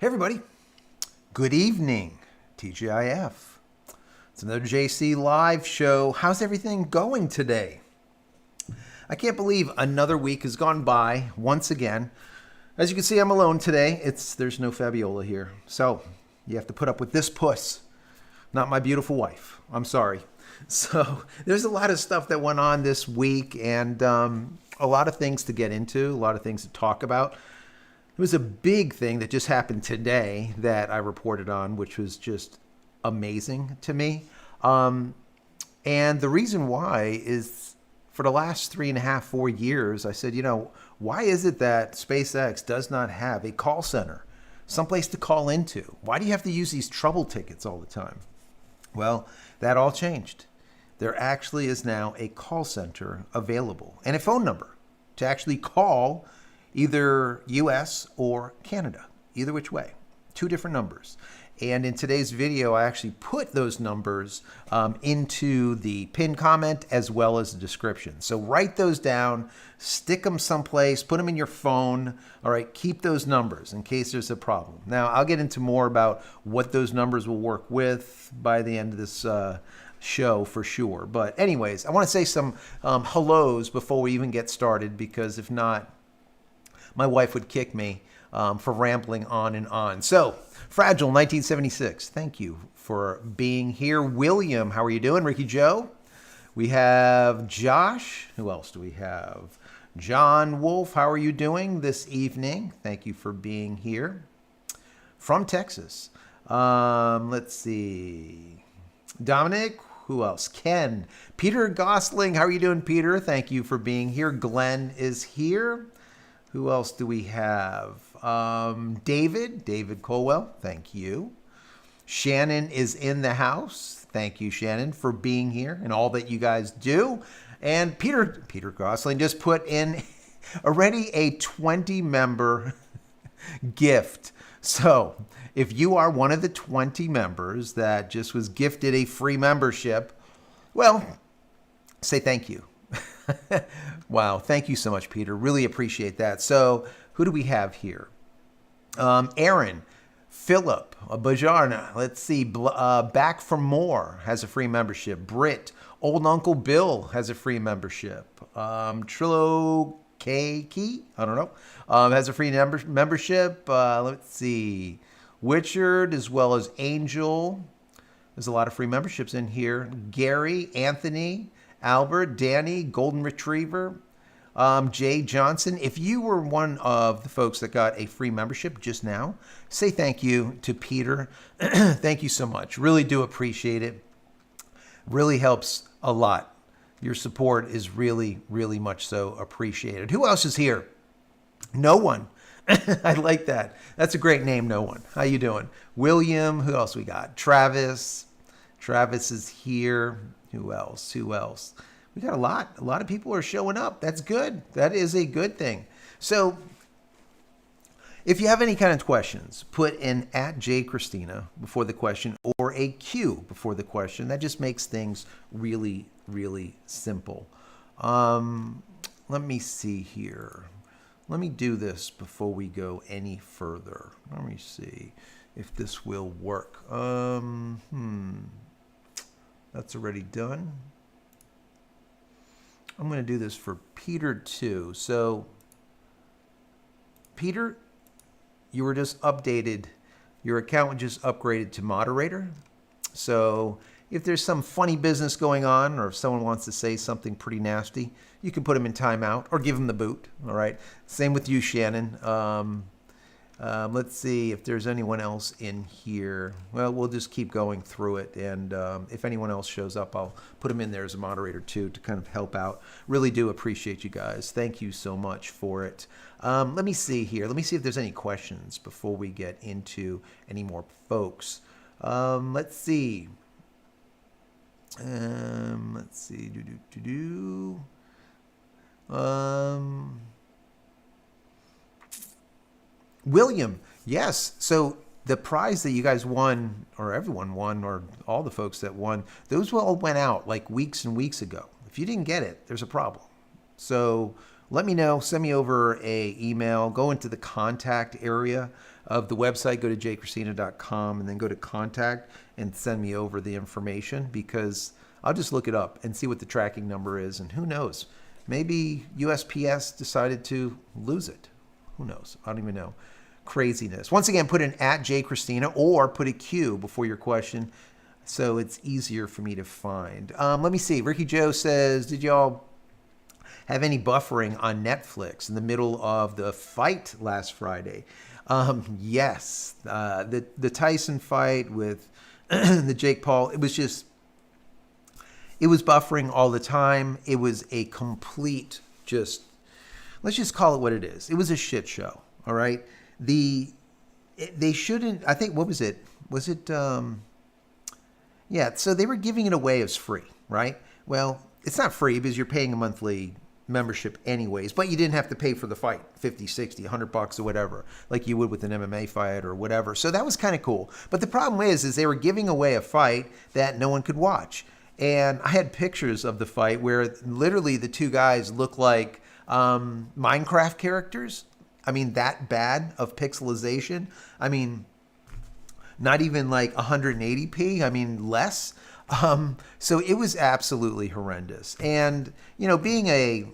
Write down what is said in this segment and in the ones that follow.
Hey everybody, good evening, TGIF. It's another JC live show. How's everything going today? I can't believe another week has gone by once again. As you can see, I'm alone today. There's no Fabiola here. So you have to put up with this puss, not my beautiful wife. I'm sorry. So there's a lot of stuff that went on this week and a lot of things to get into, a lot of things to talk about. It was a big thing that just happened today that I reported on, which was just amazing to me. And the reason why is for the last 3.5, 4 years, I said, why is it that SpaceX does not have a call center, someplace to call into? Why do you have to use these trouble tickets all the time? Well, that all changed. There actually is now a call center available and a phone number to actually call either US or Canada, either which way, 2 different numbers. And in today's video, I actually put those numbers into the pinned comment as well as the description. So write those down, stick them someplace, put them in your phone. All right, keep those numbers in case there's a problem. Now, I'll get into more about what those numbers will work with by the end of this show for sure. But anyways, I want to say some hellos before we even get started, because if not, my wife would kick me for rambling on and on. So, Fragile 1976, thank you for being here. William, how are you doing? Ricky Joe. We have Josh. Who else do we have? John Wolf, how are you doing this evening? Thank you for being here. From Texas. Let's see. Dominic, who else? Ken. Peter Gosling, how are you doing, Peter? Thank you for being here. Glenn is here. Who else do we have? David Colwell, thank you. Shannon is in the house. Thank you, Shannon, for being here and all that you guys do. And Peter Gosling just put in already a 20-member gift. So if you are one of the 20 members that just was gifted a free membership, well, say thank you. Wow, thank you so much, Peter. Really appreciate that. So who do we have here? Aaron, Philip, Bajarna, let's see, Back for More has a free membership. Britt, Old Uncle Bill has a free membership. Trillo Keiki, I don't know, has a free membership. Let's see, Witchard as well as Angel. There's a lot of free memberships in here. Gary, Anthony, Albert, Danny, Golden Retriever, Jay Johnson. If you were one of the folks that got a free membership just now, say thank you to Peter. Thank you so much. Really do appreciate it. Really helps a lot. Your support is really, really much so appreciated. Who else is here? No one. I like that. That's a great name, No One. How you doing? William. Who else we got? Travis. Travis is here. Who else? We got a lot of people are showing up. That's good. That is a good thing. So if you have any kind of questions, put in @JCristina before the question or a Q before the question. That just makes things really, really simple. Let me see here. Let me do this before we go any further. Let me see if this will work. That's already done. I'm going to do this for Peter too. So, Peter, you were just updated. Your account was just upgraded to moderator. So, if there's some funny business going on, or if someone wants to say something pretty nasty, you can put them in timeout or give them the boot. All right. Same with you, Shannon. Let's see if there's anyone else in here. Well, we'll just keep going through it. And if anyone else shows up, I'll put them in there as a moderator too to kind of help out. Really do appreciate you guys. Thank you so much for it. Let me see here. Let me see if there's any questions before we get into any more folks. Let's see. William, yes. So the prize that you guys won, or everyone won, or all the folks that won, those all went out like weeks and weeks ago. If you didn't get it, there's a problem. So let me know. Send me over a email. Go into the contact area. of the website, go to JCristina.com and then go to contact and send me over the information, because I'll just look it up and see what the tracking number is. And who knows? Maybe USPS decided to lose it. Who knows? I don't even know. Craziness. Once again, put an @JCristina or put a Q before your question so it's easier for me to find. Let me see. Ricky Joe says, did y'all have any buffering on Netflix in the middle of the fight last Friday? Yes. The Tyson fight with the Jake Paul, it was buffering all the time. It was a complete, let's just call it what it is. It was a shit show. All right. They shouldn't, I think, what was it? Yeah. So they were giving it away as free, right? Well, it's not free because you're paying a monthly membership anyways, but you didn't have to pay for the fight, 50, 60, $100 or whatever, like you would with an MMA fight or whatever. So that was kind of cool. But the problem is they were giving away a fight that no one could watch. And I had pictures of the fight where literally the two guys look like Minecraft characters. I mean, that bad of pixelization. I mean, not even like 180p. I mean, less. So it was absolutely horrendous. And, being a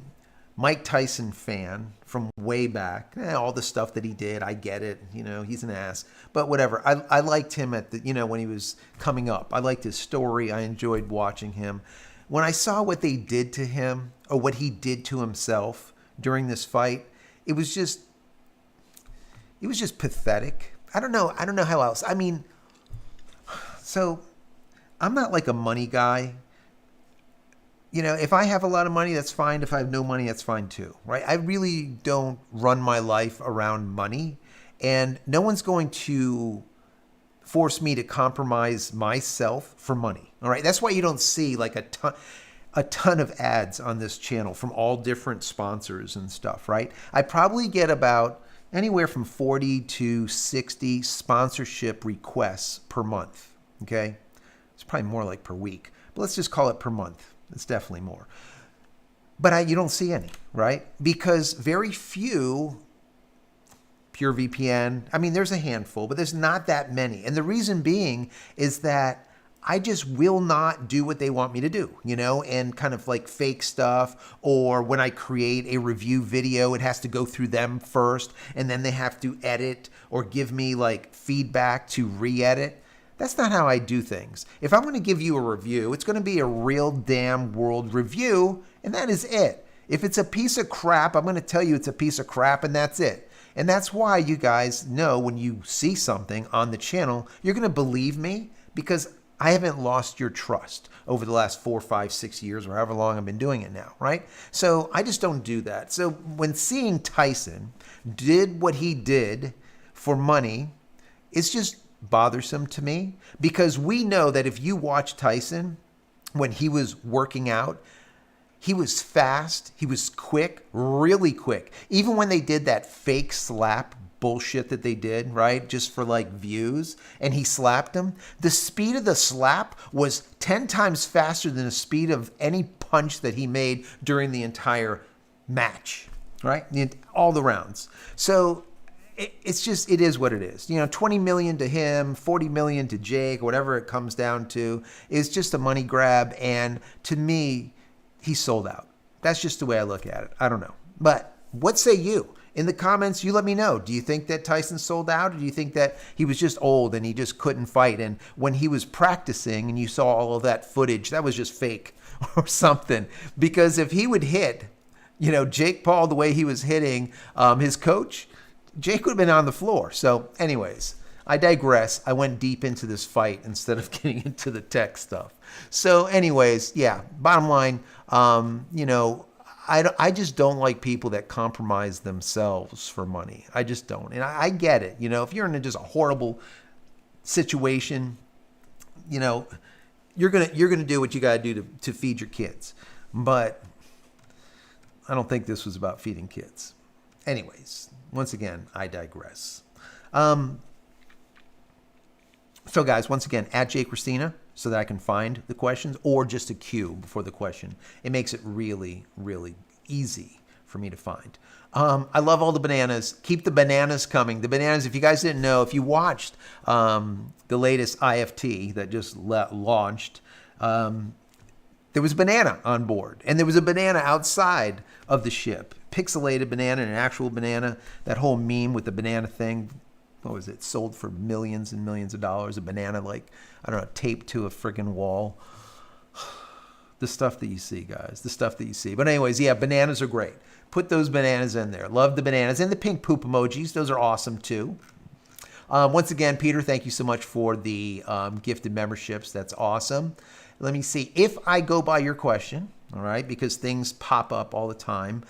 Mike Tyson fan from way back, all the stuff that he did, I get it. He's an ass. But whatever. I liked him at when he was coming up. I liked his story. I enjoyed watching him. When I saw what they did to him, or what he did to himself during this fight, it was just pathetic. I don't know how else. I mean, so I'm not like a money guy. If I have a lot of money, that's fine. If I have no money, that's fine too, right? I really don't run my life around money, and no one's going to force me to compromise myself for money. All right. That's why you don't see like a ton of ads on this channel from all different sponsors and stuff, right? I probably get about anywhere from 40 to 60 sponsorship requests per month. Okay. It's probably more like per week, but let's just call it per month. It's definitely more. But you don't see any, right? Because very few pure VPN. I mean, there's a handful, but there's not that many. And the reason being is that I just will not do what they want me to do, and kind of like fake stuff. Or when I create a review video, it has to go through them first, and then they have to edit or give me like feedback to re-edit. That's not how I do things. If I'm going to give you a review, it's going to be a real damn world review, and that is it. If it's a piece of crap, I'm going to tell you it's a piece of crap, and that's it. And that's why you guys know when you see something on the channel, you're going to believe me, because I haven't lost your trust over the last 4, 5, 6 years, or however long I've been doing it now, right? So I just don't do that. So when seeing Tyson did what he did for money, it's just bothersome to me, because we know that if you watch Tyson when he was working out, he was fast, he was quick, really quick. Even when they did that fake slap bullshit that they did, right, just for like views, and he slapped him, the speed of the slap was 10 times faster than the speed of any punch that he made during the entire match, right? All the rounds. So it is what it is. 20 million to him, 40 million to Jake, whatever it comes down to, is just a money grab. And to me, he's sold out. That's just the way I look at it. I don't know. But what say you? In the comments, you let me know. Do you think that Tyson sold out, or do you think that he was just old and he just couldn't fight? And when he was practicing and you saw all of that footage, that was just fake or something? Because if he would hit, Jake Paul the way he was hitting his coach, Jake would have been on the floor. So anyways, I digress. I went deep into this fight instead of getting into the tech stuff. So anyways, yeah, bottom line, I just don't like people that compromise themselves for money. I just don't. And I get it. If you're in just a horrible situation, you're going to do what you got to do to feed your kids. But I don't think this was about feeding kids. Anyways, once again, I digress. So guys, once again, @JCristina, so that I can find the questions, or just a Q before the question. It makes it really, really easy for me to find. I love all the bananas. Keep the bananas coming. The bananas, if you guys didn't know, if you watched the latest IFT that just launched, there was a banana on board, and there was a banana outside of the ship. Pixelated banana and an actual banana. That whole meme with the banana thing, what was it? Sold for millions and millions of dollars. A banana, like, I don't know, taped to a friggin' wall. The stuff that you see, guys. The stuff that you see. But anyways, yeah, bananas are great. Put those bananas in there. Love the bananas. And the pink poop emojis. Those are awesome, too. Once again, Peter, thank you so much for the gifted memberships. That's awesome. Let me see. If I go by your question, all right, because things pop up all the time,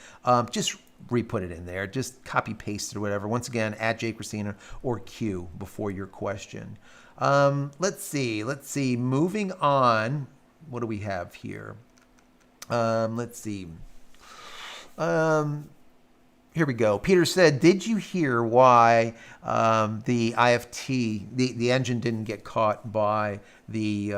just re-put it in there. Just copy-paste it or whatever. Once again, at JCristina or Q before your question. Let's see. Moving on. What do we have here? Let's see. Here we go. Peter said, did you hear why the IFT, the engine didn't get caught by the,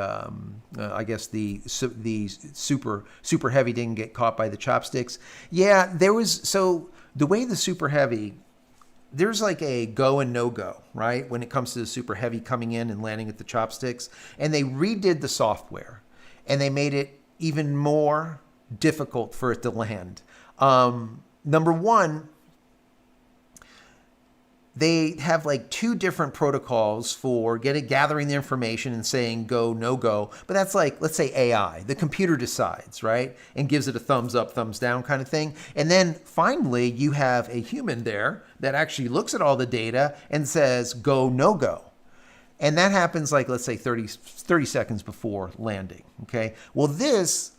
I guess the super heavy didn't get caught by the chopsticks? Yeah, there was, so the way the super heavy, there's like a go and no go, right? When it comes to the super heavy coming in and landing at the chopsticks, and they redid the software and they made it even more difficult for it to land. Number one, they have like two different protocols for gathering the information and saying go, no go. But that's like, let's say AI. The computer decides, right? And gives it a thumbs up, thumbs down kind of thing. And then finally, you have a human there that actually looks at all the data and says go, no go. And that happens like, let's say 30 seconds before landing, okay? Well, this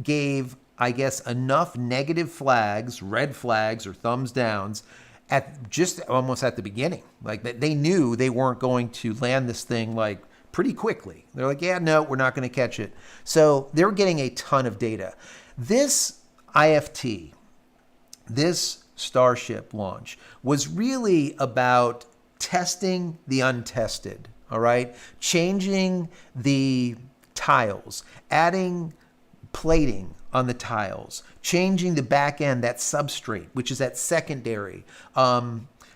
gave, I guess, enough negative flags, red flags or thumbs downs at just almost at the beginning. Like they knew they weren't going to land this thing like pretty quickly. They're like, yeah, no, we're not going to catch it. So they were getting a ton of data. This IFT, this Starship launch was really about testing the untested, all right? Changing the tiles, adding plating on the tiles, changing the back end, that substrate, which is that secondary,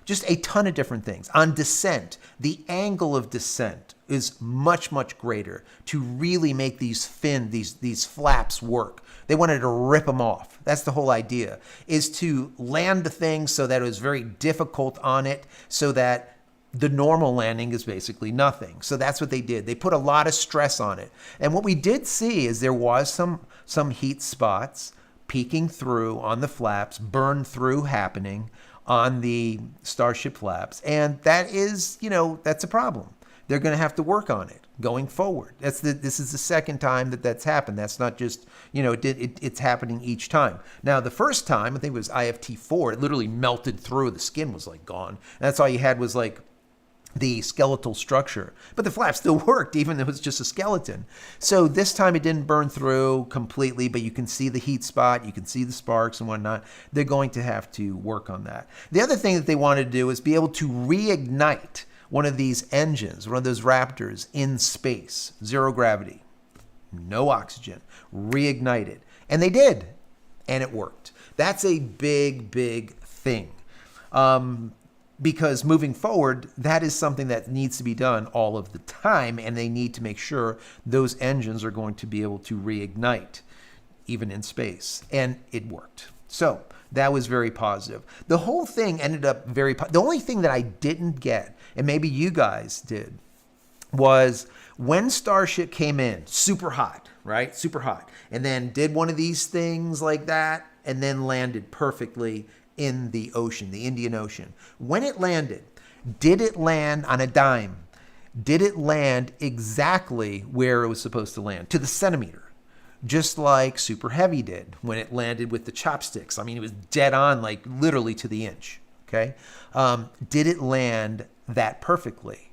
just a ton of different things. On descent, the angle of descent is much, much greater to really make these these flaps work. They wanted to rip them off. That's the whole idea, is to land the thing so that it was very difficult on it, so that the normal landing is basically nothing. So that's what they did. They put a lot of stress on it. And what we did see is there was some heat spots peeking through on the flaps, burn through happening on the Starship flaps. And that is, that's a problem. They're going to have to work on it going forward. This is the second time that's happened. That's not just, it's happening each time. Now, the first time, I think it was IFT4, it literally melted through. The skin was like gone. And that's all you had was like the skeletal structure, but the flap still worked even though it was just a skeleton. So this time it didn't burn through completely, but you can see the heat spot, you can see the sparks and whatnot. They're going to have to work on that. The other thing that they wanted to do is be able to reignite one of these engines, one of those Raptors in space, zero gravity, no oxygen, reignite it. And they did, and it worked. That's a big, big thing. Because moving forward, that is something that needs to be done all of the time, and they need to make sure those engines are going to be able to reignite, even in space. And it worked. So that was very positive. The whole thing ended up very positive. The only thing that I didn't get, and maybe you guys did, was when Starship came in, super hot, right? Super hot. And then did one of these things like that, and then landed perfectly in the ocean, the Indian Ocean. When it landed, did it land on a dime? Did it land exactly where it was supposed to land? To the centimeter. Just like Super Heavy did when it landed with the chopsticks. I mean, it was dead on, like literally to the inch. Okay? Did it land that perfectly?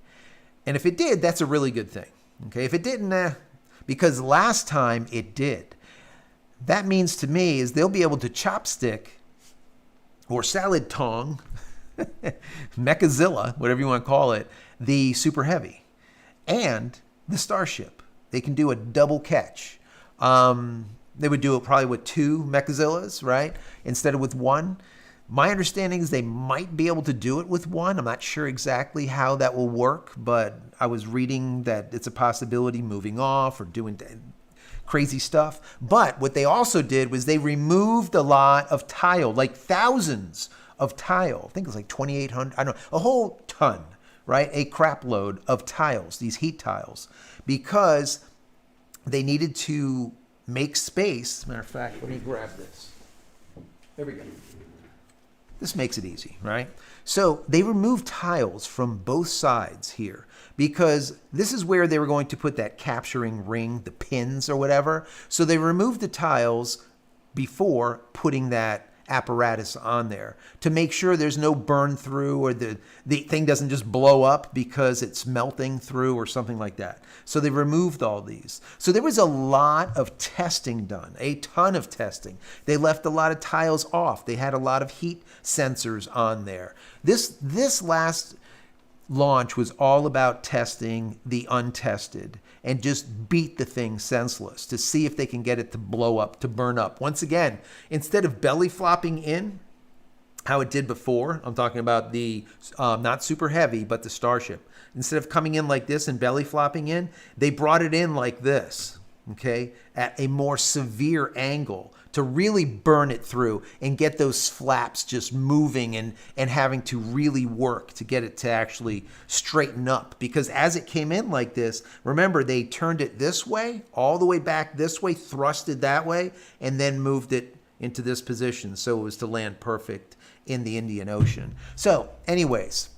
And if it did, that's a really good thing. Okay? If it didn't, because last time it did. That means to me is they'll be able to chopstick or salad tong, Mechazilla, whatever you want to call it, the Super Heavy and the Starship. They can do a double catch. they would do it probably with 2 Mechazillas, right? Instead of with 1. My understanding is they might be able to do it with 1. I'm not sure exactly how that will work, but I was reading that it's a possibility moving off or doing crazy stuff. But what they also did was they removed a lot of tile, like thousands of tile. I think it was like 2,800, I don't know, a whole ton, right? A crap load of tiles, these heat tiles, because they needed to make space. Matter of fact, let me grab this. There we go. This makes it easy, right? So they removed tiles from both sides here because this is where they were going to put that capturing ring, the pins or whatever. So they removed the tiles before putting that apparatus on there to make sure there's no burn through or the thing doesn't just blow up because it's melting through or something like that. So they removed all these. So there was a lot of testing done, a ton of testing. They left a lot of tiles off. They had a lot of heat sensors on there. This last launch was all about testing the untested and just beat the thing senseless to see if they can get it to blow up, to burn up. Once again, instead of belly flopping in, how it did before, I'm talking about the, not super heavy, but the Starship. Instead of coming in like this and belly flopping in, they brought it in like this, okay, at a more severe angle to really burn it through and get those flaps just moving and having to really work to get it to actually straighten up. Because as it came in like this, remember, they turned it this way, all the way back this way, thrusted that way, and then moved it into this position so it was to land perfect in the Indian Ocean. So anyways,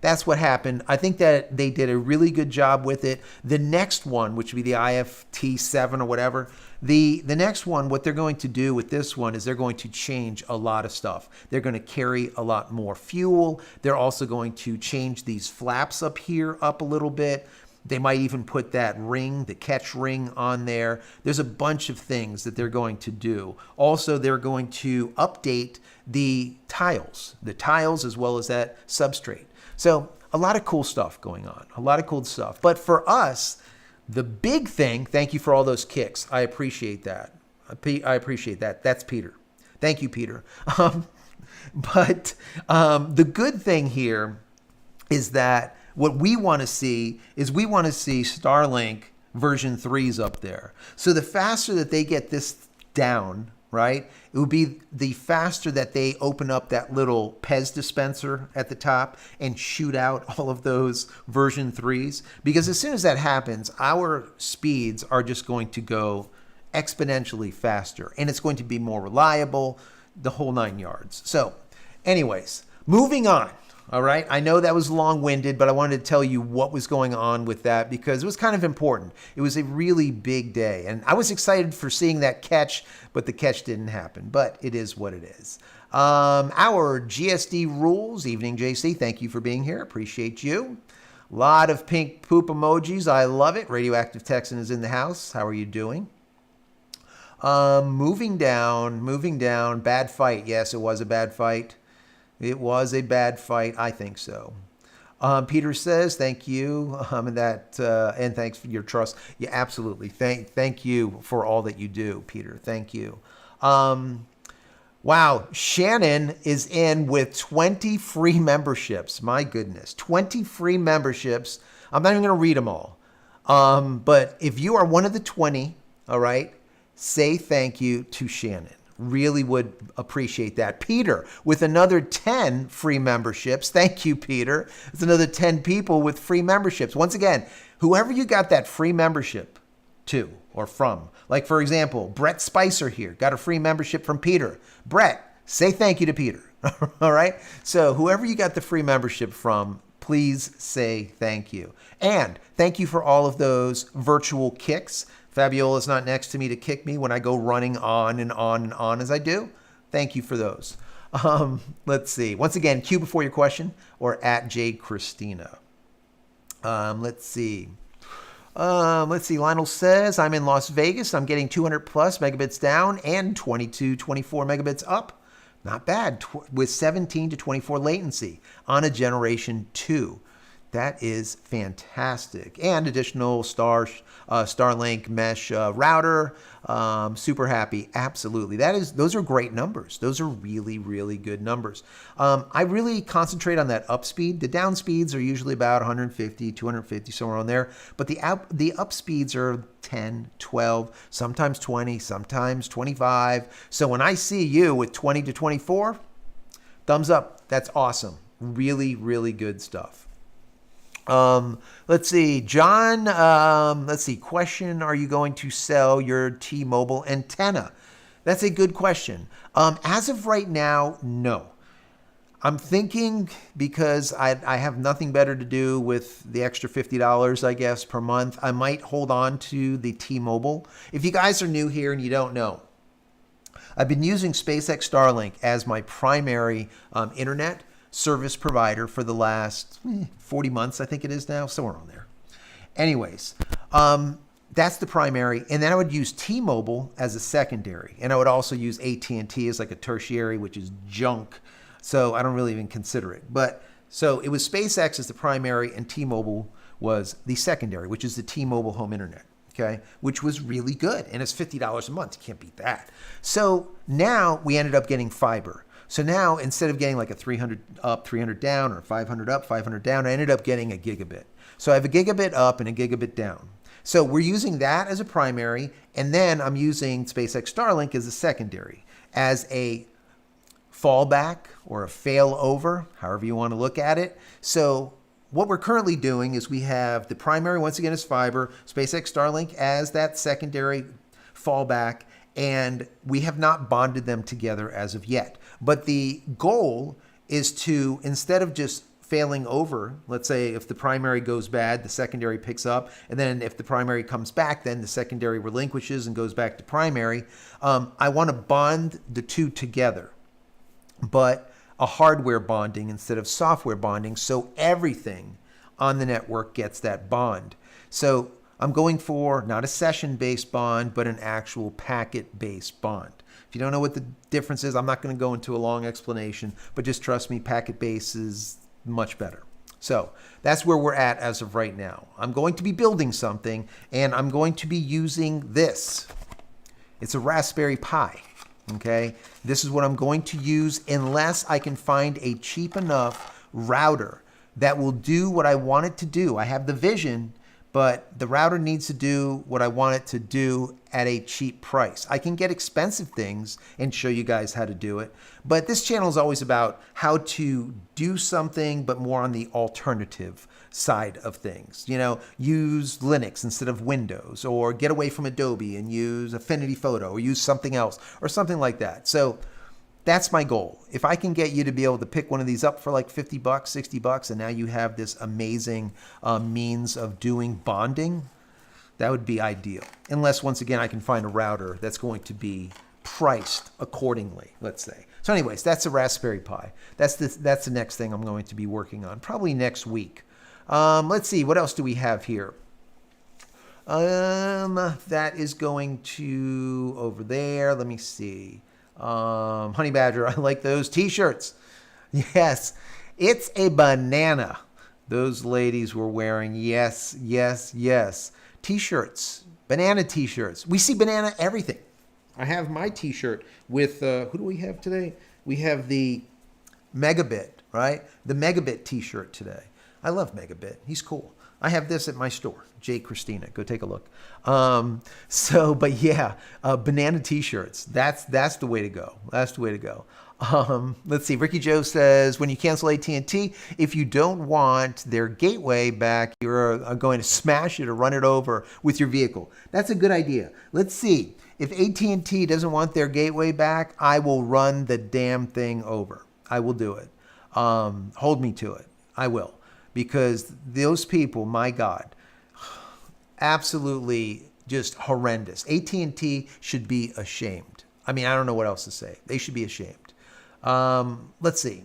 that's what happened. I think that they did a really good job with it. The next one, which would be the IFT-7 or whatever, the next one, what they're going to do with this one is they're going to change a lot of stuff. They're going to carry a lot more fuel. They're also going to change these flaps up here up a little bit. They might even put that ring, the catch ring on there. There's a bunch of things that they're going to do. Also, they're going to update the tiles as well as that substrate. So a lot of cool stuff going on, a lot of cool stuff. But for us, the big thing, thank you for all those kicks. I appreciate that. I appreciate that. That's Peter. Thank you, Peter. But the good thing here is that what we want to see is we want to see Starlink version 3s up there. So the faster that they get this down, right, it would be the faster that they open up that little Pez dispenser at the top and shoot out all of those version 3s. Because as soon as that happens, our speeds are just going to go exponentially faster and it's going to be more reliable, the whole 9 yards. So anyways, moving on. All right. I know that was long-winded, but I wanted to tell you what was going on with that because it was kind of important. It was a really big day. And I was excited for seeing that catch, but the catch didn't happen. But it is what it is. Our GSD rules. Evening, JC. Thank you for being here. Appreciate you. A lot of pink poop emojis. I love it. Radioactive Texan is in the house. How are you doing? Moving down. Bad fight. Yes, it was a bad fight. It was a bad fight. I think so. Peter says, thank you. And thanks for your trust. Yeah, absolutely. Thank you for all that you do, Peter. Thank you. Wow. Shannon is in with 20 free memberships. My goodness. 20 free memberships. I'm not even going to read them all. But if you are one of the 20, all right, say thank you to Shannon. Really would appreciate that. Peter with another 10 free memberships. Thank you, Peter. It's another 10 people with free memberships. Once again, whoever you got that free membership to or from, like for example, Brett Spicer here got a free membership from Peter. Brett, say thank you to Peter. All right. So whoever you got the free membership from, please say thank you. And thank you for all of those virtual kicks. Fabiola's not next to me to kick me when I go running on and on and on as I do. Thank you for those. Let's see. Once again, Q before your question or at JCristina. Let's see. Lionel says, I'm in Las Vegas. I'm getting 200 plus megabits down and 24 megabits up. Not bad with 17 to 24 latency on a generation 2. That is fantastic. And additional Starlink mesh router. Super happy. Absolutely. Those are great numbers. Those are really, really good numbers. I really concentrate on that up speed. The down speeds are usually about 150, 250, somewhere on there. But the up speeds are 10, 12, sometimes 20, sometimes 25. So when I see you with 20 to 24, thumbs up. That's awesome. Really, really good stuff. Let's see, John, let's see, question, are you going to sell your T-Mobile antenna? That's a good question. As of right now, no. I'm thinking because I have nothing better to do with the extra $50, I guess, per month. I might hold on to the T-Mobile. If you guys are new here and you don't know, I've been using SpaceX Starlink as my primary internet service provider for the last 40 months, I think it is now, somewhere on there. Anyways, that's the primary. And then I would use T-Mobile as a secondary. And I would also use AT&T as like a tertiary, which is junk. So I don't really even consider it. But so it was SpaceX as the primary and T-Mobile was the secondary, which is the T-Mobile home internet. Okay, which was really good. And it's $50 a month. You can't beat that. So now we ended up getting fiber. So now, instead of getting like a 300 up, 300 down, or 500 up, 500 down, I ended up getting a gigabit. So I have a gigabit up and a gigabit down. So we're using that as a primary, and then I'm using SpaceX Starlink as a secondary, as a fallback or a failover, however you want to look at it. So what we're currently doing is we have the primary, once again, is fiber, SpaceX Starlink as that secondary fallback, and we have not bonded them together as of yet. But the goal is to, instead of just failing over, let's say if the primary goes bad, the secondary picks up, and then if the primary comes back, then the secondary relinquishes and goes back to primary. I want to bond the two together, but a hardware bonding instead of software bonding, so everything on the network gets that bond. So I'm going for not a session-based bond, but an actual packet-based bond. If you don't know what the difference is, I'm not going to go into a long explanation, but just trust me, packet-based is much better. So that's where we're at as of right now. I'm going to be building something, and I'm going to be using this. It's a Raspberry Pi, okay? This is what I'm going to use unless I can find a cheap enough router that will do what I want it to do. I have the vision, but the router needs to do what I want it to do at a cheap price. I can get expensive things and show you guys how to do it, but this channel is always about how to do something, but more on the alternative side of things. You know, use Linux instead of Windows, or get away from Adobe and use Affinity Photo, or use something else, or something like that. So that's my goal. If I can get you to be able to pick one of these up for like $50, $60, and now you have this amazing means of doing bonding, that would be ideal. Unless, once again, I can find a router that's going to be priced accordingly, let's say. So anyways, that's a Raspberry Pi. That's the next thing I'm going to be working on, probably next week. Let's see, what else do we have here? That is going to over there. Let me see. Honey Badger, I like those t-shirts. Yes, it's a banana. Those ladies were wearing, yes, yes, yes. T-shirts, banana t-shirts. We see banana everything. I have my t-shirt with, who do we have today? We have the Megabit, right? The Megabit t-shirt today. I love Megabit. He's cool. I have this at my store, JCristina. Go take a look. But yeah, banana t-shirts. That's the way to go. That's the way to go. Let's see. Ricky Joe says, when you cancel AT&T, if you don't want their gateway back, you're going to smash it or run it over with your vehicle. That's a good idea. Let's see. If AT&T doesn't want their gateway back, I will run the damn thing over. I will do it. Hold me to it. I will. Because those people, my God, absolutely just horrendous. AT&T should be ashamed. I mean, I don't know what else to say. They should be ashamed. Let's see.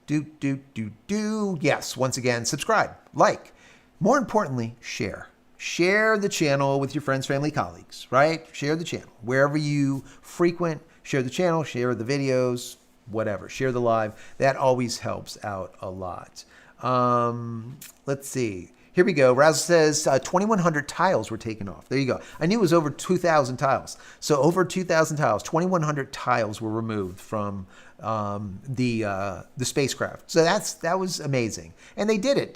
Yes, once again, subscribe, like. More importantly, share. Share the channel with your friends, family, colleagues, right? Share the channel. Wherever you frequent, share the channel, share the videos, whatever. Share the live. That always helps out a lot. Let's see. Here we go. Razzle says 2,100 tiles were taken off. There you go. I knew it was over 2,000 tiles. So over 2,000 tiles, 2,100 tiles were removed from the spacecraft. So that was amazing. And they did it.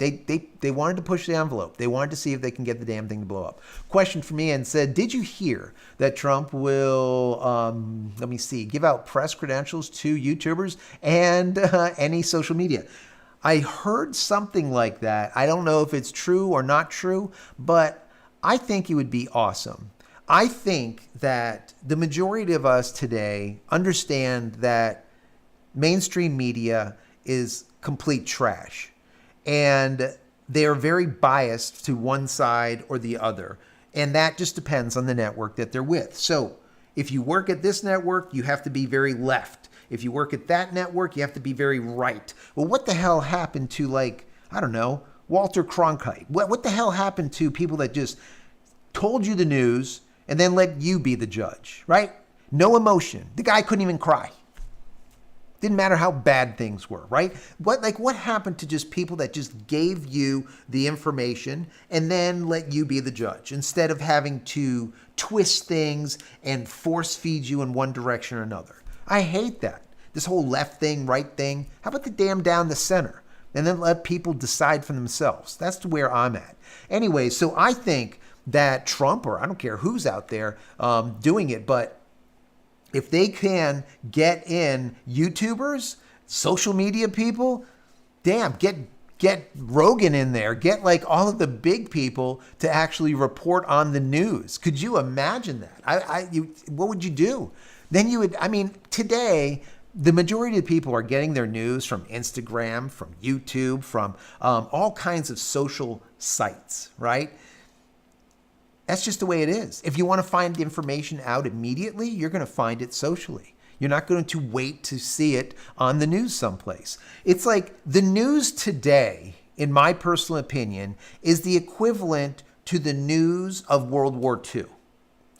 They wanted to push the envelope. They wanted to see if they can get the damn thing to blow up. Question from Ian said, did you hear that Trump will, let me see, give out press credentials to YouTubers and any social media? I heard something like that. I don't know if it's true or not true, but I think it would be awesome. I think that the majority of us today understand that mainstream media is complete trash, and they are very biased to one side or the other, and that just depends on the network that they're with. So if you work at this network, you have to be very left. If you work at that network, you have to be very right. Well, what the hell happened to, like, I don't know, Walter Cronkite? What the hell happened to people that just told you the news and then let you be the judge, right? No emotion. The guy couldn't even cry. Didn't matter how bad things were, right? What happened to just people that just gave you the information and then let you be the judge instead of having to twist things and force feed you in one direction or another? I hate that. This whole left thing, right thing. How about the damn down the center? And then let people decide for themselves. That's where I'm at. Anyway, so I think that Trump, or I don't care who's out there doing it, but if they can get in YouTubers, social media people, damn, get Rogan in there. Get like all of the big people to actually report on the news. Could you imagine that? What would you do? Then you would, I mean, today, the majority of people are getting their news from Instagram, from YouTube, from all kinds of social sites, right? That's just the way it is. If you want to find information out immediately, you're going to find it socially. You're not going to wait to see it on the news someplace. It's like the news today, in my personal opinion, is the equivalent to the news of World War II.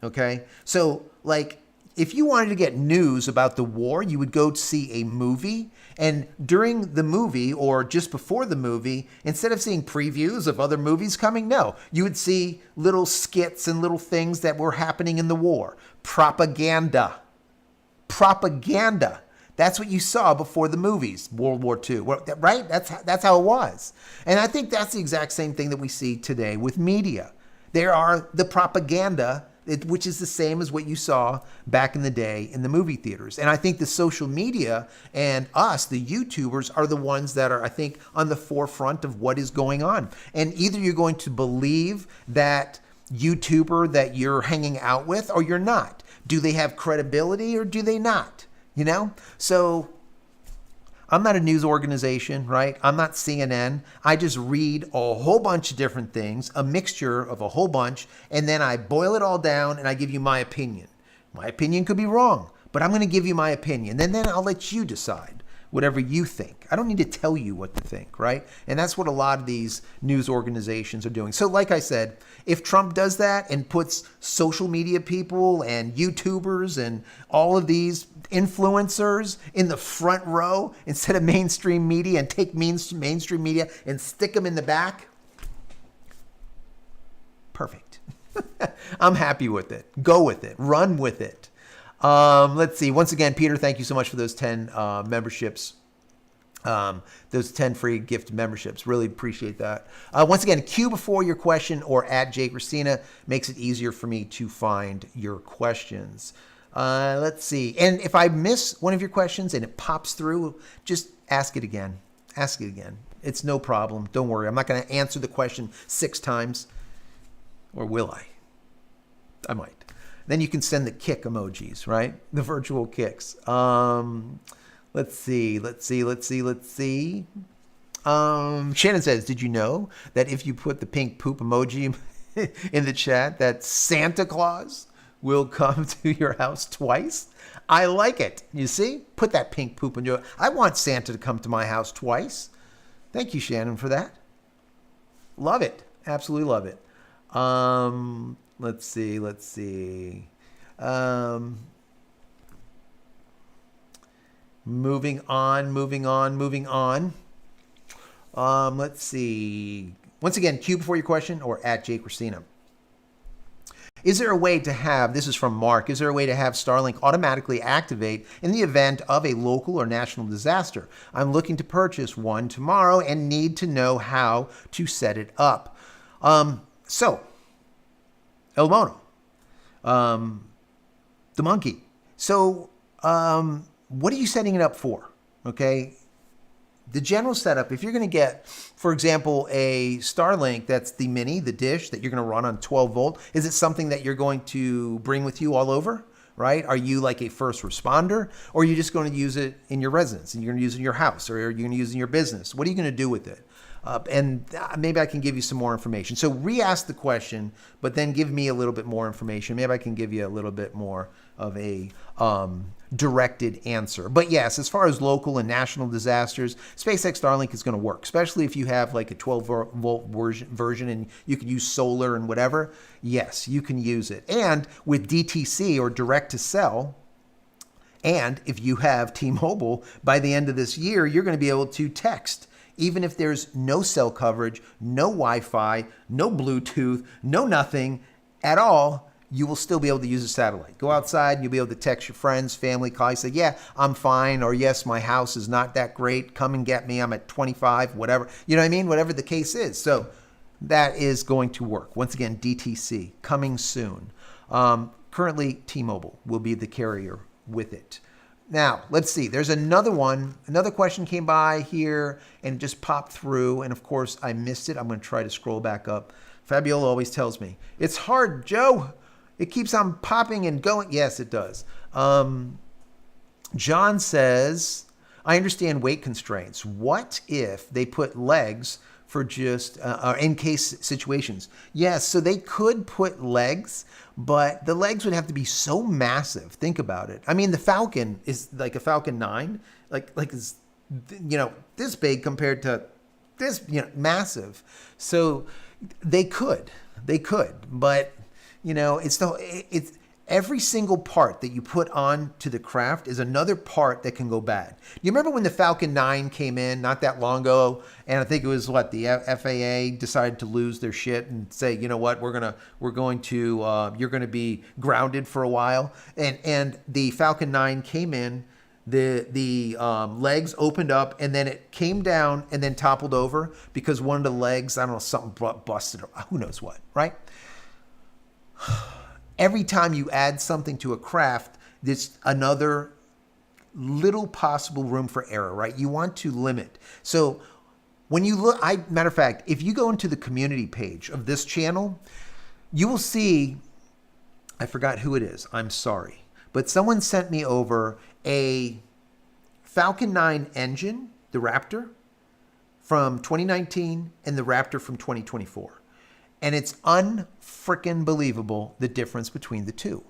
Okay? So, like, if you wanted to get news about the war, you would go see a movie. And during the movie or just before the movie, instead of seeing previews of other movies coming, no, you would see little skits and little things that were happening in the war. Propaganda. Propaganda. That's what you saw before the movies, World War II, right? That's how it was. And I think that's the exact same thing that we see today with media. There are the propaganda, which is the same as what you saw back in the day in the movie theaters. And I think the social media and us, the YouTubers, are the ones that are, I think, on the forefront of what is going on. And either you're going to believe that YouTuber that you're hanging out with or you're not. Do they have credibility or do they not? You know? So I'm not a news organization, right? I'm not CNN. I just read a whole bunch of different things, a mixture of a whole bunch, and then I boil it all down and I give you my opinion. My opinion could be wrong, but I'm going to give you my opinion. And then I'll let you decide whatever you think. I don't need to tell you what to think, right? And that's what a lot of these news organizations are doing. So like I said, if Trump does that and puts social media people and YouTubers and all of these influencers in the front row instead of mainstream media and take mainstream media and stick them in the back, perfect. I'm happy with it. Go with it. Run with it. Let's see. Once again, Peter, thank you so much for those 10 memberships. Those 10 free gift memberships. Really appreciate that. Once again, Q before your question or at JCristina makes it easier for me to find your questions. Let's see. And if I miss one of your questions and it pops through, just ask it again. Ask it again. It's no problem. Don't worry. I'm not going to answer the question 6 times. Or will I? I might. Then you can send the kick emojis, right? The virtual kicks. Let's see. Shannon says, did you know that if you put the pink poop emoji in the chat, that Santa Claus will come to your house twice? I like it. You see? Put that pink poop in your... I want Santa to come to my house twice. Thank you, Shannon, for that. Love it. Absolutely love it. Let's see. Moving on. Let's see. Once again, Q before your question or at JCristina. Is there a way to have, this is from Mark, is there a way to have Starlink automatically activate in the event of a local or national disaster? I'm looking to purchase one tomorrow and need to know how to set it up. So, El Mono, the monkey. So, what are you setting it up for? Okay. The general setup, if you're going to get, for example, a Starlink that's the mini, the dish that you're going to run on 12 volt, is it something that you're going to bring with you all over, right? Are you like a first responder, or are you just going to use it in your residence and you're going to use it in your house, or are you going to use it in your business? What are you going to do with it? And maybe I can give you some more information. So re-ask the question, but then give me a little bit more information. Maybe I can give you a little bit more of a directed answer. But yes, as far as local and national disasters, SpaceX Starlink is going to work, especially if you have like a 12 volt version and you can use solar and whatever. Yes, you can use it. And with DTC or direct to cell, and if you have T-Mobile, by the end of this year, you're going to be able to text. Even if there's no cell coverage, no Wi-Fi, no Bluetooth, no nothing at all, you will still be able to use a satellite. Go outside and you'll be able to text your friends, family, call, you say, yeah, I'm fine, or yes, my house is not that great. Come and get me. I'm at 25, whatever. You know what I mean? Whatever the case is. So that is going to work. Once again, DTC, coming soon. Currently, T-Mobile will be the carrier with it. Now, let's see. There's another one. Another question came by here and it just popped through. And of course, I missed it. I'm going to try to scroll back up. Fabiola always tells me, it's hard, Joe. It keeps on popping and going. Yes, it does. John says, I understand weight constraints. What if they put legs for just in case situations? Yes, so they could put legs, but the legs would have to be so massive. Think about it. I mean, the Falcon is like a Falcon 9, like is, this big compared to this, massive. So they could, but it's every single part that you put on to the craft is another part that can go bad. You remember when the Falcon 9 came in not that long ago, and I think it was the FAA decided to lose their shit and say, you know what, you're going to be grounded for a while, and the Falcon 9 came in, the legs opened up, and then it came down and then toppled over because one of the legs, I don't know, something busted, or who knows what, right? Every time you add something to a craft, there's another little possible room for error, right? You want to limit. So when you look, matter of fact, if you go into the community page of this channel, you will see, I forgot who it is, I'm sorry, but someone sent me over a Falcon 9 engine, the Raptor, from 2019 and the Raptor from 2024. And it's unfrickin' believable, the difference between the two.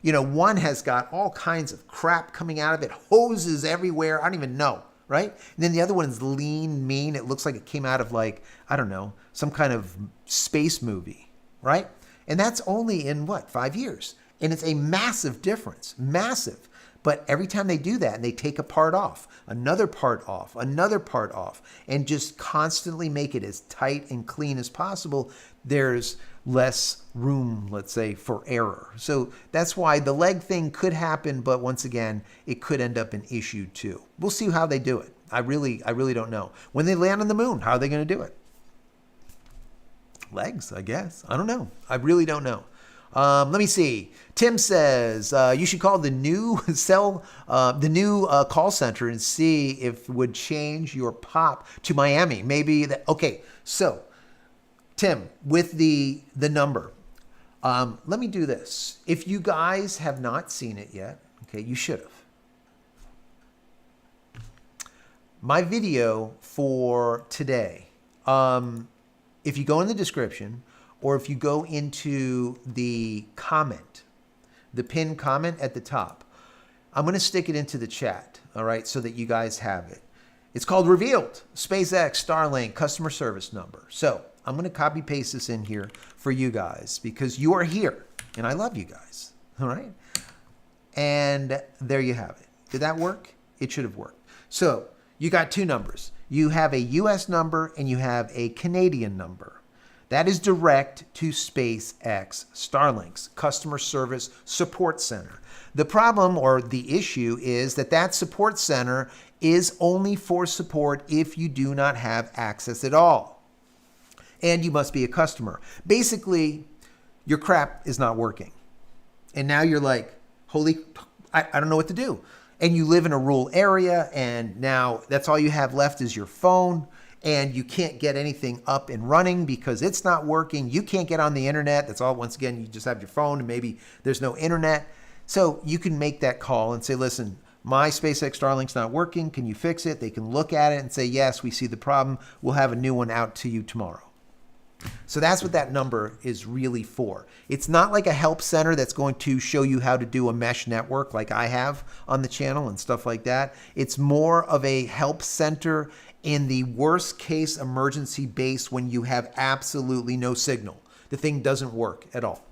One has got all kinds of crap coming out of it, hoses everywhere, I don't even know, right? And then the other one is lean, mean. It looks like it came out of I don't know, some kind of space movie, right? And that's only in 5 years? And it's a massive difference, massive. But every time they do that and they take a part off, another part off, another part off, and just constantly make it as tight and clean as possible, there's less room, let's say, for error. So that's why the leg thing could happen, but once again, it could end up an issue too. We'll see how they do it. I really don't know. When they land on the moon, how are they going to do it? Legs, I guess. I don't know. I really don't know. Let me see. Tim says you should call the new call center and see if it would change your pop to Miami. Maybe that. Okay, so Tim, with the number, let me do this. If you guys have not seen it yet, okay, you should have. My video for today. If you go in the description, or if you go into the comment, the pinned comment at the top, I'm going to stick it into the chat, all right, so that you guys have it. It's called Revealed, SpaceX Starlink customer service number. So I'm going to copy paste this in here for you guys because you are here, and I love you guys, all right? And there you have it. Did that work? It should have worked. So you got two numbers. You have a US number and you have a Canadian number. That is direct to SpaceX Starlink's customer service support center. The problem or the issue is that that support center is only for support if you do not have access at all. And you must be a customer. Basically, your crap is not working. And now you're like, I don't know what to do. And you live in a rural area, and now that's all you have left is your phone, and you can't get anything up and running because it's not working. You can't get on the internet. That's all. Once again, you just have your phone, and maybe there's no internet. So you can make that call and say, listen, my SpaceX Starlink's not working. Can you fix it? They can look at it and say, yes, we see the problem. We'll have a new one out to you tomorrow. So that's what that number is really for. It's not like a help center that's going to show you how to do a mesh network like I have on the channel and stuff like that. It's more of a help center in the worst case emergency base when you have absolutely no signal. The thing doesn't work at all.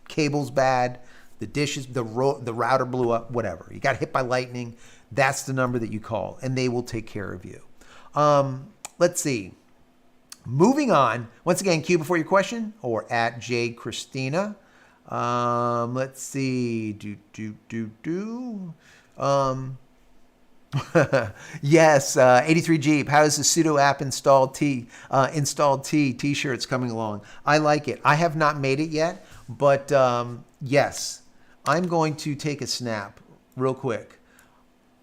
Cable's bad, the dishes, the router blew up, whatever. You got hit by lightning. That's the number that you call, and they will take care of you. Let's see. Moving on, once again, Q before your question or at JCristina. Let's see. Yes, 83 Jeep. How is the pseudo app installed t-shirts coming along? I like it. I have not made it yet, but yes, I'm going to take a snap real quick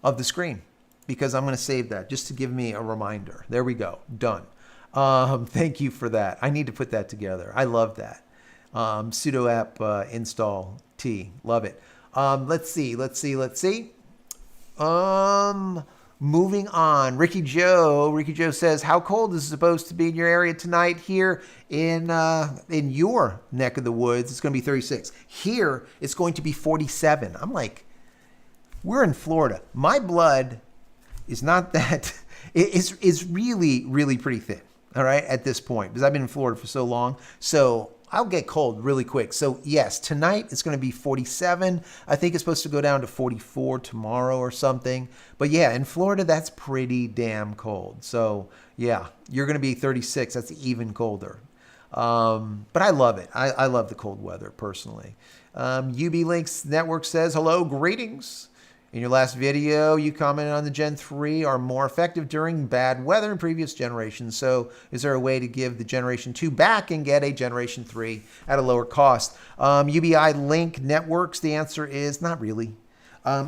of the screen because I'm going to save that just to give me a reminder. There we go. Done. Thank you for that. I need to put that together. I love that. Pseudo app install T. Love it. Let's see. Moving on. Ricky Joe says, how cold is it supposed to be in your area tonight? Here in your neck of the woods, it's going to be 36. Here, it's going to be 47. I'm like, we're in Florida. My blood is not that. It's really, really pretty thin. All right, at this point, because I've been in Florida for so long. So I'll get cold really quick. So yes, tonight it's going to be 47. I think it's supposed to go down to 44 tomorrow or something. But yeah, in Florida, that's pretty damn cold. So yeah, you're going to be 36. That's even colder. But I love it. I love the cold weather personally. UB Links Network says, hello, greetings. In your last video, you commented on the Gen 3 are more effective during bad weather in previous generations. So is there a way to give the Generation 2 back and get a Generation 3 at a lower cost? UBI Link Networks, the answer is not really.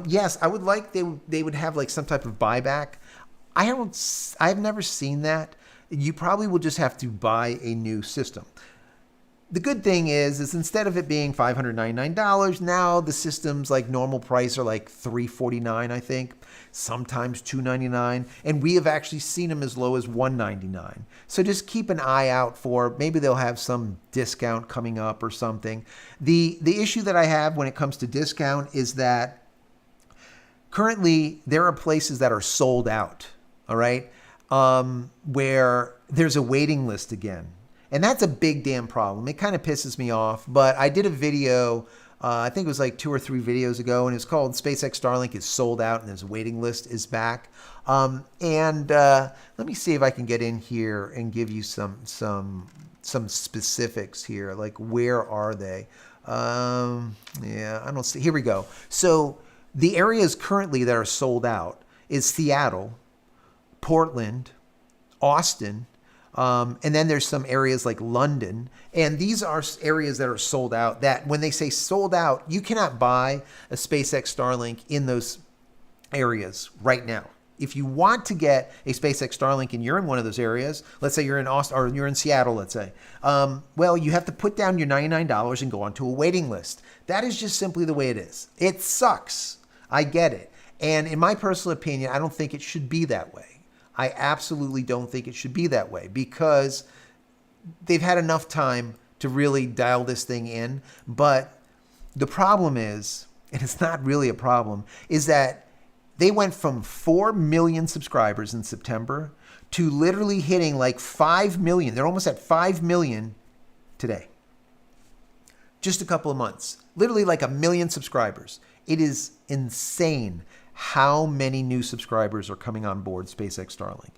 Yes, I would like they would have like some type of buyback. I've never seen that. You probably will just have to buy a new system. The good thing is instead of it being $599, now the systems like normal price are like $349, I think, sometimes $299, and we have actually seen them as low as $199. So just keep an eye out for maybe they'll have some discount coming up or something. The issue that I have when it comes to discount is that currently there are places that are sold out, all right, where there's a waiting list again. And that's a big damn problem. It kind of pisses me off, but I did a video, I think it was like 2 or 3 videos ago, and it's called SpaceX Starlink is sold out and his waiting list is back. Let me see if I can get in here and give you some specifics here, like where are they? Yeah, I don't see, here we go. So the areas currently that are sold out is Seattle, Portland, Austin, and then there's some areas like London. And these are areas that are sold out that when they say sold out, you cannot buy a SpaceX Starlink in those areas right now. If you want to get a SpaceX Starlink and you're in one of those areas, let's say you're in Austin or you're in Seattle, let's say, well, you have to put down your $99 and go onto a waiting list. That is just simply the way it is. It sucks. I get it. And in my personal opinion, I don't think it should be that way. I absolutely don't think it should be that way because they've had enough time to really dial this thing in. But the problem is, and it's not really a problem, is that they went from 4 million subscribers in September to literally hitting like 5 million. They're almost at 5 million today. Just a couple of months. Literally like 1 million subscribers. It is insane how many new subscribers are coming on board SpaceX Starlink.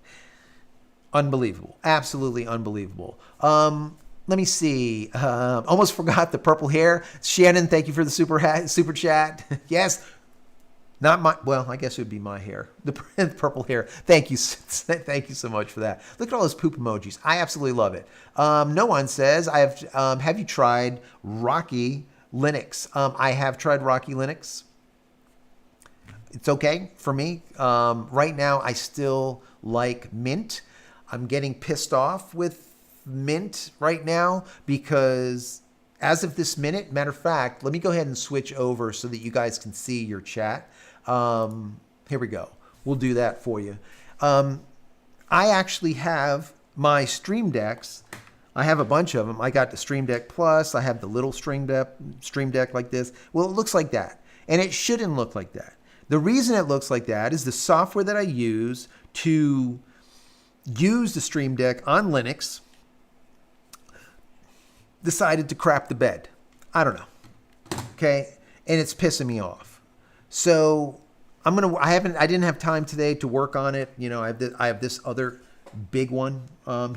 Unbelievable. Absolutely unbelievable. Let me see. Almost forgot the purple hair. Shannon, thank you for the super chat. Yes. Not my, well, I guess it would be my hair. The purple hair. Thank you. Thank you so much for that. Look at all those poop emojis. I absolutely love it. No one says, have you tried Rocky Linux? I have tried Rocky Linux. It's okay for me. Right now, I still like Mint. I'm getting pissed off with Mint right now because as of this minute, matter of fact, let me go ahead and switch over so that you guys can see your chat. Here we go. We'll do that for you. I actually have my Stream Decks. I have a bunch of them. I got the Stream Deck Plus. I have the little Stream Deck like this. Well, it looks like that. And it shouldn't look like that. The reason it looks like that is the software that I use to use the Stream Deck on Linux decided to crap the bed. I don't know. Okay. And it's pissing me off. So I didn't have time today to work on it. You know, I have this other big one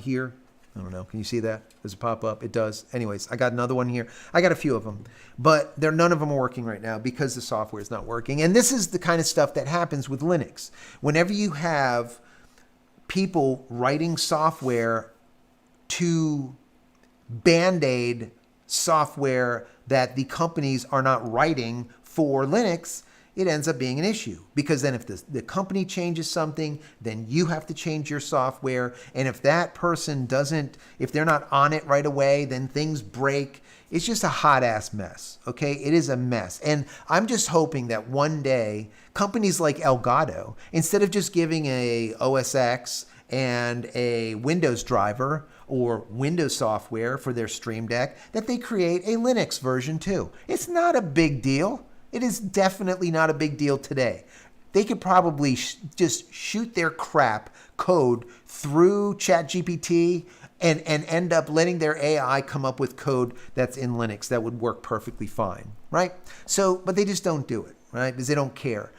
here. I don't know. Can you see that? Does it pop up? It does. Anyways, I got another one here. I got a few of them, but none of them are working right now because the software is not working. And this is the kind of stuff that happens with Linux. Whenever you have people writing software to Band-Aid software that the companies are not writing for Linux, it ends up being an issue. Because then if the company changes something, then you have to change your software. And if that person if they're not on it right away, then things break. It's just a hot ass mess. Okay. It is a mess. And I'm just hoping that one day companies like Elgato, instead of just giving a OS X and a Windows driver or Windows software for their Stream Deck, that they create a Linux version too. It's not a big deal. It is definitely not a big deal today. They could probably just shoot their crap code through ChatGPT and end up letting their AI come up with code that's in Linux that would work perfectly fine, right? So, but they just don't do it, right? Because they don't care.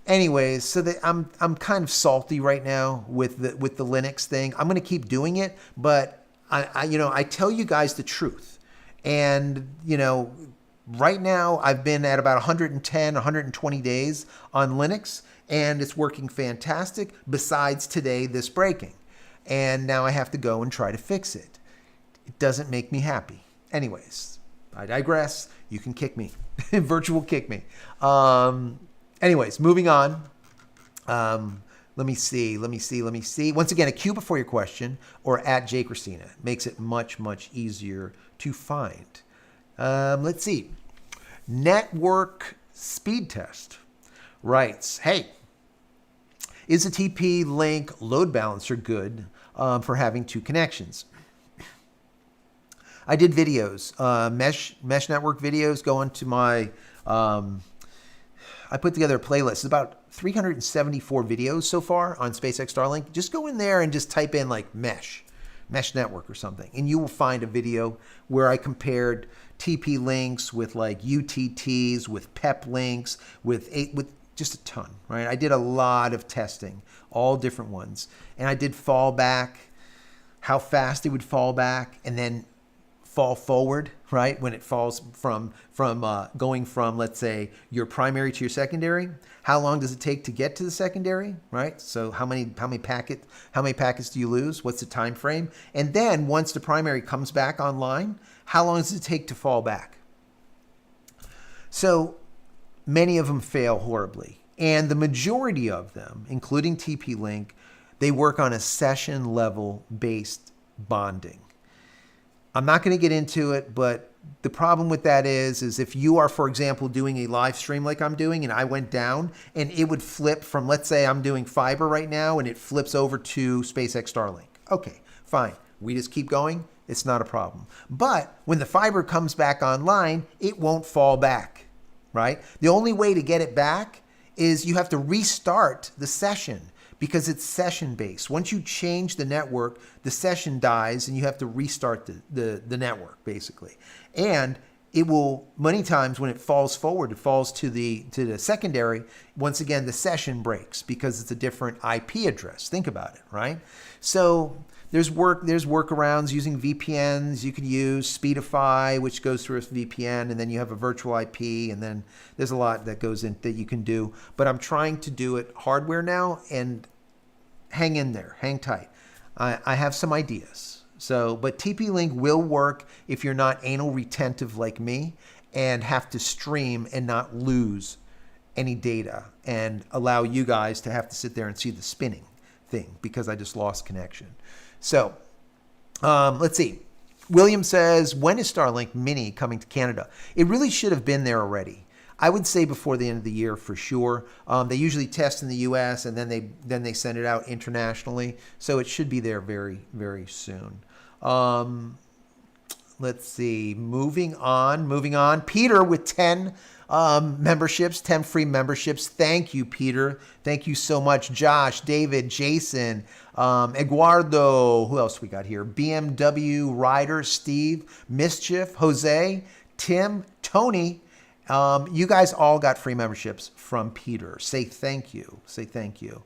Anyways, so I'm kind of salty right now with the Linux thing. I'm going to keep doing it, but I tell you guys the truth, and right now I've been at about 110, 120 days on Linux, and it's working fantastic. Besides today, this breaking, and now I have to go and try to fix it. It doesn't make me happy. Anyways, I digress. You can kick me, virtual kick me. Anyways, moving on. Let me see. Once again, a Q before your question or at JCristina makes it much, much easier to find. Let's see. Network Speed Test writes, hey, is a TP-Link load balancer good for having two connections? I did videos, mesh network videos, go into my... I put together a playlist. It's about 374 videos so far on SpaceX Starlink. Just go in there and just type in like mesh network or something, and you will find a video where I compared TP links with like UTTs, with PEP links, with just a ton, right? I did a lot of testing, all different ones, and I did fallback, how fast it would fall back, and then fall forward, right? When it falls from going from, let's say, your primary to your secondary, how long does it take to get to the secondary, right? So how many packets do you lose? What's the time frame? And then once the primary comes back online, how long does it take to fall back? So many of them fail horribly, and the majority of them, including TP-Link, they work on a session level based bonding. I'm not going to get into it, but the problem with that is if you are, for example, doing a live stream like I'm doing, and I went down and it would flip from, let's say I'm doing fiber right now and it flips over to SpaceX Starlink. Okay, fine. We just keep going. It's not a problem. But when the fiber comes back online, it won't fall back, right? The only way to get it back is you have to restart the session, because it's session based. Once you change the network, the session dies and you have to restart the network basically. And it will, many times when it falls forward, it falls to the secondary. Once again, the session breaks because it's a different IP address. Think about it, right? So there's workarounds using VPNs. You could use Speedify, which goes through a VPN, and then you have a virtual IP, and then there's a lot that goes in that you can do. But I'm trying to do it hardware now, and hang in there, hang tight. I have some ideas. So, but TP-Link will work if you're not anal retentive like me and have to stream and not lose any data and allow you guys to have to sit there and see the spinning thing because I just lost connection. So, let's see. William says, when is Starlink Mini coming to Canada? It really should have been there already. I would say before the end of the year for sure. They usually test in the U.S. and then they send it out internationally. So it should be there very, very soon. Let's see. Moving on. Peter with 10 memberships, 10 free memberships. Thank you, Peter. Thank you so much. Josh, David, Jason, Eduardo. Who else we got here? BMW Rider, Steve, Mischief, Jose, Tim, Tony. You guys all got free memberships from Peter. Say thank you. Say thank you.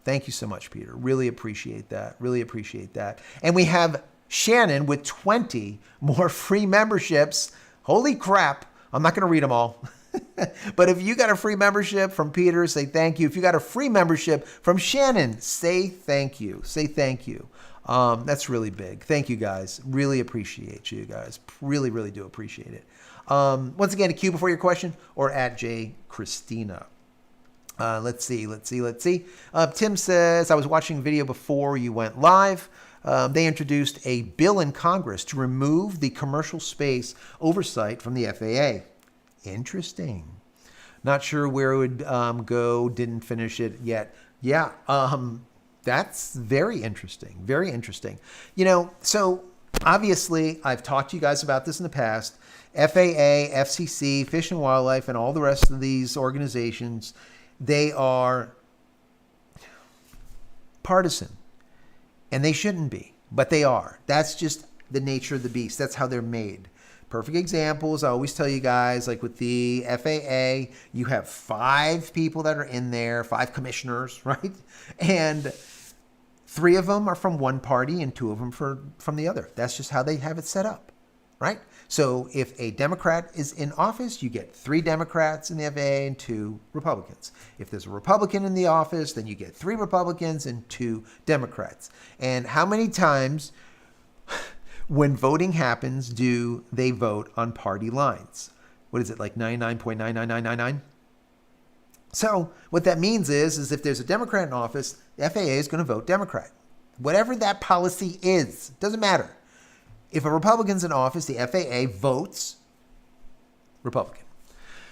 Thank you so much, Peter. Really appreciate that. Really appreciate that. And we have Shannon with 20 more free memberships. Holy crap. I'm not going to read them all. But if you got a free membership from Peter, say thank you. If you got a free membership from Shannon, say thank you. Say thank you. That's really big. Thank you, guys. Really appreciate you guys. Really, really do appreciate it. Once again, a Q before your question or at JCristina. Let's see. Tim says, I was watching a video before you went live. They introduced a bill in Congress to remove the commercial space oversight from the FAA. Interesting. Not sure where it would go. Didn't finish it yet. Yeah, that's very interesting. Very interesting. You know, so obviously I've talked to you guys about this in the past. FAA, FCC, Fish and Wildlife, and all the rest of these organizations, they are partisan. And they shouldn't be, but they are. That's just the nature of the beast. That's how they're made. Perfect examples. I always tell you guys, like with the FAA, you have 5 people that are in there, 5 commissioners, right? And 3 of them are from one party and 2 of them from the other. That's just how they have it set up, right? So if a Democrat is in office, you get 3 Democrats in the FAA and 2 Republicans. If there's a Republican in the office, then you get 3 Republicans and 2 Democrats. And how many times when voting happens do they vote on party lines? What is it, like 99.99999? So what that means is if there's a Democrat in office, the FAA is going to vote Democrat. Whatever that policy is, doesn't matter. If a Republican's in office, the FAA votes Republican.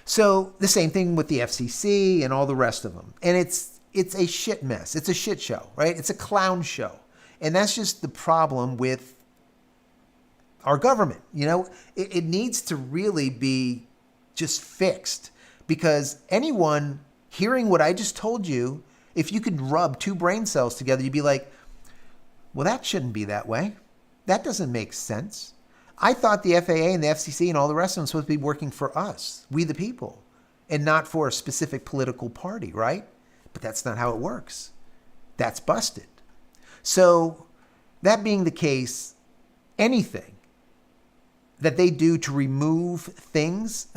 So the same thing with the FCC and all the rest of them. And it's a shit mess. It's a shit show, right? It's a clown show. And that's just the problem with our government. You know, it needs to really be just fixed, because anyone hearing what I just told you, if you could rub 2 brain cells together, you'd be like, well, that shouldn't be that way. That doesn't make sense. I thought the FAA and the FCC and all the rest of them were supposed to be working for us, we the people, and not for a specific political party, right? But that's not how it works. That's busted. So that being the case, anything that they do to remove things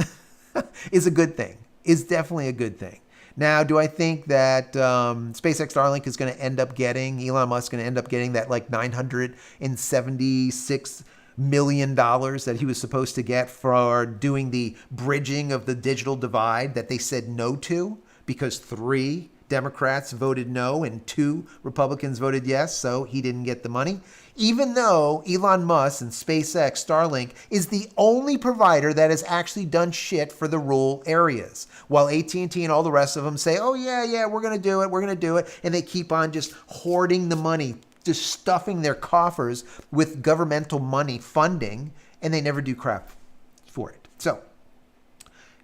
is a good thing, is definitely a good thing. Now, do I think that SpaceX Starlink is going to end up getting, Elon Musk is going to end up getting that like $976 million that he was supposed to get for doing the bridging of the digital divide that they said no to because 3 Democrats voted no and 2 Republicans voted yes, so he didn't get the money? Even though Elon Musk and SpaceX Starlink is the only provider that has actually done shit for the rural areas, while AT&T and all the rest of them say, oh yeah, we're going to do it, and they keep on just hoarding the money, just stuffing their coffers with governmental money funding, and they never do crap for it. So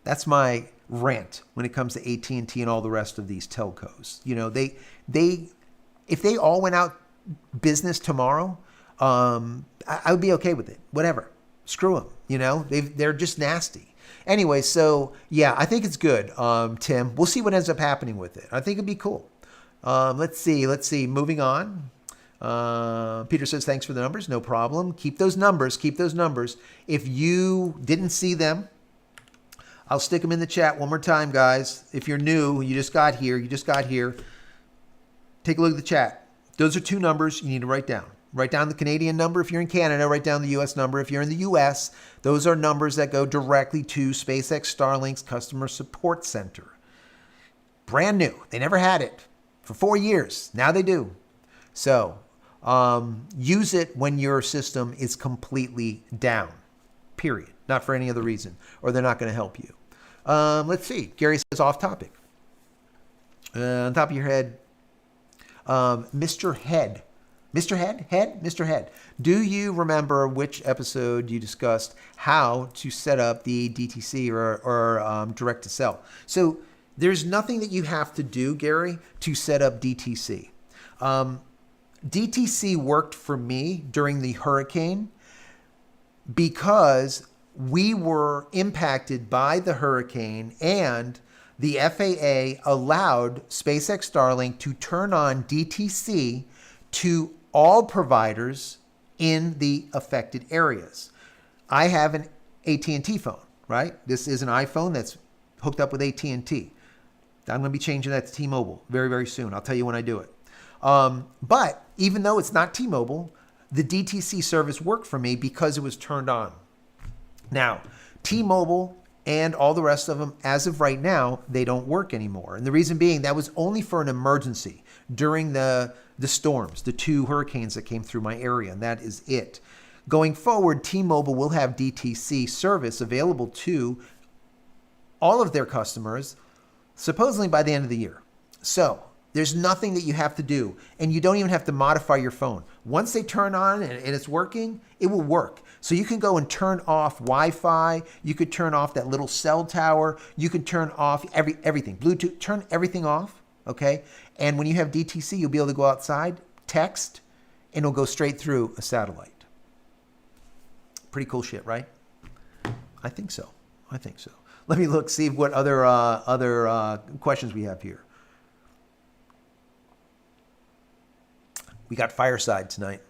that's my rant when it comes to AT&T and all the rest of these telcos. You know, they if they all went out business tomorrow, I would be okay with it. Whatever. Screw them. They're just nasty. Anyway, so yeah, I think it's good, Tim. We'll see what ends up happening with it. I think it'd be cool. Let's see. Moving on. Peter says, thanks for the numbers. No problem. Keep those numbers. If you didn't see them, I'll stick them in the chat one more time, guys. If you're new, you just got here. Take a look at the chat. Those are 2 numbers you need to write down. Write down the Canadian number if you're in Canada. Write down the U.S. number if you're in the U.S. Those are numbers that go directly to SpaceX Starlink's customer support center. Brand new. They never had it for 4 years. Now they do. So use it when your system is completely down, period. Not for any other reason, or they're not going to help you. Let's see. Gary says off topic. On top of your head, Mr. Head. Mr. Head. Do you remember which episode you discussed how to set up the DTC or direct to cell? So there's nothing that you have to do, Gary, to set up DTC. DTC worked for me during the hurricane because we were impacted by the hurricane and the FAA allowed SpaceX Starlink to turn on DTC to all providers in the affected areas. I have an AT&T phone, right? This is an iPhone that's hooked up with AT&T. I'm going to be changing that to T-Mobile very, very soon. I'll tell you when I do it. But even though it's not T-Mobile, the DTC service worked for me because it was turned on. Now, T-Mobile and all the rest of them, as of right now, they don't work anymore. And the reason being, that was only for an emergency during the storms, the 2 hurricanes that came through my area, and that is it. Going forward, T-Mobile will have DTC service available to all of their customers, supposedly by the end of the year. So there's nothing that you have to do, and you don't even have to modify your phone. Once they turn on and it's working, it will work. So you can go and turn off Wi-Fi. You could turn off that little cell tower. You can turn off everything. Bluetooth, turn everything off, okay? And when you have DTC, you'll be able to go outside, text, and it'll go straight through a satellite. Pretty cool shit, right? I think so. Let me look, see what other questions we have here. We got Fireside tonight.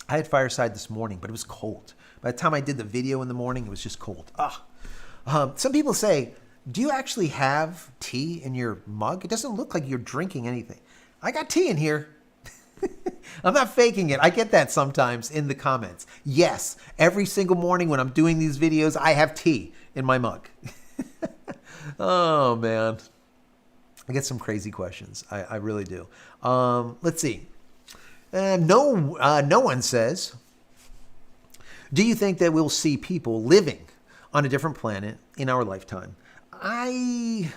I had Fireside this morning, but it was cold. By the time I did the video in the morning, it was just cold. Some people say, do you actually have tea in your mug? It doesn't look like you're drinking anything. I got tea in here. I'm not faking it. I get that sometimes in the comments. Yes, every single morning when I'm doing these videos, I have tea in my mug. Oh, man. I get some crazy questions. I really do. Let's see. No one says, do you think that we'll see people living on a different planet in our lifetime? I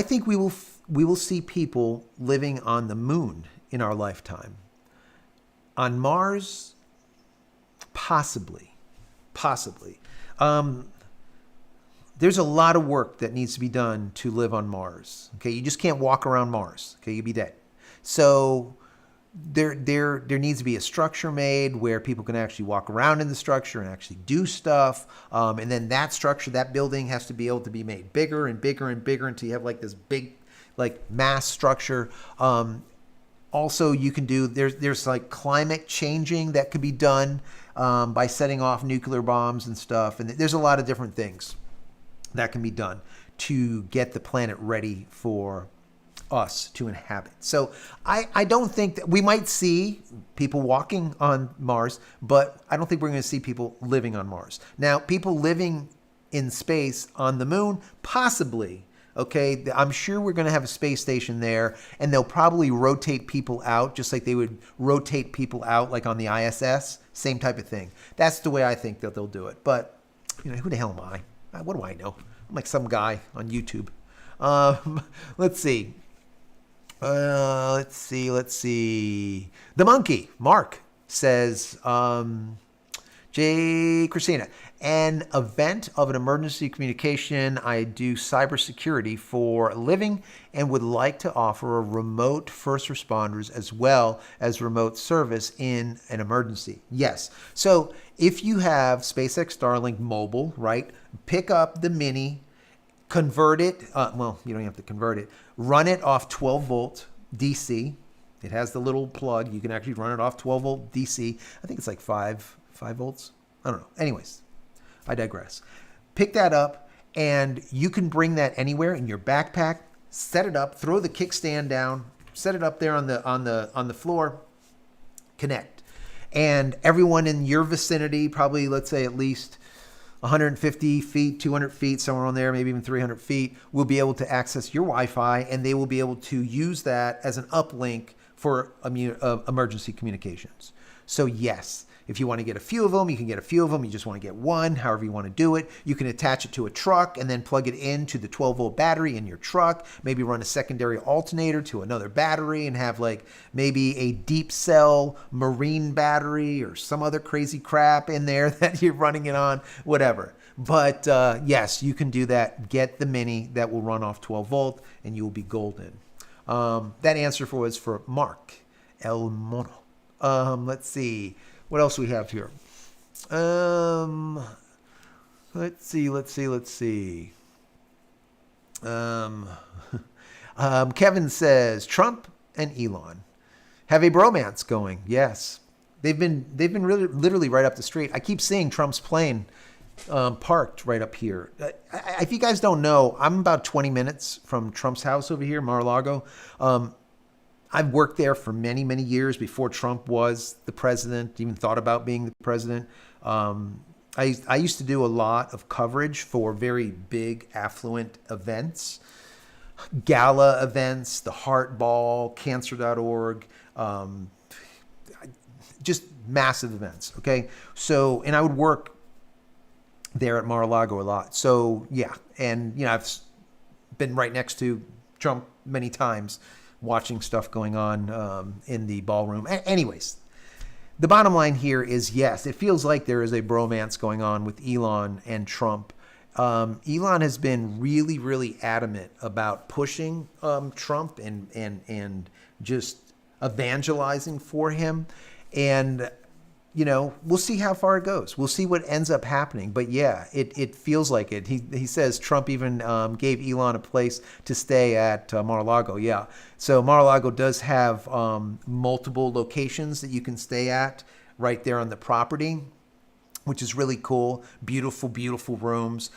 think we will see people living on the moon in our lifetime. On Mars, possibly. There's a lot of work that needs to be done to live on Mars. Okay, you just can't walk around Mars. Okay, you'd be dead. So there needs to be a structure made where people can actually walk around in the structure and actually do stuff. And then that structure, that building has to be able to be made bigger and bigger and bigger until you have like this big, like mass structure. Also, you can do, there's like climate changing that could be done by setting off nuclear bombs and stuff. And there's a lot of different things that can be done to get the planet ready for us to inhabit. So I don't think that we might see people walking on Mars, but I don't think we're going to see people living on Mars. Now, people living in space on the moon, possibly. Okay, I'm sure we're going to have a space station there, and they'll probably rotate people out just like they would rotate people out like on the ISS. Same type of thing. That's the way I think that they'll do it. But, you know, who the hell am I? What do I know? I'm like some guy on YouTube. Let's see. Let's see. The monkey, Mark, says, JCristina, an event of an emergency communication. I do cybersecurity for a living and would like to offer a remote first responders as well as remote service in an emergency. Yes. So if you have SpaceX Starlink mobile, right, pick up the mini, convert it. Well, you don't have to convert it. Run it off 12 volt DC. It has the little plug. You can actually run it off 12 volt DC. I think it's like 5 volts. I don't know. Anyways, I digress. Pick that up, and you can bring that anywhere in your backpack. Set it up. Throw the kickstand down. Set it up there on the floor. Connect, and everyone in your vicinity, probably let's say at least 150 feet, 200 feet, somewhere on there, maybe even 300 feet, will be able to access your Wi-Fi, and they will be able to use that as an uplink for emergency communications. So yes, if you want to get a few of them, you can get a few of them. You just want to get one, however you want to do it. You can attach it to a truck and then plug it into the 12 volt battery in your truck. Maybe run a secondary alternator to another battery and have like maybe a deep cell marine battery or some other crazy crap in there that you're running it on, whatever. But yes, you can do that. Get the mini that will run off 12 volt and you will be golden. That answer was for Mark El Mono. Let's see. What else we have here? Let's see. Kevin says Trump and Elon have a bromance going. Yes, they've been really literally right up the street. I keep seeing Trump's plane parked right up here. If you guys don't know, I'm about 20 minutes from Trump's house over here, Mar-a-Lago. I've worked there for many, many years before Trump was the president, even thought about being the president. I used to do a lot of coverage for very big, affluent events, gala events, the Heart Ball, cancer.org, just massive events, okay? So, and I would work there at Mar-a-Lago a lot. So, yeah, and, I've been right next to Trump many times, watching stuff going on in the ballroom. Anyways, the bottom line here is, yes, it feels like there is a bromance going on with Elon and Trump. Elon has been really, really adamant about pushing Trump and just evangelizing for him. And, we'll see how far it goes. We'll see what ends up happening. But yeah, it feels like it. He says Trump even gave Elon a place to stay at Mar-a-Lago. Yeah. So Mar-a-Lago does have multiple locations that you can stay at right there on the property, which is really cool. Beautiful, beautiful rooms.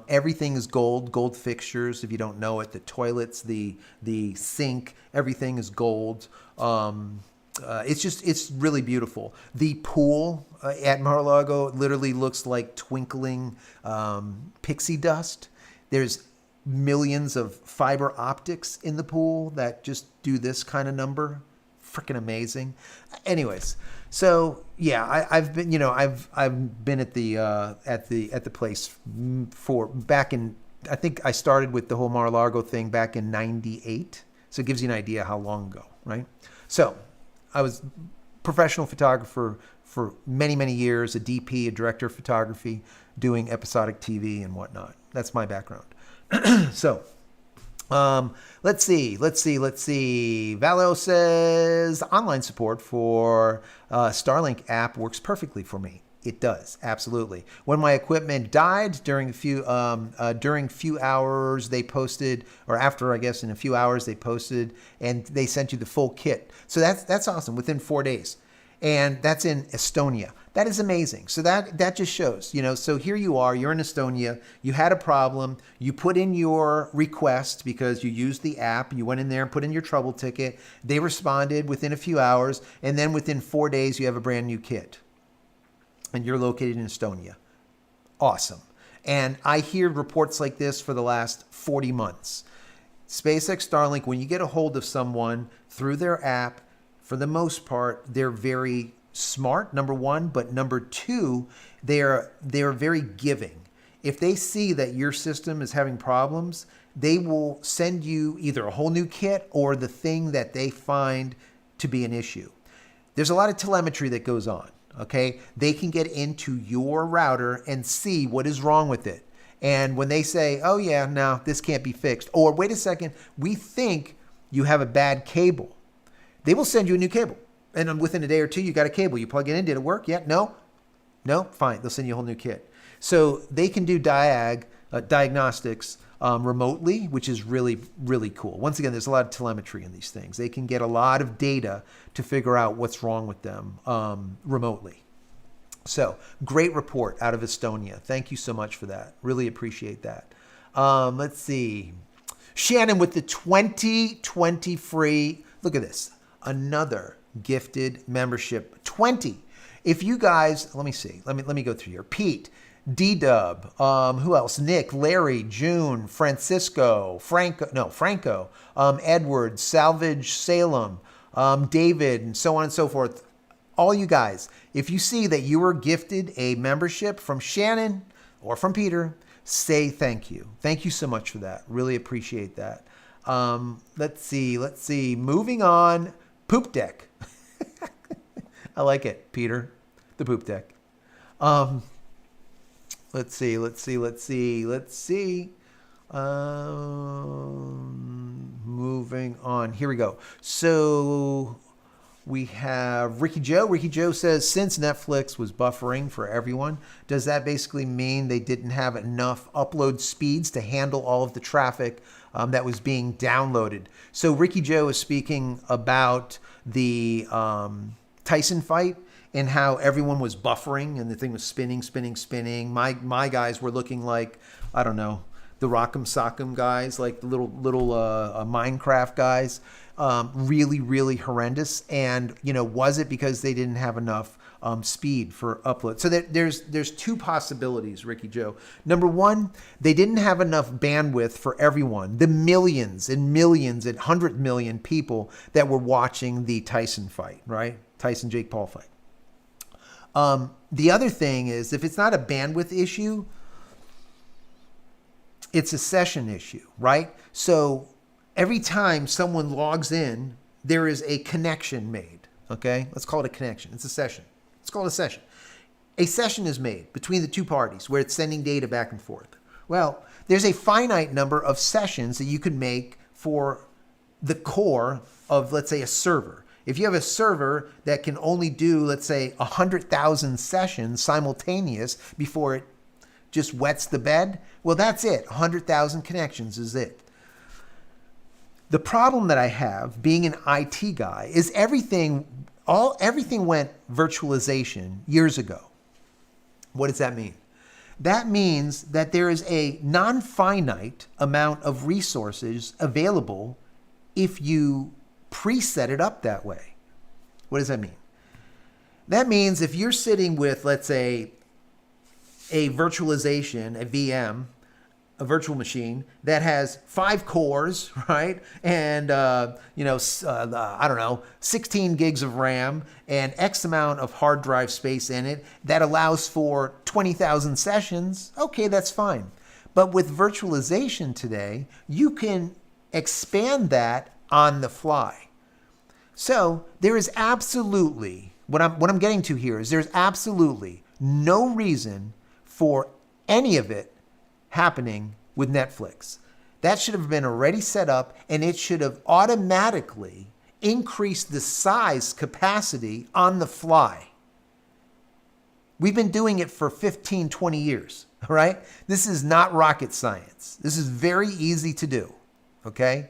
Everything is gold fixtures. If you don't know it, the toilets, the sink, everything is gold. It's really beautiful. The pool at Mar-a-Lago literally looks like twinkling pixie dust. There's millions of fiber optics in the pool that just do this kind of number. Freaking amazing. Anyways, so yeah, I've been at the place for back in. I think I started with the whole Mar-a-Lago thing back in '98. So it gives you an idea how long ago, right? So I was professional photographer for many, many years, a DP, a director of photography, doing episodic TV and whatnot. That's my background. So, let's see. Valo says online support for Starlink app works perfectly for me. It does, absolutely. When my equipment died during few hours, they posted, or after, I guess, in a few hours, they posted, and they sent you the full kit. So that's awesome, within 4 days. And that's in Estonia. That is amazing. So that just shows, so here you are, you're in Estonia, you had a problem, you put in your request because you used the app, you went in there and put in your trouble ticket, they responded within a few hours, and then within 4 days, you have a brand new kit. And you're located in Estonia. Awesome. And I hear reports like this for the last 40 months. SpaceX Starlink, when you get a hold of someone through their app, for the most part, they're very smart, number one, but number two, they're very giving. If they see that your system is having problems, they will send you either a whole new kit or the thing that they find to be an issue. There's a lot of telemetry that goes on. okay? They can get into your router and see what is wrong with it. And when they say, oh yeah, no, this can't be fixed, or wait a second, we think you have a bad cable, they will send you a new cable. And then within a day or two, you got a cable. You plug it in, did it work? Yeah, no, fine. They'll send you a whole new kit. So they can do diagnostics remotely, which is really, really cool. Once again, there's a lot of telemetry in these things. They can get a lot of data to figure out what's wrong with them remotely. So great report out of Estonia. Thank you so much for that. Really appreciate that. Let's see. Shannon with the 2020 free. Look at this. Another gifted membership. 20. If you guys, let me see. Let me go through here. Pete, D-Dub, who else? Nick, Larry, June, Franco, Edward, Salvage, Salem, David, and so on and so forth. All you guys, if you see that you were gifted a membership from Shannon or from Peter, say thank you. Thank you so much for that. Really appreciate that. Let's see. Moving on. Poop deck. I like it, Peter. The poop deck. Let's see. Moving on. Here we go. So we have Ricky Joe. Ricky Joe says, since Netflix was buffering for everyone, does that basically mean they didn't have enough upload speeds to handle all of the traffic that was being downloaded? So Ricky Joe is speaking about the Tyson fight and how everyone was buffering and the thing was spinning. My guys were looking like, I don't know, the Rock'em Sock'em guys, like the little Minecraft guys. Really, really horrendous. And, was it because they didn't have enough speed for upload? So there's two possibilities, Ricky Joe. Number one, they didn't have enough bandwidth for everyone, the millions and 100 million people that were watching the Tyson fight, right? Tyson-Jake Paul fight. The other thing is, if it's not a bandwidth issue, it's a session issue, right? So every time someone logs in, there is a connection made, okay? Let's call it a connection. It's a session. Let's call it a session. A session is made between the two parties where it's sending data back and forth. Well, there's a finite number of sessions that you can make for the core of, let's say, a server. If you have a server that can only do, let's say, 100,000 sessions simultaneous before it just wets the bed, well, that's it. 100,000 connections is it. The problem that I have, being an IT guy, is everything went virtualization years ago. What does that mean? That means that there is a non-finite amount of resources available if you preset it up that way. What does that mean? That means if you're sitting with, let's say, a virtualization, a VM, a virtual machine that has 5 cores, right? And, I don't know, 16 gigs of RAM and X amount of hard drive space in it that allows for 20,000 sessions, okay, that's fine. But with virtualization today, you can expand that on the fly. So there is absolutely, what I'm getting to here is there's absolutely no reason for any of it happening with Netflix. That should have been already set up, and it should have automatically increased the size capacity on the fly. We've been doing it for 15, 20 years, all right? This is not rocket science. This is very easy to do, okay?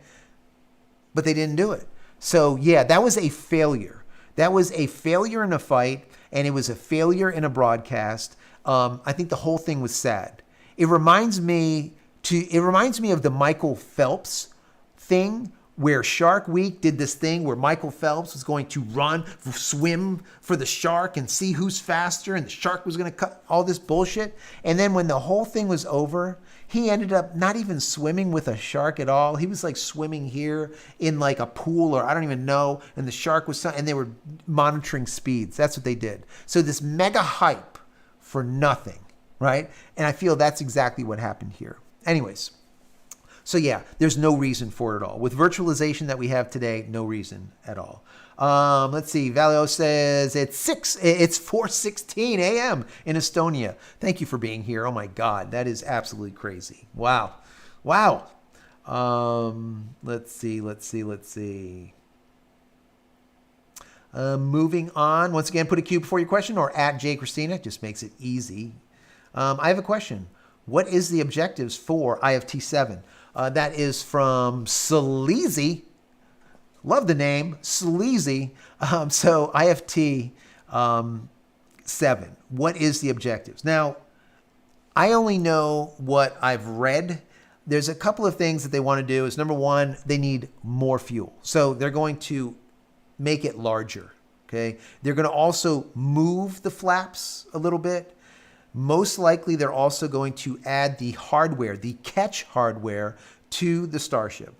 But they didn't do it. So yeah, that was a failure. That was a failure in a fight, and it was a failure in a broadcast. I think the whole thing was sad. It reminds me of the Michael Phelps thing, where Shark Week did this thing where Michael Phelps was going to swim for the shark and see who's faster, and the shark was going to cut all this bullshit. And then when the whole thing was over, he ended up not even swimming with a shark at all. He was like swimming here in like a pool, or I don't even know. And the shark was, and they were monitoring speeds. That's what they did. So this mega hype for nothing, right? And I feel that's exactly what happened here. Anyways, so yeah, there's no reason for it at all. With virtualization that we have today, no reason at all. Let's see. Valio says it's 4:16 a.m. in Estonia. Thank you for being here. Oh my God, that is absolutely crazy. Wow. Let's see. Moving on. Once again, put a Q before your question or at JCristina. Just makes it easy. I have a question. What is the objectives for IFT7? That is from Sleazy. Love the name, Sleazy. So IFT 7. What is the objectives? Now, I only know what I've read. There's a couple of things that they want to do. Is number one, they need more fuel. So they're going to make it larger. Okay. They're going to also move the flaps a little bit. Most likely, they're also going to add the hardware, the catch hardware, to the Starship.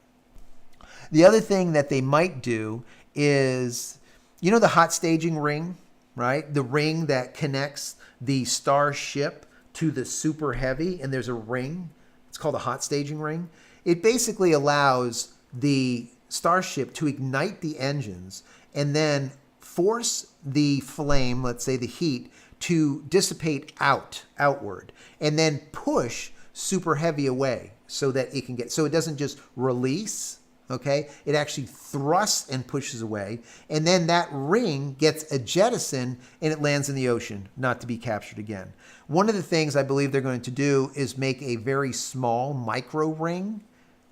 The other thing that they might do is, you know, the hot staging ring, right? The ring that connects the Starship to the Super Heavy, and there's a ring. It's called a hot staging ring. It basically allows the Starship to ignite the engines and then force the flame, let's say the heat, to dissipate outward, and then push Super Heavy away so that it can get, so it doesn't just release, okay? It actually thrusts and pushes away, and then that ring gets a jettison and it lands in the ocean, not to be captured again. One of the things I believe they're going to do is make a very small micro ring,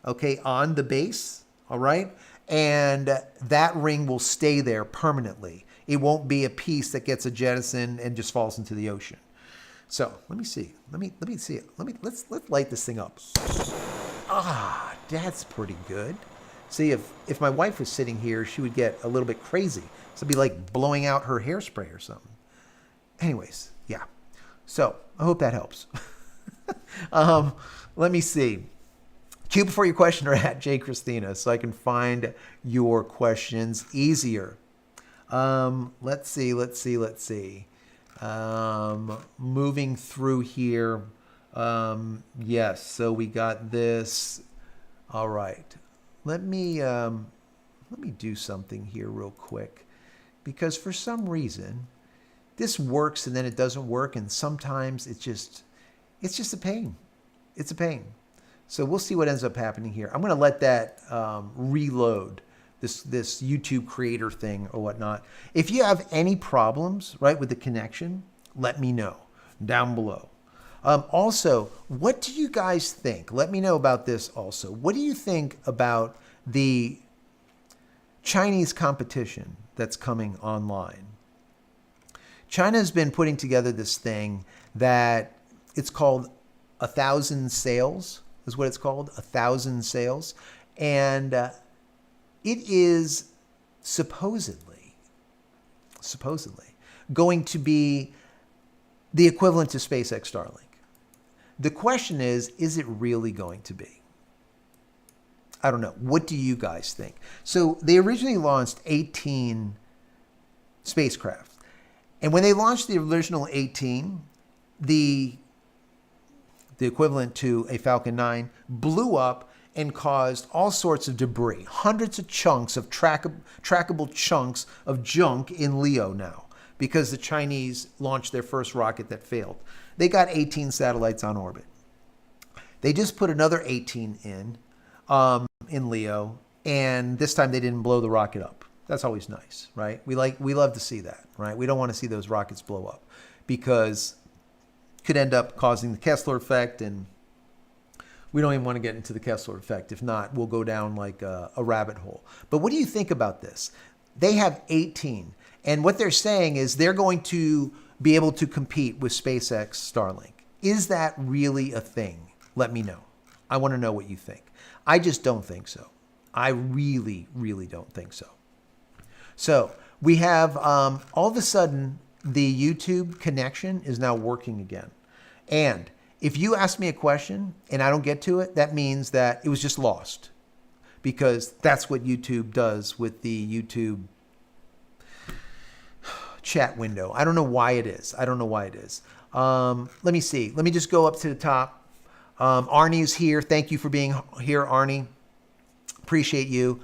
okay, on the base, all right? And that ring will stay there permanently. It won't be a piece that gets a jettison and just falls into the ocean. So let me see. Let me see it. Let's light this thing up. Ah, that's pretty good. See, if my wife was sitting here, she would get a little bit crazy. So it'd be like blowing out her hairspray or something. Anyways, yeah. So I hope that helps. Let me see. Q before your question or at JCristina so I can find your questions easier. Let's see. Moving through here. Yes, so we got this. All right. Let me do something here real quick, because for some reason this works and then it doesn't work, and sometimes it's just a pain. It's a pain. So we'll see what ends up happening here. I'm going to let that reload, this YouTube creator thing or whatnot. If you have any problems, right, with the connection, let me know down below. Also, what do you guys think? Let me know about this also. What do you think about the Chinese competition that's coming online? China's been putting together this thing that it's called 1,000 sails, is what it's called, 1,000 sails. And it is supposedly going to be the equivalent to SpaceX Starlink. The question is it really going to be? I don't know. What do you guys think? So they originally launched 18 spacecraft. And when they launched the original 18, the equivalent to a Falcon 9, blew up and caused all sorts of debris, hundreds of chunks of trackable chunks of junk in LEO now, because the Chinese launched their first rocket that failed. They got 18 satellites on orbit. They just put another 18 in LEO, and this time they didn't blow the rocket up. That's always nice, right? We love to see that, right? We don't want to see those rockets blow up, because could end up causing the Kessler effect, and we don't even want to get into the Kessler effect. If not, we'll go down like a rabbit hole. But what do you think about this? They have 18, and what they're saying is they're going to be able to compete with SpaceX Starlink. Is that really a thing? Let me know. I want to know what you think. I just don't think so. I really, really don't think so. So we have, all of a sudden, the YouTube connection is now working again. And if you ask me a question and I don't get to it, that means that it was just lost, because that's what YouTube does with the YouTube chat window. I don't know why it is. Let me see. Let me just go up to the top. Arnie is here. Thank you for being here, Arnie. Appreciate you.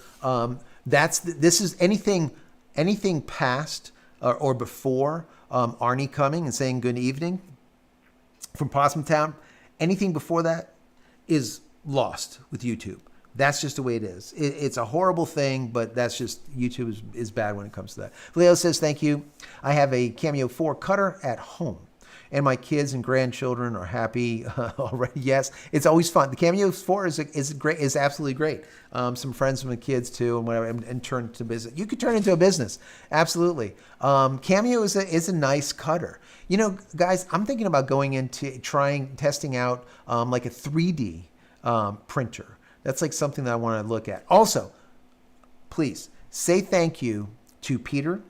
This is anything anything past or before Arnie coming and saying good evening from Possum Town, anything before that is lost with YouTube. That's just the way it is. It's a horrible thing, but that's just, YouTube is bad when it comes to that. Leo says, thank you. I have a Cameo 4 cutter at home, and my kids and grandchildren are happy already. Yes, it's always fun. The Cameo 4 is absolutely great. Some friends from the kids too, and whatever, and turn to business. You could turn it into a business, absolutely. Cameo is a nice cutter. You know, guys, I'm thinking about going into testing out like a 3D printer. That's like something that I want to look at. Also, please say thank you to Peter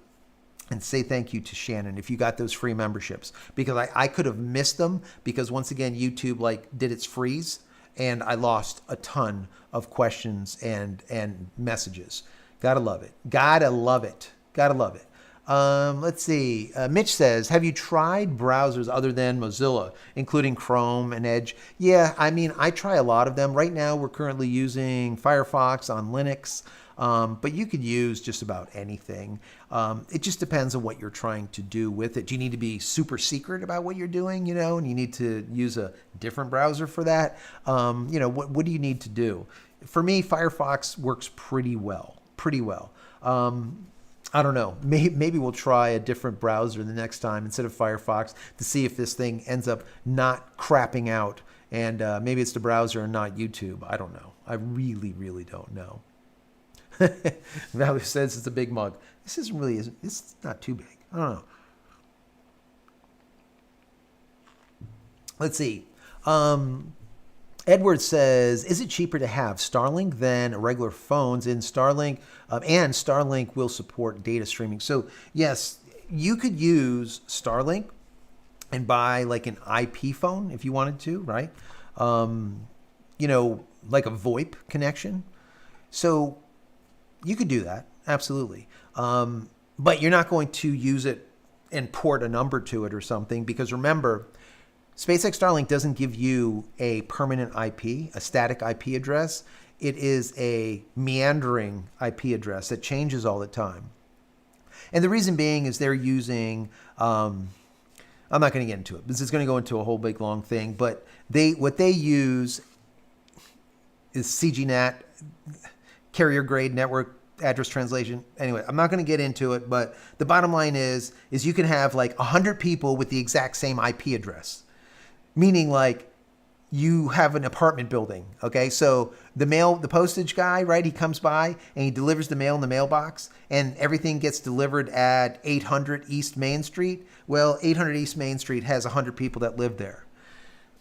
and say thank you to Shannon if you got those free memberships, because I could have missed them because once again, YouTube did its freeze and I lost a ton of questions and messages. Gotta love it. Gotta love it. Gotta love it. Let's see. Mitch says, have you tried browsers other than Mozilla, including Chrome and Edge? Yeah, I mean, I try a lot of them. Right now, we're currently using Firefox on Linux, but you could use just about anything. It just depends on what you're trying to do with it. Do you need to be super secret about what you're doing, and you need to use a different browser for that? What do you need to do? For me, Firefox works pretty well. I don't know. Maybe we'll try a different browser the next time instead of Firefox to see if this thing ends up not crapping out. And maybe it's the browser and not YouTube. I don't know. I really, really don't know. Valerie says it's a big mug. This isn't. It's not too big. I don't know. Let's see. Edward says, is it cheaper to have Starlink than regular phones in Starlink? And Starlink will support data streaming. So yes, you could use Starlink and buy like an IP phone if you wanted to, right? Like a VoIP connection. So you could do that, absolutely. But you're not going to use it and port a number to it or something, because remember, SpaceX Starlink doesn't give you a permanent IP, a static IP address. It is a meandering IP address that changes all the time. And the reason being is they're using, I'm not going to get into it. This is going to go into a whole big long thing, but what they use is CGNAT, carrier grade network address translation. Anyway, I'm not going to get into it, but the bottom line is you can have like 100 people with the exact same IP address. Meaning like you have an apartment building, okay? So the postage guy, right? He comes by and he delivers the mail in the mailbox and everything gets delivered at 800 East Main Street. Well, 800 East Main Street has 100 people that live there.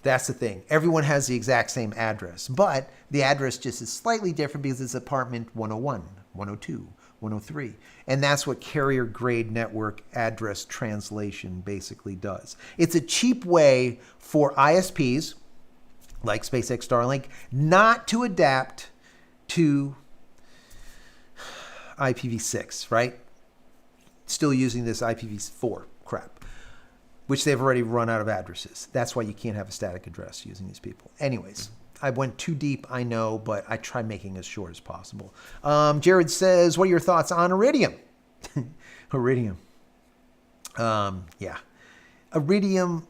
That's the thing. Everyone has the exact same address, but the address just is slightly different because it's apartment 101, 102, 103. And that's what carrier grade network address translation basically does. It's a cheap way for ISPs like SpaceX Starlink not to adapt to IPv6, right? Still using this IPv4 crap, which they've already run out of addresses. That's why you can't have a static address using these people. Anyways, I went too deep, I know, but I try making it as short as possible. Jared says, what are your thoughts on Iridium? Iridium. Yeah. Iridium,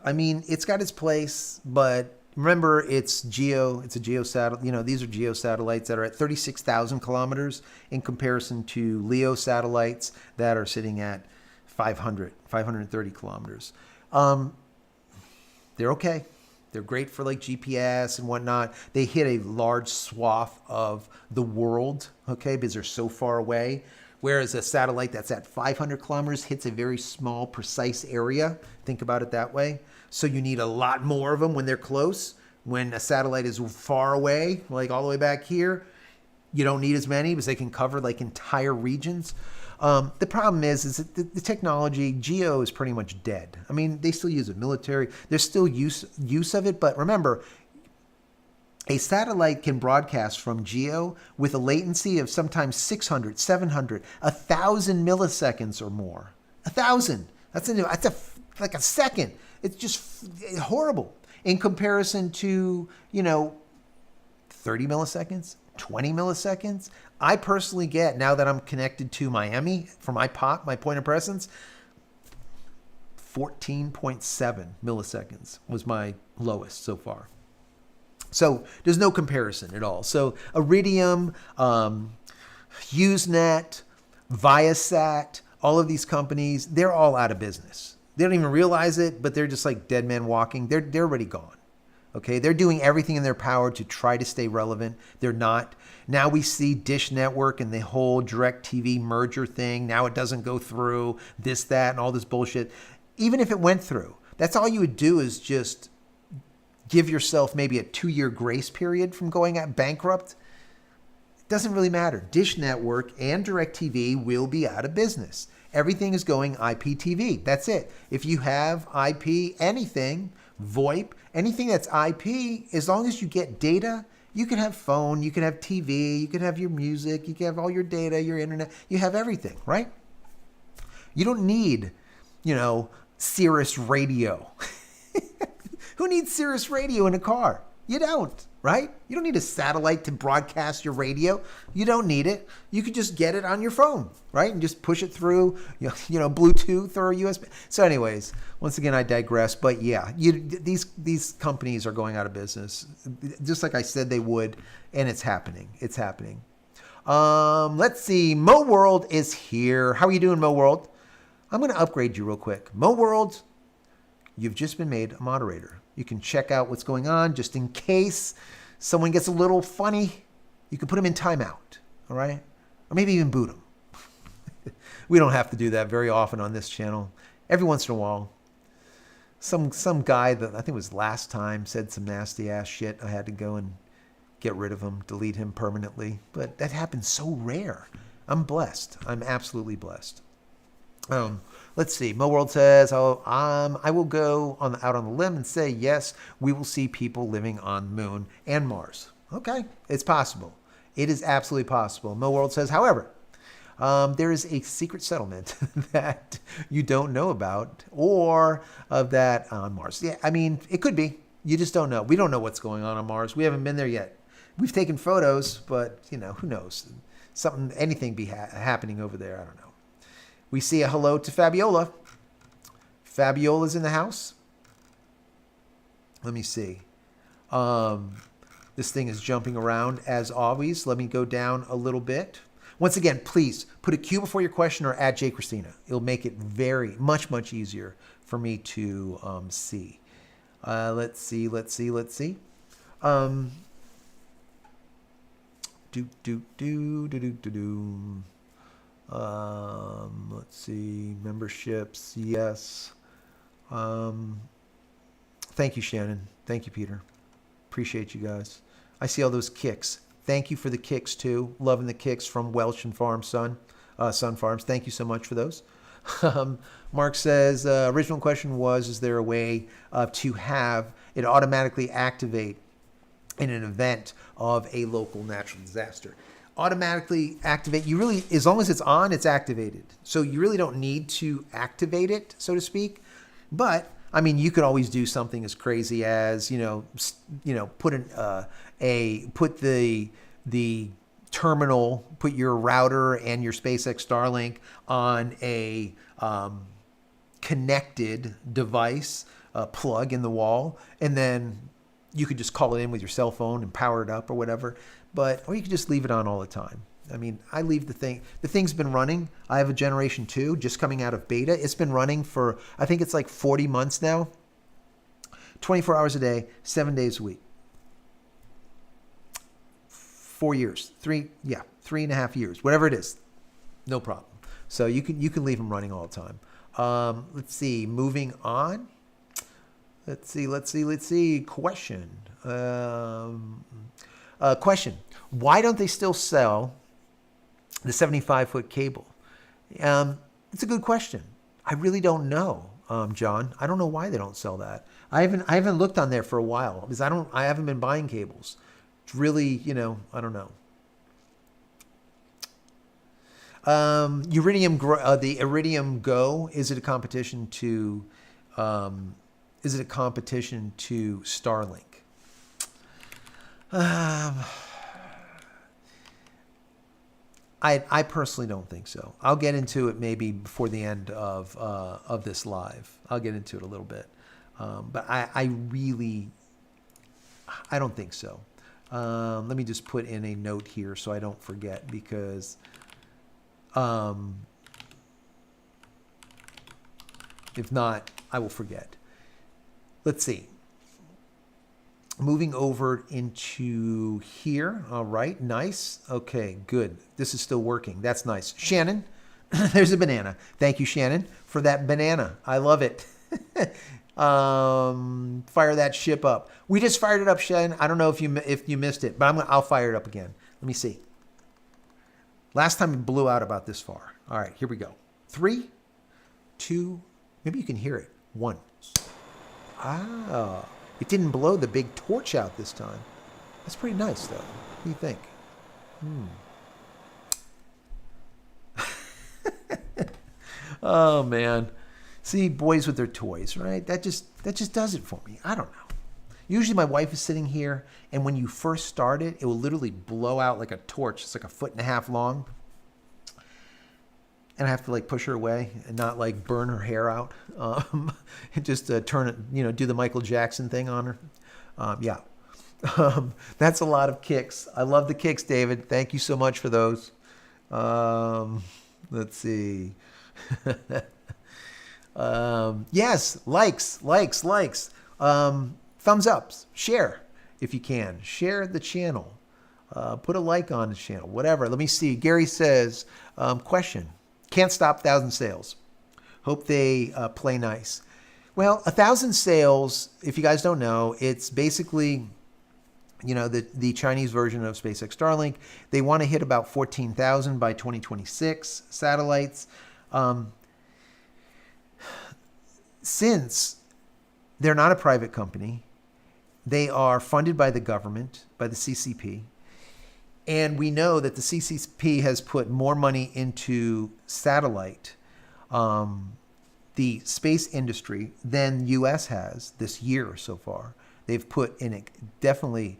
I mean, it's got its place, but remember, it's a geo satellite. These are geo satellites that are at 36,000 kilometers in comparison to LEO satellites that are sitting at 530 kilometers. They're okay. They're great for like GPS and whatnot. They hit a large swath of the world, okay, because they're so far away. Whereas a satellite that's at 500 kilometers hits a very small, precise area. Think about it that way. So you need a lot more of them when they're close. When a satellite is far away, like all the way back here, you don't need as many because they can cover like entire regions. The problem is that the technology, geo, is pretty much dead. I mean, they still use it military. There's still use of it. But remember, a satellite can broadcast from geo with a latency of sometimes 600, 700, 1,000 milliseconds or more. 1,000. That's like a second. It's just horrible in comparison to, 30 milliseconds, 20 milliseconds. I personally get, now that I'm connected to Miami for my POP, my point of presence, 14.7 milliseconds was my lowest so far. So there's no comparison at all. So Iridium, Usenet, Viasat, all of these companies, they're all out of business. They don't even realize it, but they're just like dead men walking. They're already gone. Okay, they're doing everything in their power to try to stay relevant. They're not. Now we see Dish Network and the whole DirecTV merger thing. Now it doesn't go through, this, that, and all this bullshit. Even if it went through, that's all you would do is just give yourself maybe a 2-year grace period from going bankrupt. It doesn't really matter. Dish Network and DirecTV will be out of business. Everything is going IPTV. That's it. If you have IP, anything, VoIP, anything that's IP, as long as you get data, you can have phone, you can have TV, you can have your music, you can have all your data, your internet, you have everything, right? You don't need, Sirius radio. Who needs Sirius radio in a car? You don't, right? You don't need a satellite to broadcast your radio. You don't need it. You could just get it on your phone, right? And just push it through, Bluetooth or USB. So anyways, once again, I digress. But yeah, these companies are going out of business, just like I said they would, and it's happening. It's happening. Let's see. Mo World is here. How are you doing, Mo World? I'm going to upgrade you real quick. Mo World, you've just been made a moderator. You can check out what's going on just in case someone gets a little funny. You can put them in timeout, all right? Or maybe even boot them. We don't have to do that very often on this channel. Every once in a while, some guy that I think was last time said some nasty ass shit. I had to go and get rid of him, delete him permanently. But that happens so rare. I'm blessed. I'm absolutely blessed. Let's see. Mo World says, I will go out on the limb and say, yes, we will see people living on the moon and Mars. Okay, it's possible. It is absolutely possible. Mo World says, however, there is a secret settlement that you don't know about or of that on Mars. Yeah, I mean, it could be. You just don't know. We don't know what's going on Mars. We haven't been there yet. We've taken photos, but, who knows? Anything be happening over there. I don't know. We see a hello to Fabiola. Fabiola's in the house. Let me see. This thing is jumping around as always. Let me go down a little bit. Once again, please put a Q before your question or add JCristina. It'll make it very much easier for me to see. Let's see. Let's see, memberships, yes. Thank you, Shannon. Thank you, Peter. Appreciate you guys. I see all those kicks. Thank you for the kicks too. Loving the kicks from Welsh and Sun Farms. Thank you so much for those. Mark says, original question was, is there a way to have it automatically activate in an event of a local natural disaster? Automatically activate, as long as it's on, it's activated. So you really don't need to activate it, so to speak. But I mean, you could always do something as crazy as, put the terminal, put your router and your SpaceX Starlink on a connected device, plug in the wall, and then you could just call it in with your cell phone and power it up or whatever. Or you could just leave it on all the time. I mean, I leave the thing. The thing's been running. I have a Generation 2 just coming out of beta. It's been running for, I think it's like 40 months now. 24 hours a day, 7 days a week. 4 years. 3.5 years. Whatever it is. No problem. So you can leave them running all the time. Let's see. Moving on. Let's see. Question. Question. Why don't they still sell the 75-foot cable? It's a good question. I really don't know, John. I don't know why they don't sell that. I haven't looked on there for a while because I haven't been buying cables. It's really, I don't know. The Iridium Go, is it a competition to Starlink? I personally don't think so. I'll get into it maybe before the end of this live. I'll get into it a little bit. But I don't think so. Let me just put in a note here so I don't forget, because if not, I will forget. Let's see. Moving over into here. All right, nice. Okay, good. This is still working. That's nice. Shannon, there's a banana. Thank you, Shannon, for that banana. I love it. Fire that ship up. We just fired it up, Shannon. I don't know if you missed it, but I'll fire it up again. Let me see. Last time it blew out about this far. All right, here we go. 3, 2, maybe you can hear it. 1. Ah. It didn't blow the big torch out this time. That's pretty nice, though. What do you think? Oh, man. See, boys with their toys, right? That just does it for me. I don't know. Usually my wife is sitting here, and when you first start it, it will literally blow out like a torch. It's like 1.5 feet long. And I have to like push her away and not like burn her hair out. And just turn it, do the Michael Jackson thing on her. Yeah. That's a lot of kicks. I love the kicks, David. Thank you so much for those. Let's see. Yes, likes. Thumbs ups. Share if you can. Share the channel. Put a like on the channel. Whatever. Let me see. Gary says, question. Can't stop 1,000 sales. Hope they play nice. Well, 1,000 sales, if you guys don't know, it's basically, the Chinese version of SpaceX Starlink. They want to hit about 14,000 by 2026 satellites. Since they're not a private company, they are funded by the government, by the CCP. And we know that the CCP has put more money into satellite, the space industry, than U.S. has this year so far. They've put in definitely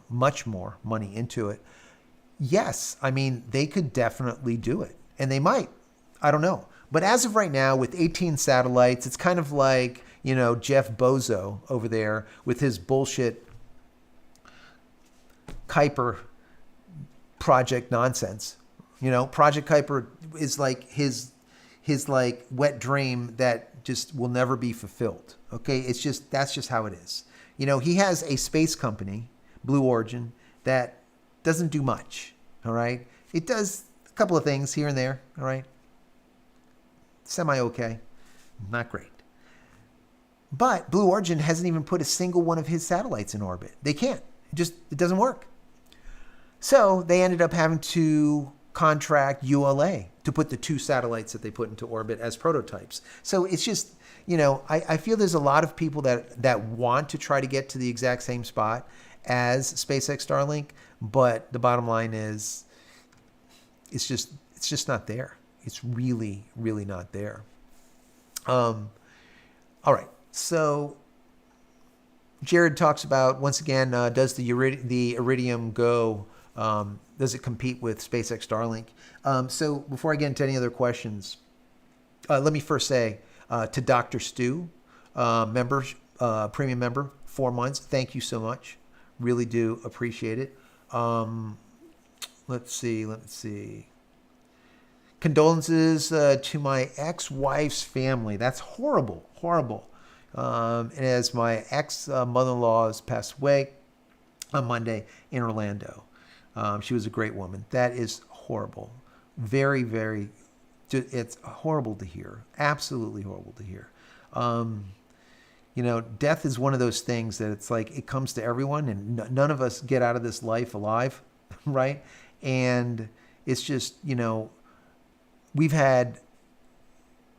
much more money into it. Yes, I mean, they could definitely do it. And they might. I don't know. But as of right now, with 18 satellites, it's kind of like, Jeff Bozo over there with his bullshit Kuiper project nonsense. Project Kuiper is like his like wet dream that just will never be fulfilled. Okay, that's just how it is. He has a space company, Blue Origin, that doesn't do much. All right, it does a couple of things here and there. All right, semi-okay, not great. But Blue Origin hasn't even put a single one of his satellites in orbit. They can't. It doesn't work. So they ended up having to contract ULA to put the 2 satellites that they put into orbit as prototypes. So it's just, I feel there's a lot of people that want to try to get to the exact same spot as SpaceX Starlink, but the bottom line is it's just not there. It's really, really not there. All right. So Jared talks about, once again, does the Iridium go? Does it compete with SpaceX Starlink? So before I get into any other questions, let me first say to Dr. Stu, premium member, 4 months. Thank you so much. Really do appreciate it. Let's see. Condolences to my ex-wife's family. That's horrible. And as my ex-mother-in-law has passed away on Monday in Orlando. She was a great woman. That is horrible. Very, very, it's horrible to hear. Absolutely horrible to hear. Death is one of those things that it's like it comes to everyone, and none of us get out of this life alive, right? And it's just, we've had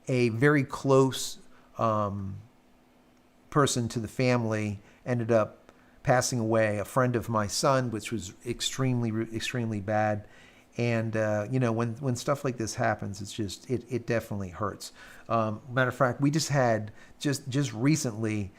a very close person to the family ended up passing away, a friend of my son, which was extremely bad. And, when stuff like this happens, it's just, it definitely hurts. Matter of fact, we just had just recently,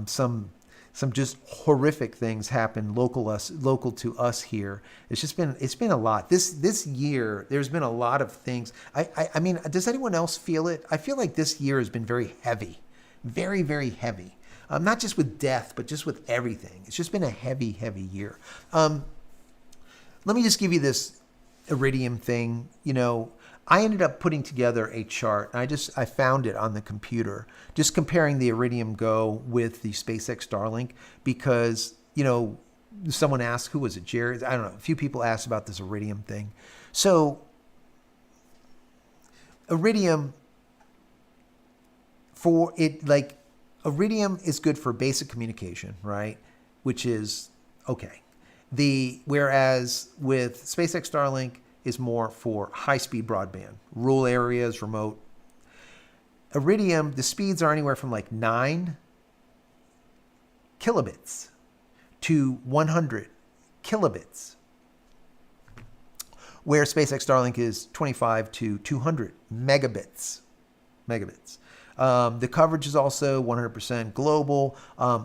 some some just horrific things happen local to us here. It's been a lot. This year there's been a lot of things. I mean, does anyone else feel it? I feel like this year has been very heavy, very, very heavy. Not just with death, but just with everything. It's just been a heavy, heavy year. Let me just give you this Iridium thing. I ended up putting together a chart. I found it on the computer, just comparing the Iridium Go with the SpaceX Starlink, because, someone asked, who was it, Jared? I don't know. A few people asked about this Iridium thing. So Iridium Iridium is good for basic communication, right? Which is okay. Whereas with SpaceX Starlink is more for high-speed broadband, rural areas, remote. Iridium, the speeds are anywhere from like 9 kilobits to 100 kilobits, where SpaceX Starlink is 25 to 200 megabits. The coverage is also 100% global.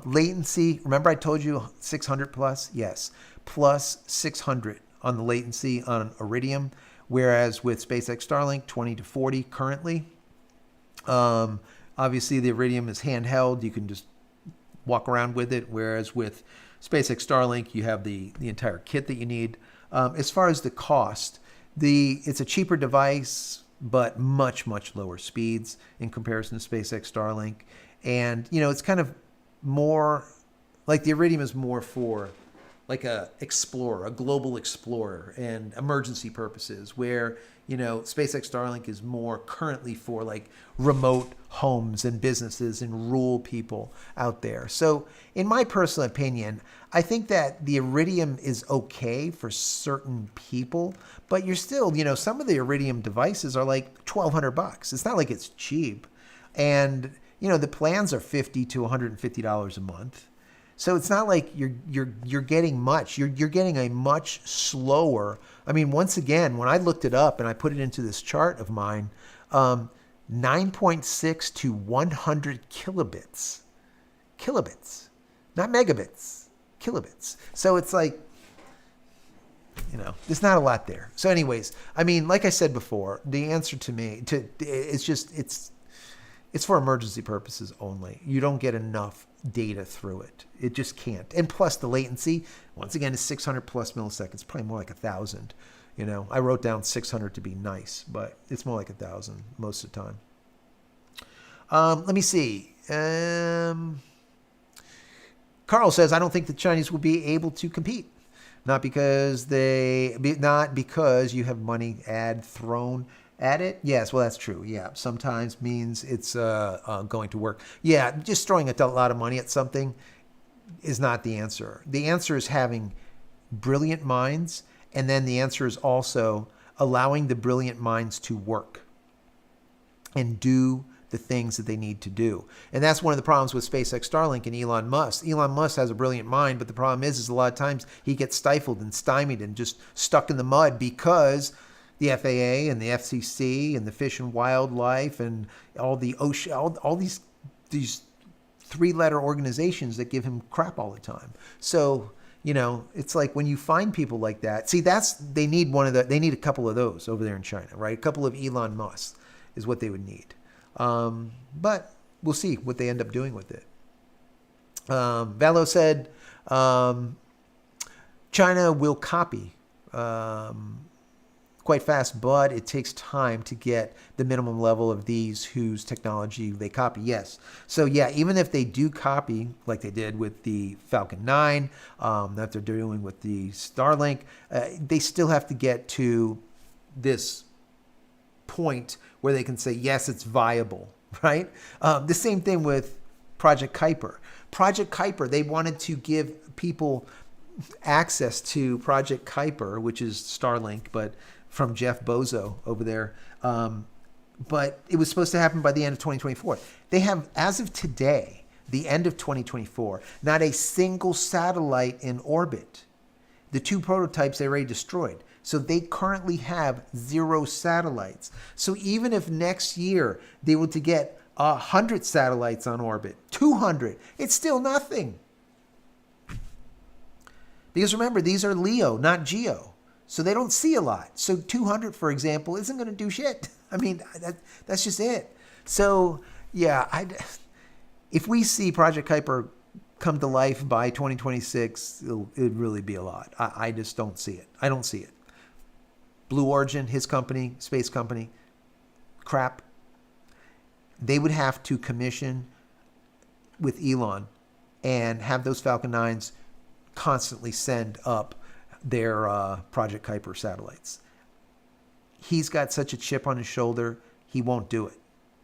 Latency, remember I told you 600 plus? Yes, plus 600 on the latency on Iridium, whereas with SpaceX Starlink, 20 to 40 currently. Obviously, the Iridium is handheld. You can just walk around with it, whereas with SpaceX Starlink, you have the entire kit that you need. As far as the cost, it's a cheaper device, but much, much lower speeds in comparison to SpaceX Starlink. And, it's kind of more, like the Iridium is more for like a global explorer and emergency purposes, where, SpaceX Starlink is more currently for like remote homes and businesses and rural people out there. So in my personal opinion, I think that the Iridium is okay for certain people, but you're still, some of the Iridium devices are like $1,200. It's not like it's cheap. And, the plans are $50 to $150 a month. So it's not like you're getting much. You're getting a much slower. I mean, once again, when I looked it up and I put it into this chart of mine, 9.6 to 100 kilobits, not megabits, kilobits. So it's like, there's not a lot there. So anyways, I mean, like I said before, the answer to me it's for emergency purposes only. You don't get enough data through it. It just can't. And plus the latency, once again, is 600 plus milliseconds, probably more like 1,000. I wrote down 600 to be nice, but it's more like 1,000 most of the time. Let me see. Carl says, I don't think the Chinese will be able to compete. Not because you have money thrown at it. Yes, well, that's true. Yeah, sometimes means it's going to work. Yeah, just throwing a lot of money at something is not the answer. The answer is having brilliant minds, and then the answer is also allowing the brilliant minds to work and do the things that they need to do. And that's one of the problems with SpaceX Starlink and Elon Musk. Elon Musk has a brilliant mind, but the problem is a lot of times he gets stifled and stymied and just stuck in the mud because the FAA and the FCC and the Fish and Wildlife and all the ocean, all these three-letter organizations that give him crap all the time. So, it's like when you find people like that, see, they need a couple of those over there in China, right? A couple of Elon Musk is what they would need. But we'll see what they end up doing with it. Valo said, China will copy, quite fast, but it takes time to get the minimum level of these whose technology they copy. Yes. So yeah, even if they do copy, like they did with the Falcon 9, that they're doing with the Starlink, they still have to get to this point where they can say, yes, it's viable, right? The same thing with Project Kuiper. Project Kuiper, they wanted to give people access to Project Kuiper, which is Starlink, but from Jeff Bezos over there. But it was supposed to happen by the end of 2024. They have, as of today, the end of 2024, not a single satellite in orbit. The 2 prototypes they already destroyed. So they currently have 0 satellites. So even if next year they were to get 100 satellites on orbit, 200, it's still nothing. Because remember, these are LEO, not GEO. So they don't see a lot. So 200, for example, isn't going to do shit. I mean, that's just it. So, yeah, if we see Project Kuiper come to life by 2026, it'd really be a lot. I just don't see it. I don't see it. Blue Origin, his company, space company, crap. They would have to commission with Elon and have those Falcon 9s constantly send up their Project Kuiper satellites. He's got such a chip on his shoulder, he won't do it.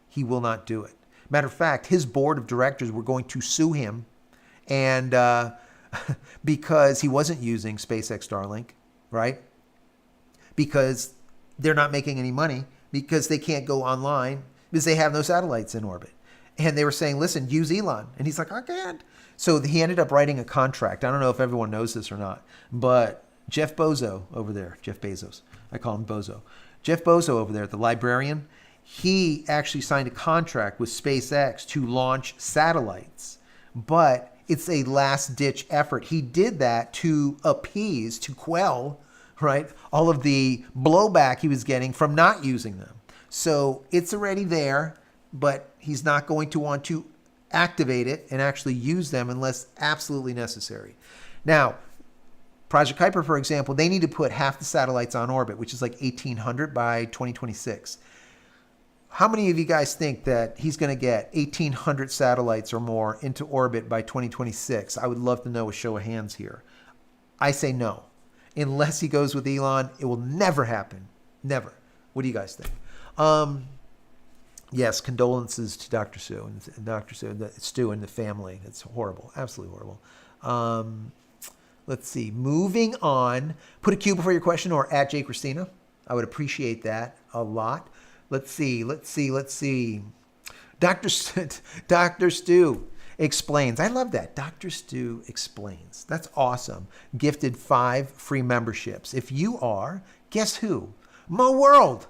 He will not do it. Matter of fact, his board of directors were going to sue him, and because he wasn't using SpaceX Starlink, right? Because they're not making any money, because they can't go online, because they have no satellites in orbit. And they were saying, listen, use Elon. And he's like, I can't. So he ended up writing a contract. I don't know if everyone knows this or not, but Jeff Bezos over there, Jeff Bezos, I call him Bozo. Jeff Bezos over there, the librarian, he actually signed a contract with SpaceX to launch satellites, but it's a last-ditch effort. He did that to appease, to quell, right, all of the blowback he was getting from not using them. So it's already there, but he's not going to want to activate it and actually use them unless absolutely necessary. Now, Project Kuiper, for example, they need to put half the satellites on orbit, which is like 1,800 by 2026. How many of you guys think that he's going to get 1,800 satellites or more into orbit by 2026? I would love to know a show of hands here. I say no. Unless he goes with Elon, it will never happen. Never. What do you guys think? Yes, condolences to Dr. Stu and Stu and the family. It's horrible. Absolutely horrible. Let's see. Moving on. Put a Q before your question or at JCristina. I would appreciate that a lot. Let's see. Dr. Stu explains. I love that. Dr. Stu explains. That's awesome. Gifted 5 free memberships. If you are, guess who? Mo World.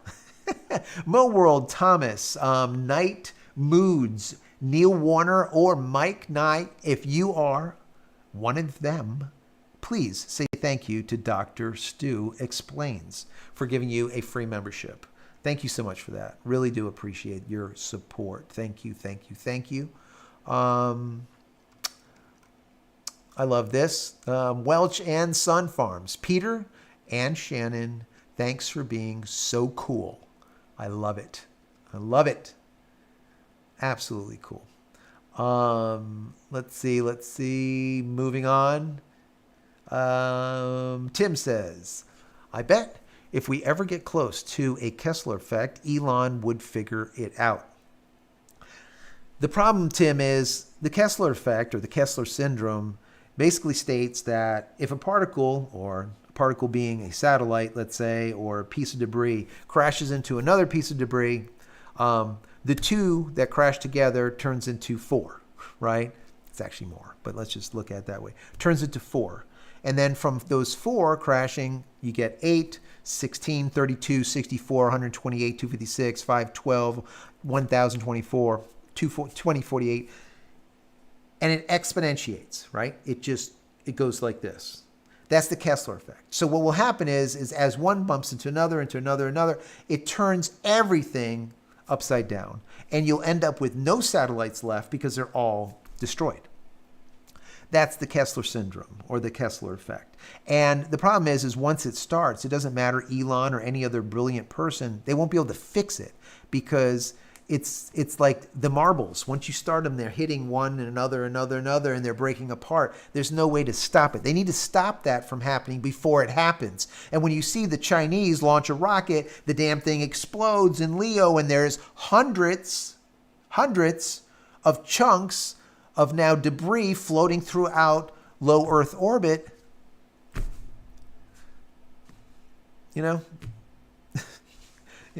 Mo World, Thomas, Knight Moods, Neil Warner, or Mike Knight. If you are one of them, please say thank you to Dr. Stu Explains for giving you a free membership. Thank you so much for that. Really do appreciate your support. Thank you. I love this. Welch and Sun Farms. Peter and Shannon, thanks for being so cool. I love it. Absolutely cool. Let's see. Moving on. Tim says, I bet if we ever get close to a Kessler effect, Elon would figure it out. The problem, Tim, is the Kessler effect or the Kessler syndrome basically states that if a particle, or a particle being a satellite, let's say, or a piece of debris, crashes into another piece of debris, the two that crash together turns into 4, right? It's actually more, but let's just look at it that way. Turns into 4. And then from those 4 crashing, you get 8, 16, 32, 64, 128, 256, 512, 1024, 2048. And it exponentiates, right? It goes like this. That's the Kessler effect. So what will happen is as one bumps into another, it turns everything upside down. And you'll end up with no satellites left because they're all destroyed. That's the Kessler syndrome or the Kessler effect. And the problem is once it starts, it doesn't matter Elon or any other brilliant person, they won't be able to fix it because it's like the marbles. Once you start them, they're hitting one and another, and they're breaking apart. There's no way to stop it. They need to stop that from happening before it happens. And when you see the Chinese launch a rocket, the damn thing explodes in LEO, and there's hundreds of chunks of now debris floating throughout low Earth orbit.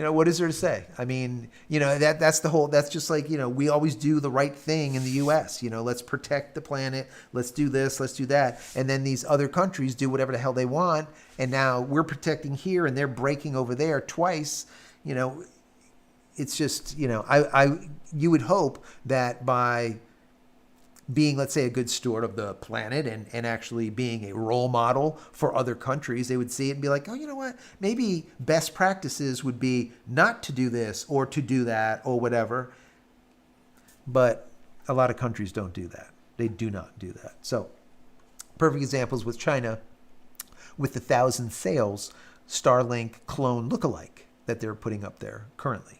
What is there to say? I mean, that's just like, we always do the right thing in the U.S. Let's protect the planet. Let's do this. Let's do that. And then these other countries do whatever the hell they want. And now we're protecting here and they're breaking over there twice. It's just, you would hope that by being, let's say, a good steward of the planet and actually being a role model for other countries, they would see it and be like, oh, you know what? Maybe best practices would be not to do this or to do that or whatever. But a lot of countries don't do that. They do not do that. So perfect examples with China, with the 1,000 sales Starlink clone lookalike that they're putting up there currently.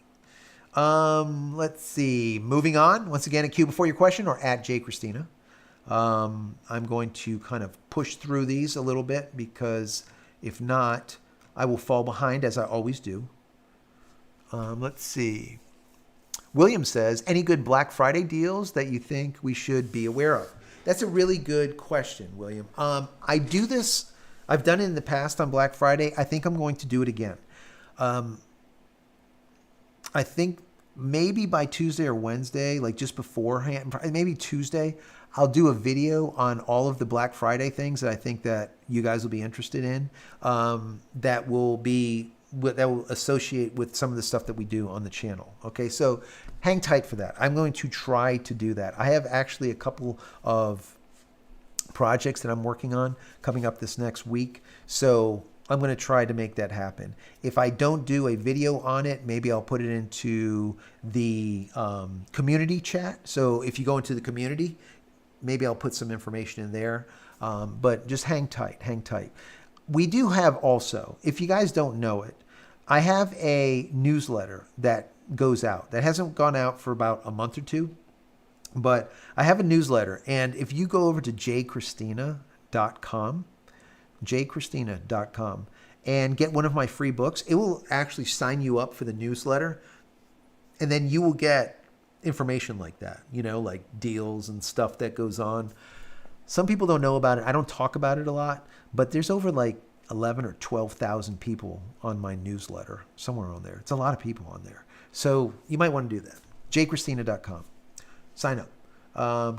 Let's see. Moving on. Once again, a Q before your question or at JCristina. I'm going to kind of push through these a little bit because if not, I will fall behind as I always do. Let's see. William says, any good Black Friday deals that you think we should be aware of? That's a really good question, William. I do this. I've done it in the past on Black Friday. I think I'm going to do it again. I think maybe by Tuesday or Wednesday, like just beforehand, maybe Tuesday, I'll do a video on all of the Black Friday things that I think that you guys will be interested in. That will associate with some of the stuff that we do on the channel. Okay, so hang tight for that. I'm going to try to do that. I have actually a couple of projects that I'm working on coming up this next week. So I'm going to try to make that happen. If I don't do a video on it, maybe I'll put it into the community chat. So if you go into the community, maybe I'll put some information in there. But just hang tight, hang tight. We do have also, if you guys don't know it, I have a newsletter that goes out that hasn't gone out for about a month or two, but I have a newsletter. And if you go over to JCristina.com, JCristina.com, and get one of my free books, it will actually sign you up for the newsletter. And then you will get information like that, you know, like deals and stuff that goes on. Some people don't know about it. I don't talk about it a lot, but there's over like 11 or 12,000 people on my newsletter, somewhere on there. It's a lot of people on there. So you might want to do that. JCristina.com. Sign up.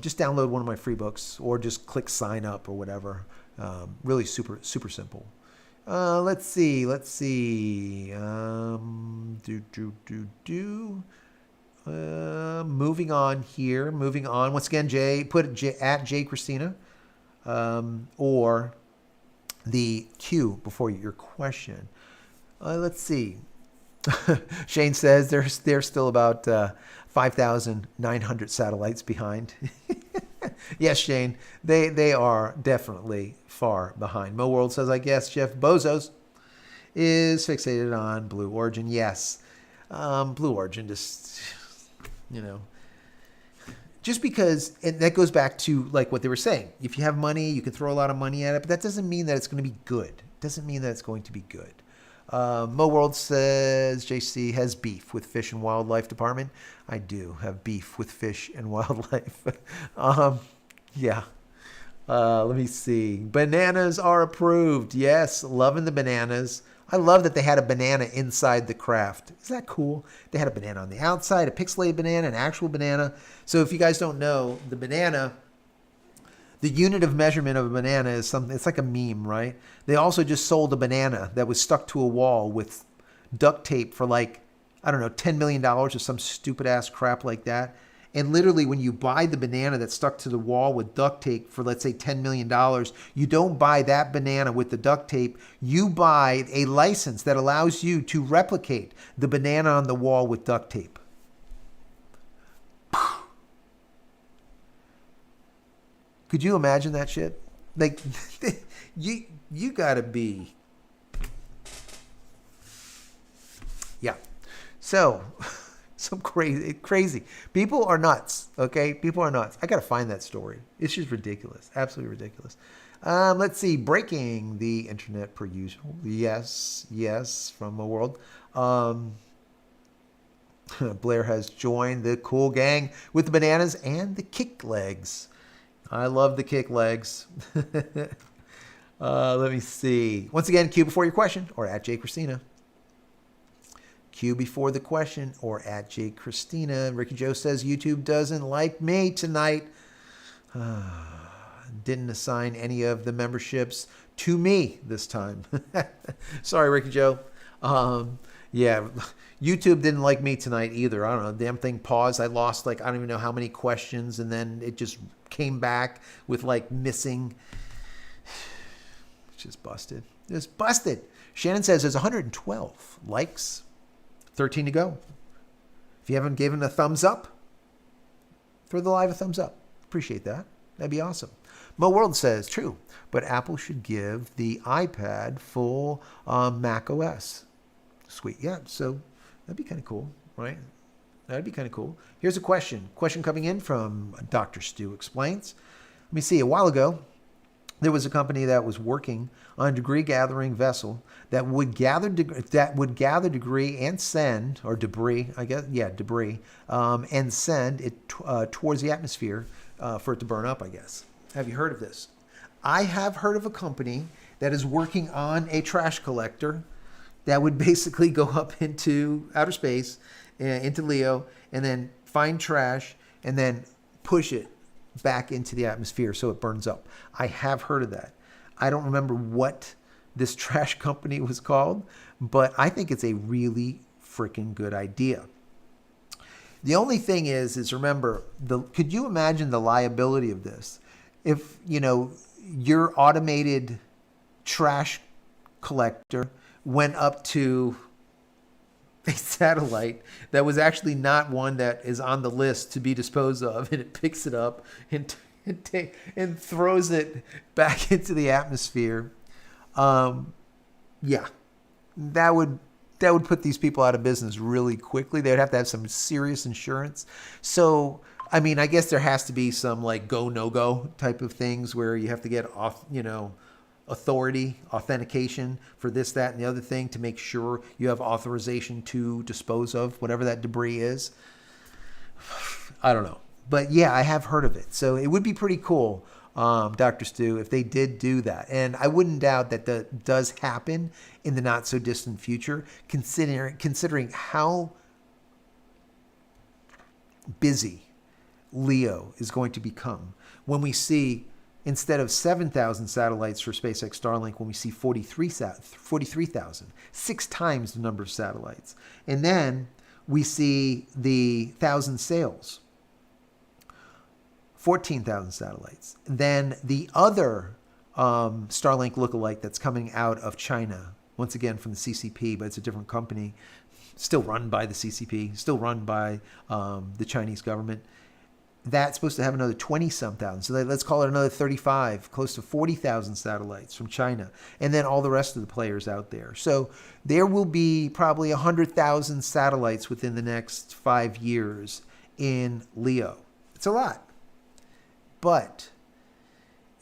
Just download one of my free books or just click sign up or whatever. Really super simple. Let's see. Moving on here. Moving on. Once again, put at JCristina or the Q before your question. Let's see. Shane says they're still about 5,900 satellites behind. Yes, Shane, they are definitely far behind. Mo World says, I guess Jeff Bezos is fixated on Blue Origin. Yes, Blue Origin just, you know, just because, and that goes back to like what they were saying. If you have money, you can throw a lot of money at it, but that doesn't mean that it's going to be good. It doesn't mean that it's going to be good. Mo World says JC has beef with Fish and Wildlife Department. I do have beef with Fish and Wildlife. Yeah. Let me see. Bananas are approved. Yes, loving the bananas. I love that they had a banana inside the craft. Is that cool? They had a banana on the outside, a pixelated banana, an actual banana. So if you guys don't know, the banana, the unit of measurement of a banana is something, it's like a meme, right? They also just sold a banana that was stuck to a wall with duct tape for like, I don't know, $10 million or some stupid ass crap like that. And literally when you buy the banana that's stuck to the wall with duct tape for, let's say, $10 million, you don't buy that banana with the duct tape. You buy a license that allows you to replicate the banana on the wall with duct tape. Could you imagine that shit? Like, you gotta be. Yeah. So, some crazy. People are nuts, okay? People are nuts. I gotta find that story. It's just ridiculous. Absolutely ridiculous. Let's see. Breaking the internet per usual. Yes, from a world. Blair has joined the cool gang with the bananas and the kick legs. I love the kick legs. Let me see. Once again, Q before your question or at JCristina. Q before the question or at JCristina. Ricky Joe says YouTube doesn't like me tonight. Didn't assign any of the memberships to me this time. Sorry, Ricky Joe. Yeah, YouTube didn't like me tonight either. I don't know. The damn thing paused. I lost like, I don't even know how many questions, and then it just came back with like missing. It's just busted. Just busted. Shannon says there's 112 likes, 13 to go. If you haven't given a thumbs up, throw the live a thumbs up. Appreciate that. That'd be awesome. Mo World says, true, but Apple should give the iPad full Mac OS. Sweet. Yeah, so that'd be kind of cool, right? That'd be kind of cool. Here's a question. Question coming in from Dr. Stu Explains. Let me see. A while ago, there was a company that was working on a degree gathering vessel that would gather debris and send, or debris, I guess, yeah, debris, and send it towards the atmosphere for it to burn up, I guess. Have you heard of this? I have heard of a company that is working on a trash collector that would basically go up into outer space, into LEO, and then find trash and then push it back into the atmosphere so it burns up. I have heard of that. I don't remember what this trash company was called, but I think it's a really freaking good idea. The only thing is remember, could you imagine the liability of this? If, your automated trash collector went up to a satellite that was actually not one that is on the list to be disposed of, and it picks it up and throws it back into the atmosphere. Yeah, that would put these people out of business really quickly. They'd have to have some serious insurance. So, I mean, I guess there has to be some like go, no go type of things where you have to get off, authentication for this, that, and the other thing to make sure you have authorization to dispose of whatever that debris is. I don't know. But yeah, I have heard of it. So it would be pretty cool, Dr. Stu, if they did do that. And I wouldn't doubt that that does happen in the not so distant future, considering how busy LEO is going to become when we see, instead of 7,000 satellites for SpaceX Starlink, when we see 43,000, 6 times the number of satellites. And then we see the 1,000 sails, 14,000 satellites. Then the other Starlink lookalike that's coming out of China, once again from the CCP, but it's a different company, still run by the CCP, still run by the Chinese government. That's supposed to have another 20-some thousand. So let's call it another 35, close to 40,000 satellites from China. And then all the rest of the players out there. So there will be probably 100,000 satellites within the next 5 years in LEO. It's a lot. But,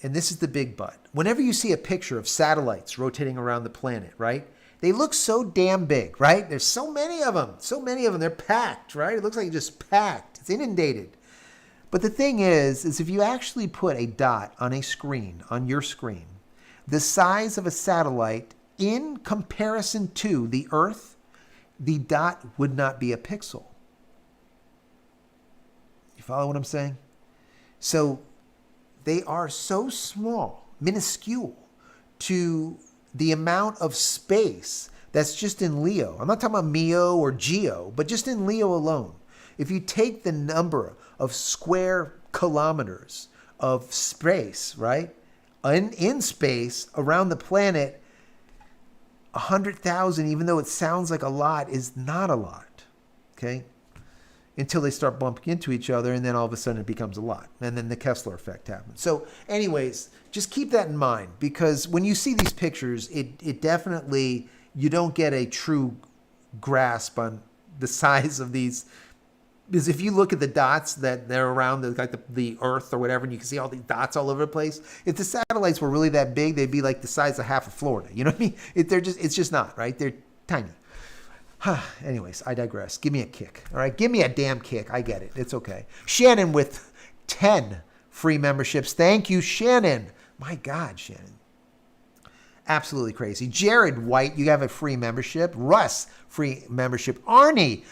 and this is the big but, whenever you see a picture of satellites rotating around the planet, right? They look so damn big, right? There's so many of them. So many of them. They're packed, right? It looks like it's just packed. It's inundated. But the thing is if you actually put a dot on a screen, on your screen, the size of a satellite in comparison to the Earth, the dot would not be a pixel. You follow what I'm saying? So they are so small, minuscule, to the amount of space that's just in LEO. I'm not talking about MEO or GEO, but just in LEO alone. If you take the number of square kilometers of space, right? In space, around the planet, 100,000, even though it sounds like a lot, is not a lot, okay? Until they start bumping into each other, and then all of a sudden it becomes a lot. And then the Kessler effect happens. So anyways, just keep that in mind, because when you see these pictures, it definitely, you don't get a true grasp on the size of these. Because if you look at the dots that they're around the Earth or whatever, and you can see all these dots all over the place, if the satellites were really that big, they'd be like the size of half of Florida. You know what I mean? It's just not, right? They're tiny. Anyways, I digress. Give me a kick. All right? Give me a damn kick. I get it. It's okay. Shannon with 10 free memberships. Thank you, Shannon. My God, Shannon. Absolutely crazy. Jared White, you have a free membership. Russ, free membership. Arnie,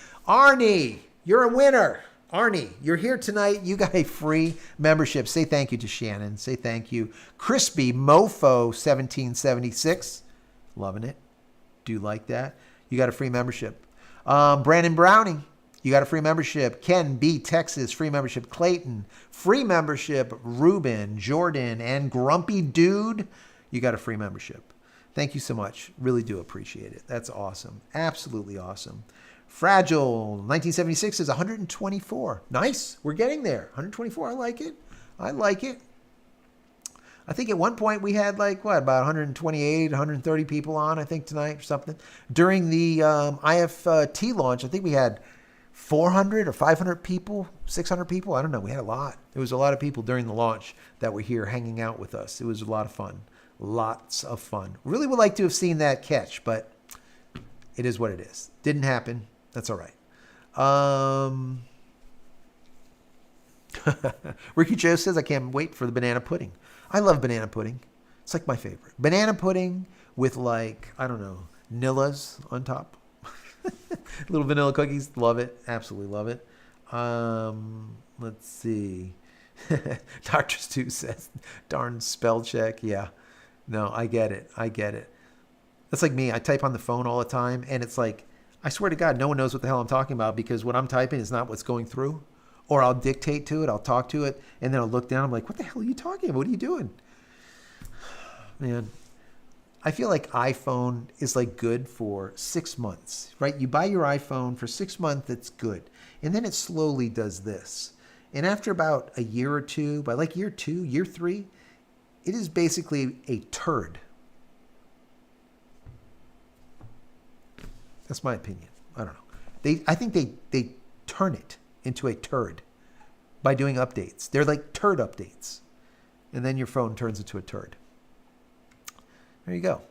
you're a winner. Arnie, you're here tonight. You got a free membership. Say thank you to Shannon. Say thank you. Crispy Mofo 1776. Loving it. Do like that. You got a free membership. Brandon Browning, You got a free membership. Ken B. Texas, free membership. Clayton, free membership. Ruben, Jordan, and Grumpy Dude, you got a free membership. Thank you so much. Really do appreciate it. That's awesome. Absolutely awesome. Fragile 1976 is 124. Nice. We're getting there. 124. I like it. I like it. I think at one point we had like, what, about 128, 130 people on, I think, tonight or something. During the IFT launch, I think we had 400 or 500 people, 600 people. I don't know. We had a lot. There was a lot of people during the launch that were here hanging out with us. It was a lot of fun. Lots of fun. Really would like to have seen that catch, but it is what it is. Didn't happen. That's all right. Ricky Joe says, I can't wait for the banana pudding. I love banana pudding. It's like my favorite. Banana pudding with like, I don't know, Nillas on top. Little vanilla cookies. Love it. Absolutely love it. Let's see. Dr. Stu says, darn spell check. Yeah. No, I get it. I get it. That's like me. I type on the phone all the time, and it's like, I swear to God, no one knows what the hell I'm talking about because what I'm typing is not what's going through. Or I'll dictate to it, I'll talk to it, and then I'll look down. I'm like, what the hell are you talking about? What are you doing? Man, I feel like iPhone is like good for 6 months, right? You buy your iPhone for 6 months, it's good. And then it slowly does this. And after about a year or two, by like year 2, year 3, it is basically a turd. That's my opinion. I don't know. I think they turn it into a turd by doing updates. They're like turd updates. And then your phone turns into a turd. There you go.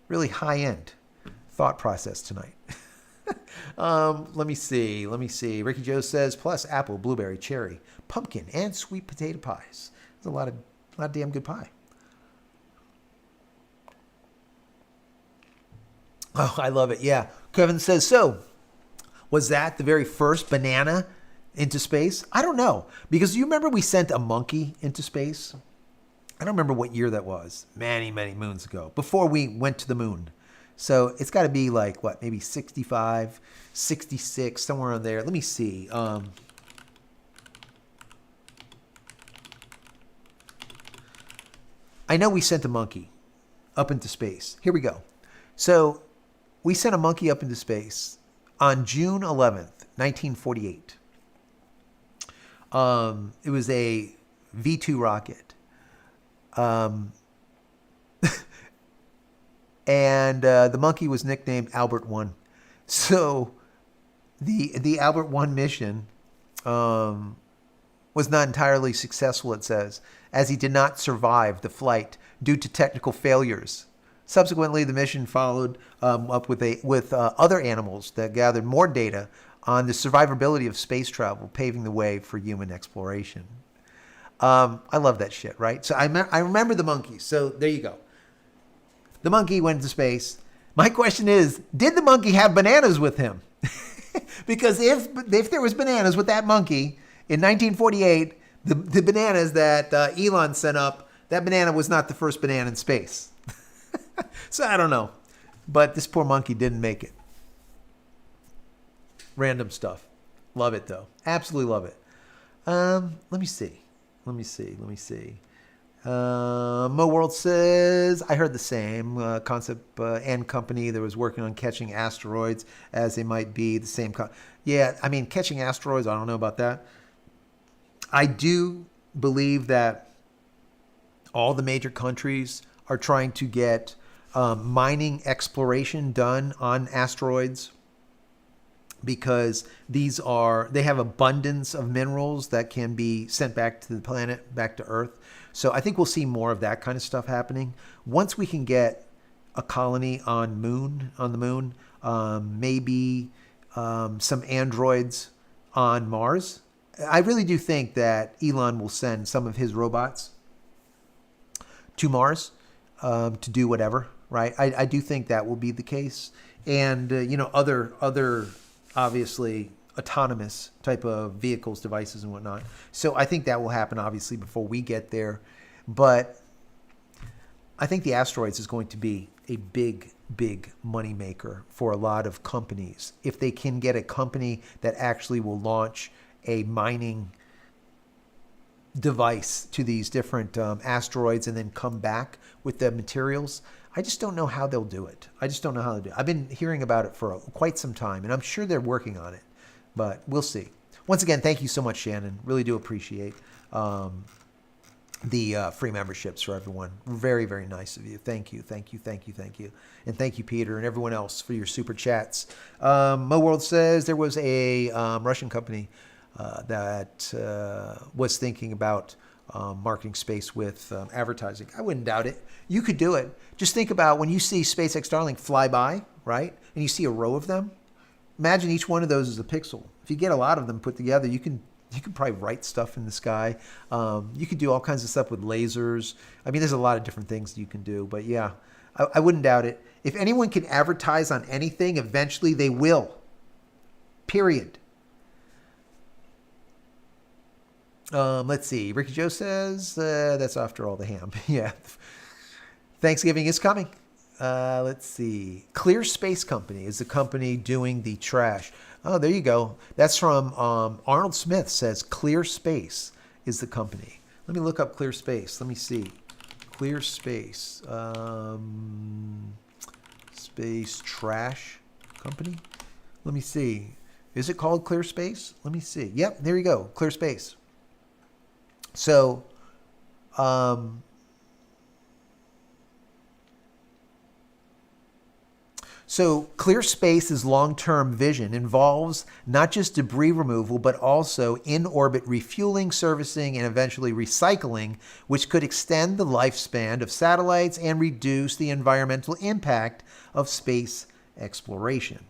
Really high-end thought process tonight. Let me see. Ricky Joe says, plus apple, blueberry, cherry, pumpkin, and sweet potato pies. There's a lot of damn good pie. Oh, I love it. Yeah. Kevin says, so was that the very first banana into space? I don't know. Because you remember we sent a monkey into space? I don't remember what year that was. Many, many moons ago. Before we went to the moon. So it's got to be like, what, maybe 65, 66, somewhere on there. Let me see. I know we sent a monkey up into space. Here we go. So we sent a monkey up into space on June 11th, 1948. It was a V-2 rocket. And the monkey was nicknamed Albert 1. So the Albert 1 mission was not entirely successful, it says, as he did not survive the flight due to technical failures. Subsequently, the mission followed up with other animals that gathered more data on the survivability of space travel, paving the way for human exploration. I love that shit, right? So I remember the monkey. So there you go. The monkey went to space. My question is, did the monkey have bananas with him? Because if there was bananas with that monkey in 1948, the bananas that Elon sent up, that banana was not the first banana in space. So I don't know. But this poor monkey didn't make it. Random stuff. Love it, though. Absolutely love it. Let me see. Mo World says, I heard the same concept and company that was working on catching asteroids as they might be the same. Yeah, I mean, catching asteroids, I don't know about that. I do believe that all the major countries are trying to get mining exploration done on asteroids because they have abundance of minerals that can be sent back to the planet, back to Earth. So I think we'll see more of that kind of stuff happening. Once we can get a colony on the moon, maybe some androids on Mars. I really do think that Elon will send some of his robots to Mars to do whatever, right? I do think that will be the case. And, other obviously autonomous type of vehicles, devices, and whatnot. So I think that will happen, obviously, before we get there. But I think the asteroids is going to be a big, big moneymaker for a lot of companies. If they can get a company that actually will launch a mining device to these different asteroids and then come back with the materials, I just don't know how they'll do it. I just don't know how they'll do it. I've been hearing about it for quite some time, and I'm sure they're working on it, but we'll see. Once again, thank you so much, Shannon. Really do appreciate the free memberships for everyone. Very, very nice of you. Thank you, thank you, thank you, thank you. And thank you, Peter, and everyone else for your super chats. Mo World says there was a Russian company that was thinking about marketing space with advertising. I wouldn't doubt it. You could do it. Just think about when you see SpaceX Starlink fly by, right? And you see a row of them. Imagine each one of those is a pixel. If you get a lot of them put together, you can probably write stuff in the sky. You could do all kinds of stuff with lasers. I mean, there's a lot of different things you can do. But yeah, I wouldn't doubt it. If anyone can advertise on anything, eventually they will. Period. Let's see. Ricky Joe says that's after all the ham. Yeah. Thanksgiving is coming. Let's see. Clear Space Company is the company doing the trash. Oh, there you go. That's from Arnold Smith says Clear Space is the company. Let me look up Clear Space. Let me see. Clear Space. Space Trash Company. Let me see. Is it called Clear Space? Let me see. Yep, there you go. Clear Space. So, Clear Space's long-term vision involves not just debris removal, but also in-orbit refueling, servicing, and eventually recycling, which could extend the lifespan of satellites and reduce the environmental impact of space exploration.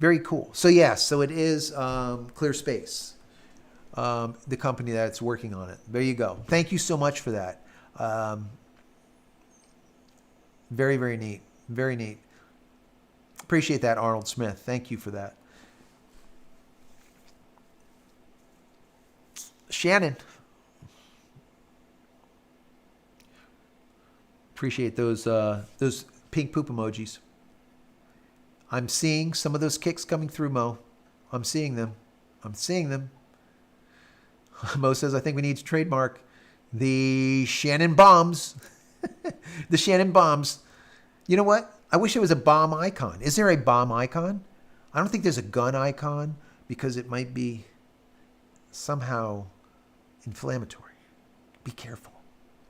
Very cool. So yes, so it is Clear Space, the company that's working on it. There you go. Thank you so much for that. Very, very neat. Very neat. Appreciate that, Arnold Smith. Thank you for that. Shannon. Appreciate those pink poop emojis. I'm seeing some of those kicks coming through, Mo. I'm seeing them. I'm seeing them. Mo says, I think we need to trademark the Shannon bombs. The Shannon bombs. You know what? I wish there was a bomb icon. Is there a bomb icon? I don't think there's a gun icon because it might be somehow inflammatory. Be careful,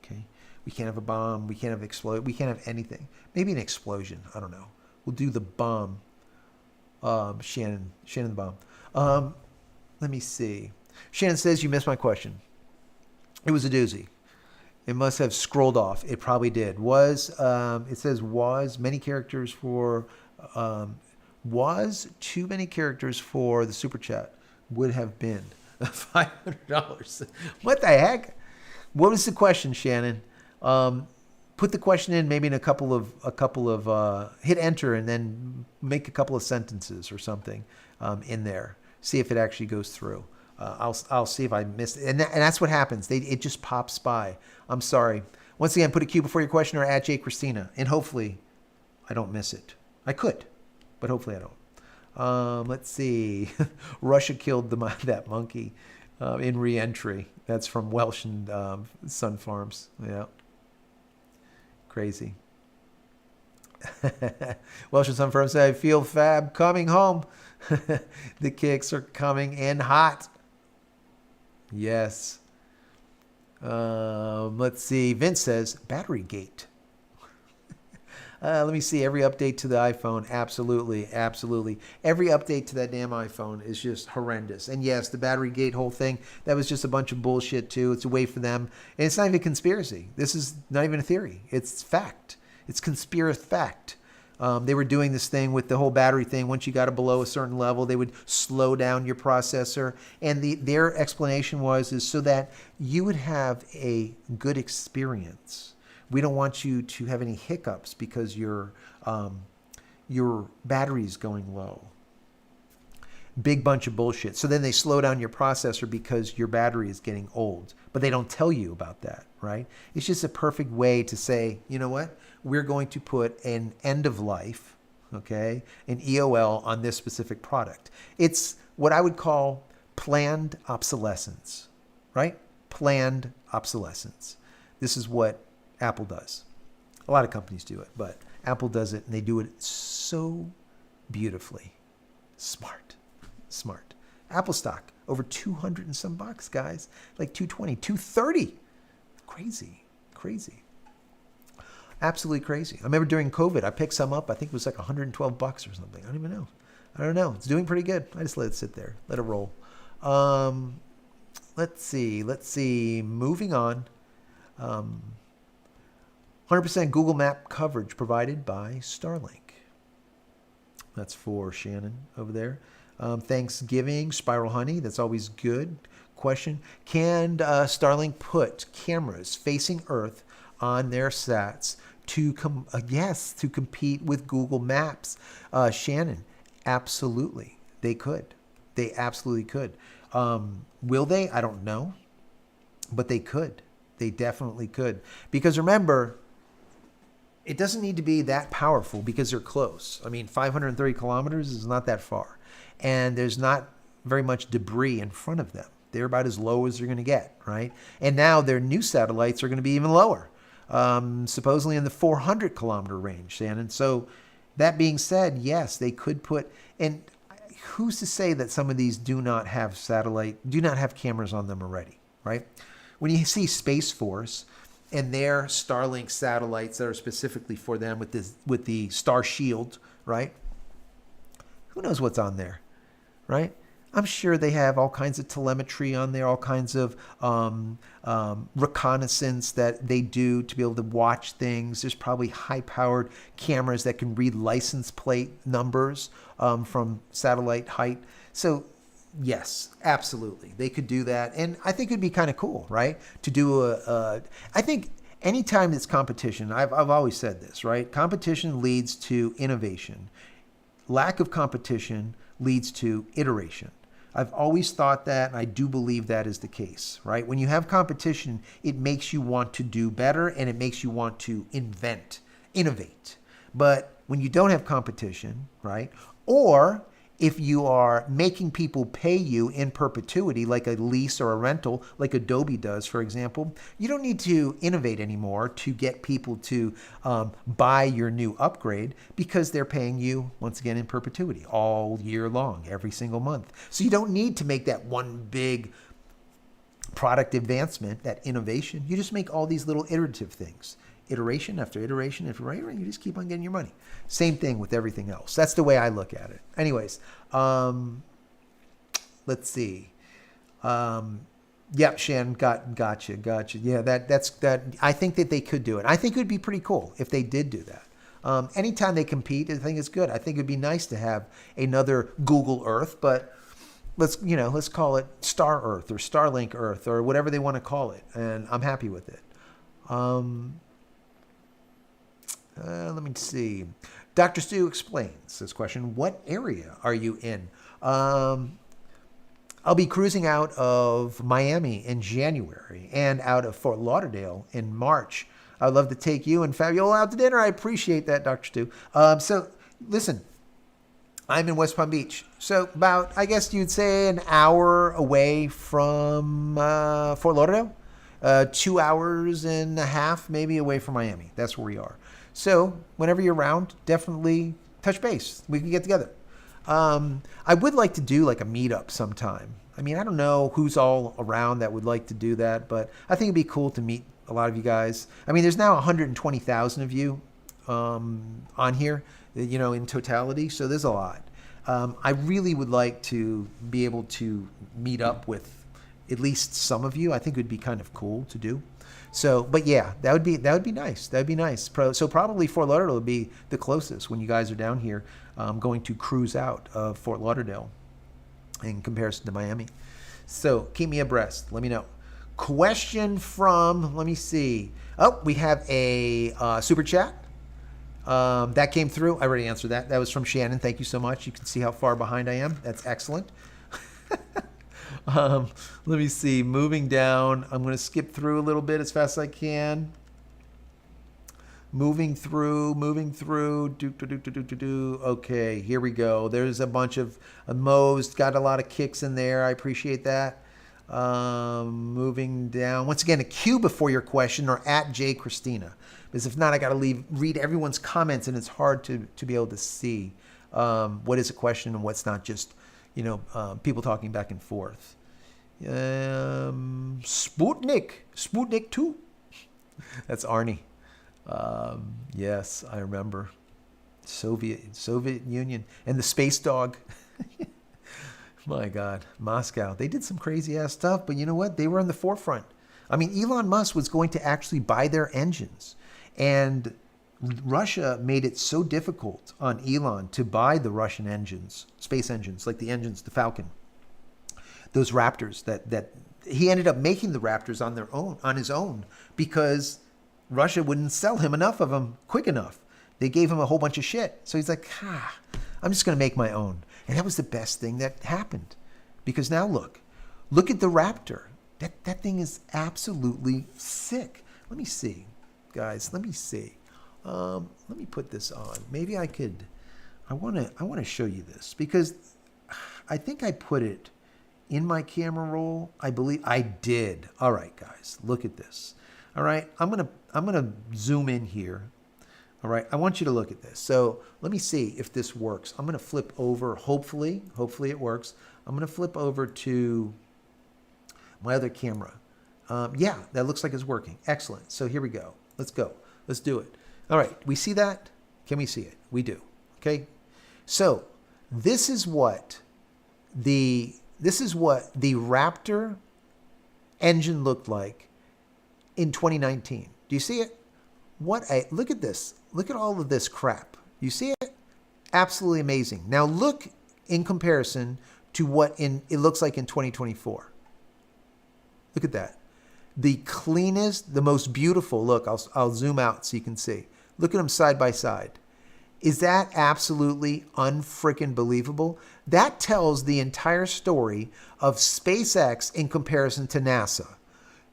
okay? We can't have a bomb. We can't have explode. We can't have anything. Maybe an explosion. I don't know. We'll do the bomb. Shannon the bomb. Let me see. Shannon says you missed my question. It was a doozy. It must have scrolled off. It probably did. It says many characters for, was too many characters for the super chat would have been $500. What the heck? What was the question, Shannon? Put the question in maybe in a couple of hit enter and then make a couple of sentences or something in there. See if it actually goes through. I'll see if I missed it. And that's what happens. It just pops by. I'm sorry. Once again, put a Q before your question or at JCristina. And hopefully I don't miss it. I could, but hopefully I don't. Let's see. Russia killed that monkey in re-entry. That's from Welsh and Sun Farms. Yeah. Crazy. Welsh and Sun Farms say, I feel fab coming home. The kicks are coming in hot. Yes. Let's see. Vince says, battery gate. Let me see. Every update to the iPhone. Absolutely. Absolutely. Every update to that damn iPhone is just horrendous. And yes, the battery gate whole thing, that was just a bunch of bullshit too. It's a way for them. And it's not even a conspiracy. This is not even a theory. It's fact. It's conspiracy fact. They were doing this thing with the whole battery thing. Once you got it below a certain level, they would slow down your processor. And their explanation is so that you would have a good experience. We don't want you to have any hiccups because your battery is going low. Big bunch of bullshit. So then they slow down your processor because your battery is getting old. But they don't tell you about that, right? It's just a perfect way to say, you know what? We're going to put an end of life, okay, an EOL on this specific product. It's what I would call planned obsolescence, right? Planned obsolescence. This is what Apple does. A lot of companies do it, but Apple does it, and they do it so beautifully. Smart. Apple stock over 200 and some bucks, guys. Like 220, 230. Crazy. Absolutely crazy. I remember during COVID, I picked some up. I think it was like 112 bucks or something. I don't even know. I don't know. It's doing pretty good. I just let it sit there. Let it roll. Let's see. Moving on. 100% Google Map coverage provided by Starlink. That's for Shannon over there. Thanksgiving, Spiral Honey. That's always good. Question. Can Starlink put cameras facing Earth on their sats to compete with Google Maps? Shannon, absolutely. They could. They absolutely could. Will they? I don't know. But they could. They definitely could. Because remember, it doesn't need to be that powerful because they're close. I mean, 530 kilometers is not that far. And there's not very much debris in front of them. They're about as low as they're going to get, right? And now their new satellites are going to be even lower, supposedly in the 400 kilometer range, Shannon. So that being said, yes, they could put, and who's to say that some of these do not have cameras on them already, right? When you see Space Force and their Starlink satellites that are specifically for them with the Star Shield, right? Who knows what's on there, right? I'm sure they have all kinds of telemetry on there, all kinds of reconnaissance that they do to be able to watch things. There's probably high-powered cameras that can read license plate numbers from satellite height. So, yes, absolutely. They could do that. And I think it'd be kind of cool, right? To do I think anytime it's competition, I've always said this, right? Competition leads to innovation. Lack of competition leads to iteration. I've always thought that, and I do believe that is the case, right? When you have competition, it makes you want to do better, and it makes you want to innovate. But when you don't have competition, right? Or if you are making people pay you in perpetuity, like a lease or a rental, like Adobe does, for example, you don't need to innovate anymore to get people to buy your new upgrade because they're paying you, once again, in perpetuity all year long, every single month. So you don't need to make that one big product advancement, that innovation. You just make all these little iterative things. Iteration after iteration, you just keep on getting your money. Same thing with everything else. That's the way I look at it. Anyways, let's see. Yep, Shan, gotcha. Yeah, that's. I think that they could do it. I think it would be pretty cool if they did do that. Anytime they compete, I think it's good. I think it'd be nice to have another Google Earth, but let's call it Star Earth or Starlink Earth or whatever they want to call it, and I'm happy with it. Let me see. Dr. Stu explains this question. What area are you in? I'll be cruising out of Miami in January and out of Fort Lauderdale in March. I'd love to take you and Fabiola out to dinner. I appreciate that, Dr. Stu. So listen, I'm in West Palm Beach. So about, I guess you'd say, an hour away from Fort Lauderdale. 2 hours and a half maybe away from Miami. That's where we are. So whenever you're around, definitely touch base. We can get together. I would like to do like a meetup sometime. I mean, I don't know who's all around that would like to do that, but I think it'd be cool to meet a lot of you guys. I mean, there's now 120,000 of you on here, in totality. So there's a lot. I really would like to be able to meet up with at least some of you. I think it would be kind of cool to do. So, but yeah, that would be nice. That'd be nice. So probably Fort Lauderdale would be the closest when you guys are down here, going to cruise out of Fort Lauderdale in comparison to Miami. So keep me abreast. Let me know. Question from, let me see. Oh, we have a super chat. That came through. I already answered that. That was from Shannon. Thank you so much. You can see how far behind I am. That's excellent. Let me see. Moving down. I'm going to skip through a little bit as fast as I can. Moving through. Okay, here we go. There's a bunch of Mo's got a lot of kicks in there. I appreciate that. Moving down. Once again, a Q before your question or at JCristina. Because if not, I got to read everyone's comments, and it's hard to be able to see what is a question and what's not, just people talking back and forth. Sputnik 2. That's Arnie. Yes, I remember. Soviet Union and the space dog. My God, Moscow. They did some crazy ass stuff, but you know what? They were on the forefront. I mean, Elon Musk was going to actually buy their engines, and Russia made it so difficult on Elon to buy the Russian engines, space engines, like the engines, the Falcon, those Raptors, that he ended up making the Raptors on his own, because Russia wouldn't sell him enough of them quick enough. They gave him a whole bunch of shit. So he's like, I'm just going to make my own. And that was the best thing that happened. Because now look at the Raptor. That thing is absolutely sick. Let me see, guys. Let me see. Let me put this on. Maybe I could. I want to show you this, because I think I put it in my camera roll. I believe I did. All right, guys, look at this. All right, I'm gonna zoom in here. All right, I want you to look at this. So let me see if this works. I'm gonna flip over. Hopefully it works. I'm gonna flip over to my other camera. Yeah, that looks like it's working. Excellent. So here we go. Let's go. Let's do it. All right, we see that? Can we see it? We do. Okay. So this is what the Raptor engine looked like in 2019. Do you see it? Look at this. Look at all of this crap. You see it? Absolutely amazing. Now look in comparison to what it looks like in 2024. Look at that. The cleanest, the most beautiful. Look, I'll zoom out so you can see. Look at them side by side. Is that absolutely unfreaking believable? That tells the entire story of SpaceX in comparison to NASA.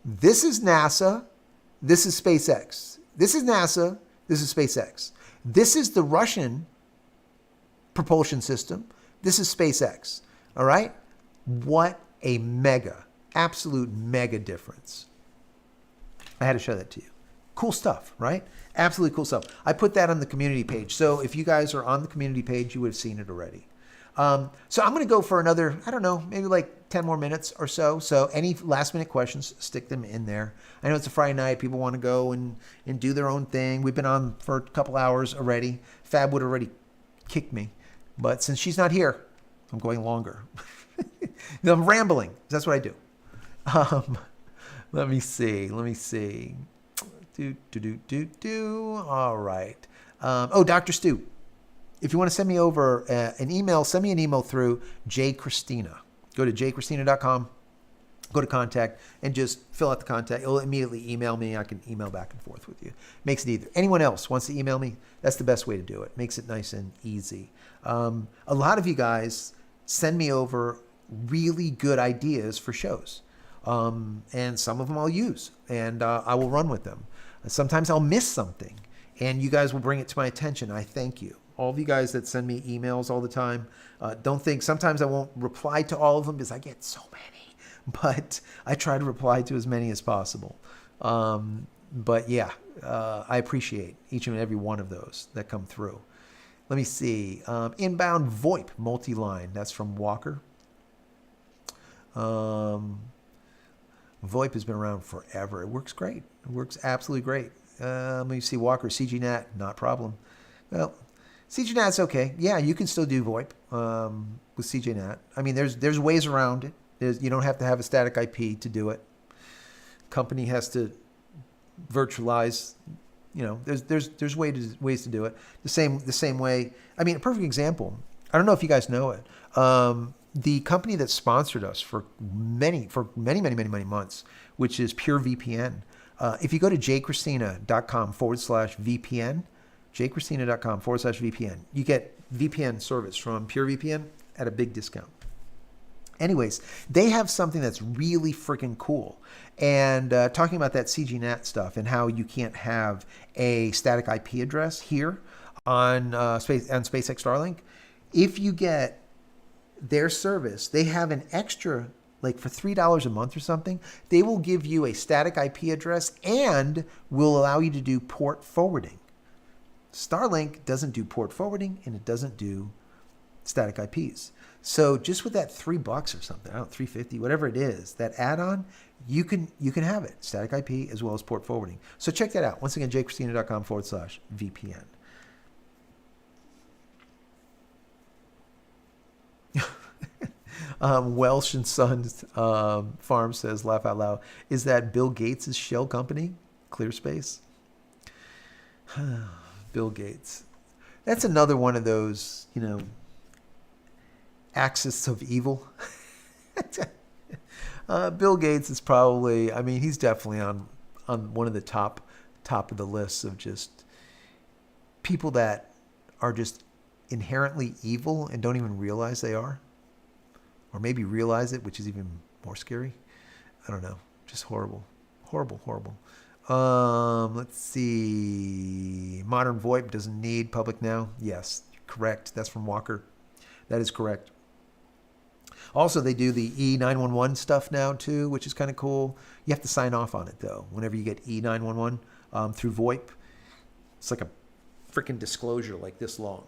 This is NASA. This is SpaceX. This is NASA. This is SpaceX. This is the Russian propulsion system. This is SpaceX. All right? What a absolute mega difference. I had to show that to you. Cool stuff, right? Absolutely cool stuff. I put that on the community page. So if you guys are on the community page, you would have seen it already. So I'm going to go for another, I don't know, maybe like 10 more minutes or so. So any last minute questions, stick them in there. I know it's a Friday night. People want to go and do their own thing. We've been on for a couple hours already. Fab would already kick me. But since she's not here, I'm going longer. I'm rambling. That's what I do. Let me see. All right. Dr. Stu. If you want to send me over an email, send me an email through JCristina. Go to JCristina.com, go to contact, and just fill out the contact. It'll immediately email me. I can email back and forth with you. Makes it easy. Anyone else wants to email me, that's the best way to do it. Makes it nice and easy. A lot of you guys send me over really good ideas for shows. And some of them I'll use, and I will run with them. Sometimes I'll miss something, and you guys will bring it to my attention. I thank you. All of you guys that send me emails all the time, don't think, sometimes I won't reply to all of them because I get so many, but I try to reply to as many as possible. But yeah, I appreciate each and every one of those that come through. Let me see. Inbound VoIP multi-line. That's from Walker. VoIP has been around forever. It works great. It works absolutely great. Let me see. Walker, CGNAT, not a problem. Well, CGNAT's okay. Yeah, you can still do VoIP with CGNAT. I mean, there's ways around it. You don't have to have a static IP to do it. Company has to virtualize. You know, there's ways to do it. The same way. I mean, a perfect example. I don't know if you guys know it. The company that sponsored us for many months, which is PureVPN. If you go to JCristina.com/VPN, JCristina.com/VPN, you get VPN service from PureVPN at a big discount. Anyways, they have something that's really freaking cool. And talking about that CGNAT stuff and how you can't have a static IP address here on SpaceX Starlink. If you get their service, they have an extra, like for $3 a month or something, they will give you a static IP address and will allow you to do port forwarding. Starlink doesn't do port forwarding and it doesn't do static IPs. So just with that $3 or something, I don't know, $3.50, whatever it is, that add-on, you can have it, static IP as well as port forwarding. So check that out. Once again, JCristina.com/VPN. Welsh and Sons Farm says, laugh out loud, is that Bill Gates' shell company, ClearSpace? Bill Gates. That's another one of those, axis of evil. Bill Gates is probably, he's definitely on one of the top of the lists of just people that are just inherently evil and don't even realize they are. Or maybe realize it, which is even more scary. I don't know. Just horrible. Horrible, horrible. Let's see. Modern VoIP doesn't need public now. Yes, correct. That's from Walker. That is correct. Also, they do the E911 stuff now, too, which is kind of cool. You have to sign off on it, though, whenever you get E911 through VoIP. It's like a freaking disclosure like this long.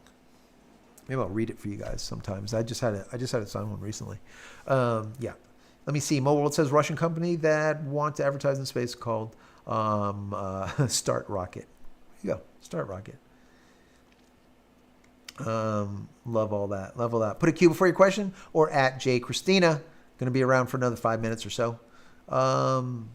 Maybe I'll read it for you guys sometimes. I just had to sign one recently. Yeah. Let me see. Mobile World says Russian company that want to advertise in space called Start Rocket. Here you go. Start Rocket. Love all that. Love all that. Put a Q before your question or at JCristina. Going to be around for another 5 minutes or so. Arnie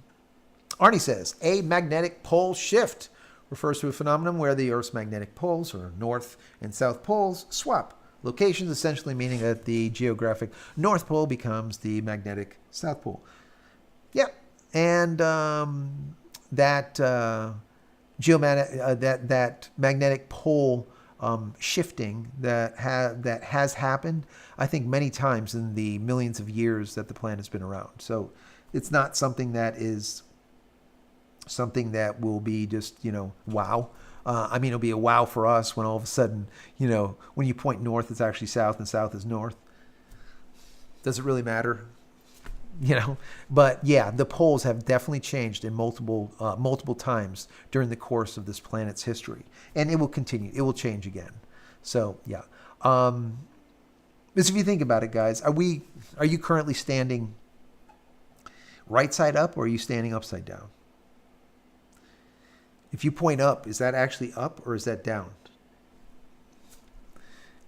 says a magnetic pole shift refers to a phenomenon where the Earth's magnetic poles, or north and south poles, swap locations, essentially meaning that the geographic North Pole becomes the magnetic South Pole. Yeah, and that magnetic pole shifting that has happened, I think, many times in the millions of years that the planet's been around. So it's not something that is something that will be just, wow. It'll be a wow for us when all of a sudden, when you point north, it's actually south and south is north. Does it really matter? But yeah, the poles have definitely changed in multiple times during the course of this planet's history. And it will continue. It will change again. So yeah. If you think about it, guys, are you currently standing right side up or are you standing upside down? If you point up, is that actually up or is that down?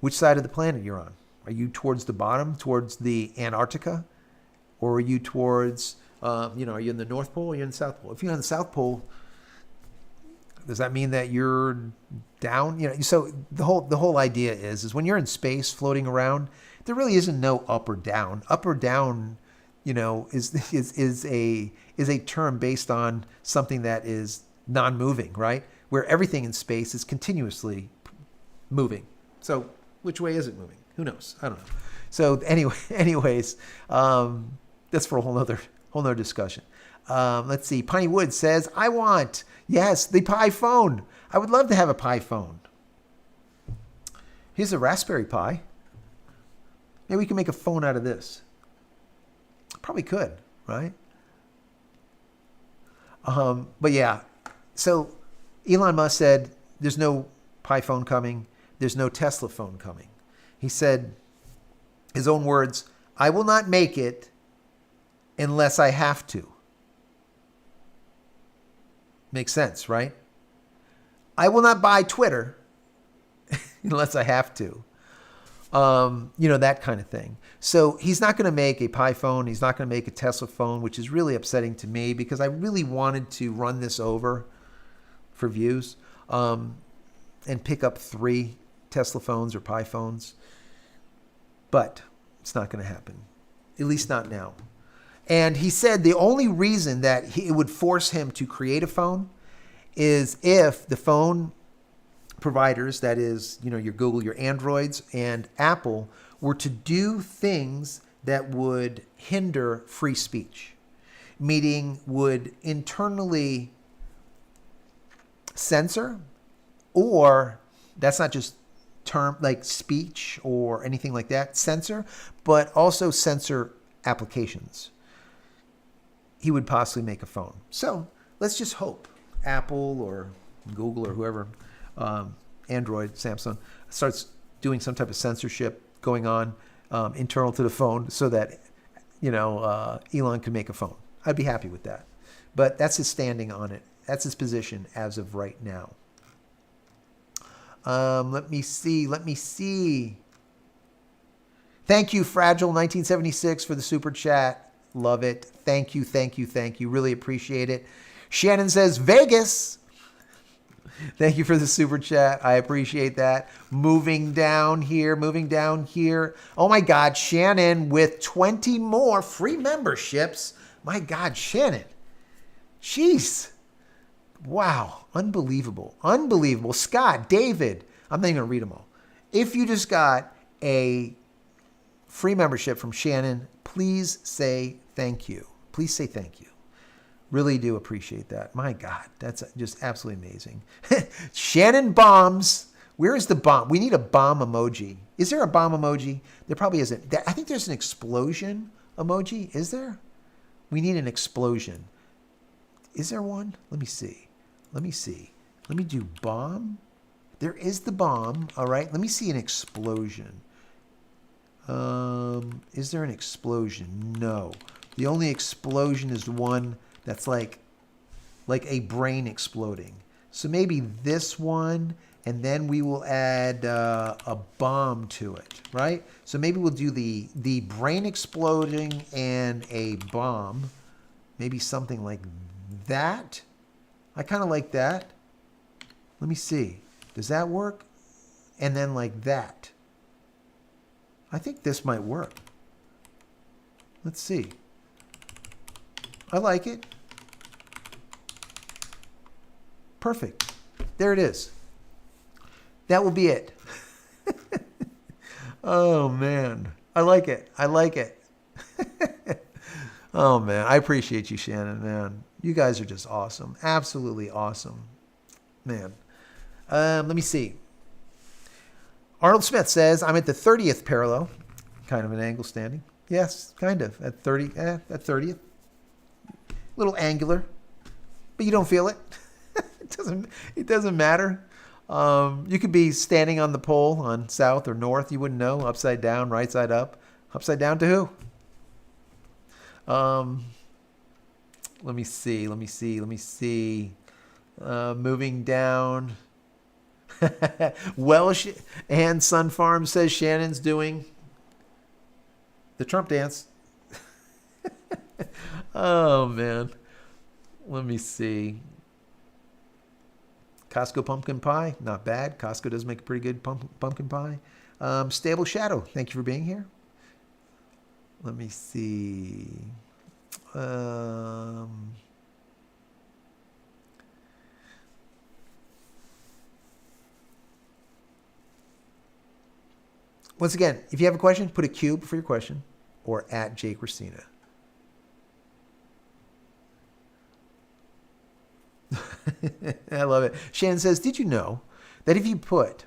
Which side of the planet you're on? Are you towards the bottom, towards the Antarctica? Or are you towards, are you in the North Pole or are you in the South Pole? If you're on the South Pole, does that mean that you're down? So the whole idea is when you're in space floating around, there really isn't no up or down. Up or down, is a term based on something that is non-moving, right? Where everything in space is continuously moving. So which way is it moving? Who knows? I don't know. So anyways, that's for a whole nother discussion. Let's see. Piney Wood says, I want, yes, the Pi phone. I would love to have a Pi phone. Here's a Raspberry Pi. Maybe we can make a phone out of this. Probably could, right? But yeah. So Elon Musk said, there's no Pi phone coming. There's no Tesla phone coming. He said, his own words, I will not make it unless I have to. Makes sense, right? I will not buy Twitter unless I have to. That kind of thing. So he's not going to make a Pi phone. He's not going to make a Tesla phone, which is really upsetting to me because I really wanted to run this over for views and pick up 3 Tesla phones or Pi phones. But it's not going to happen, at least not now. And he said the only reason that it would force him to create a phone is if the phone providers, that is, your Google, your Androids, and Apple, were to do things that would hinder free speech, meaning would internally censor, or that's not just term like speech or anything like that, censor, but also censor applications. He would possibly make a phone. So let's just hope Apple or Google or whoever, Android, Samsung, starts doing some type of censorship going on internal to the phone so that, Elon can make a phone. I'd be happy with that. But that's his standing on it. That's his position as of right now. Let me see. Thank you, Fragile1976, for the super chat. Love it. Thank you. Really appreciate it. Shannon says, Vegas. Thank you for the super chat. I appreciate that. Moving down here. Oh my God, Shannon with 20 more free memberships. My God, Shannon. Jeez. Wow. Unbelievable. Scott, David. I'm not even going to read them all. If you just got a free membership from Shannon, please say thank you. Really do appreciate that. My God, that's just absolutely amazing. Shannon bombs. Where is the bomb? We need a bomb emoji. Is there a bomb emoji? There probably isn't. I think there's an explosion emoji. Is there? We need an explosion. Is there one? Let me see. Let me do bomb. There is the bomb. All right. Let me see an explosion. Is there an explosion? No. The only explosion is one that's like a brain exploding. So maybe this one, and then we will add a bomb to it, right? So maybe we'll do the brain exploding and a bomb. Maybe something like that. I kind of like that. Let me see. Does that work? And then like that. I think this might work. Let's see. I like it. Perfect. There it is. That will be it. Oh, man. I like it. Oh, man. I appreciate you, Shannon, man. You guys are just awesome. Absolutely awesome. Man. Let me see. Arnold Smith says, I'm at the 30th parallel. Kind of an angle standing. Yes, kind of. At 30th. Little angular. But you don't feel it. It doesn't matter. You could be standing on the pole on south or north. You wouldn't know. Upside down, right side up. Upside down to who? Let me see. Moving down. Welsh and Sun Farm says Shannon's doing the Trump dance. Oh, man. Let me see. Costco pumpkin pie, not bad. Costco does make a pretty good pumpkin pie. Stable Shadow, thank you for being here. Let me see. Once again, if you have a question, put a Q before your question or at JCristina. I love it. Shannon says, did you know that if you put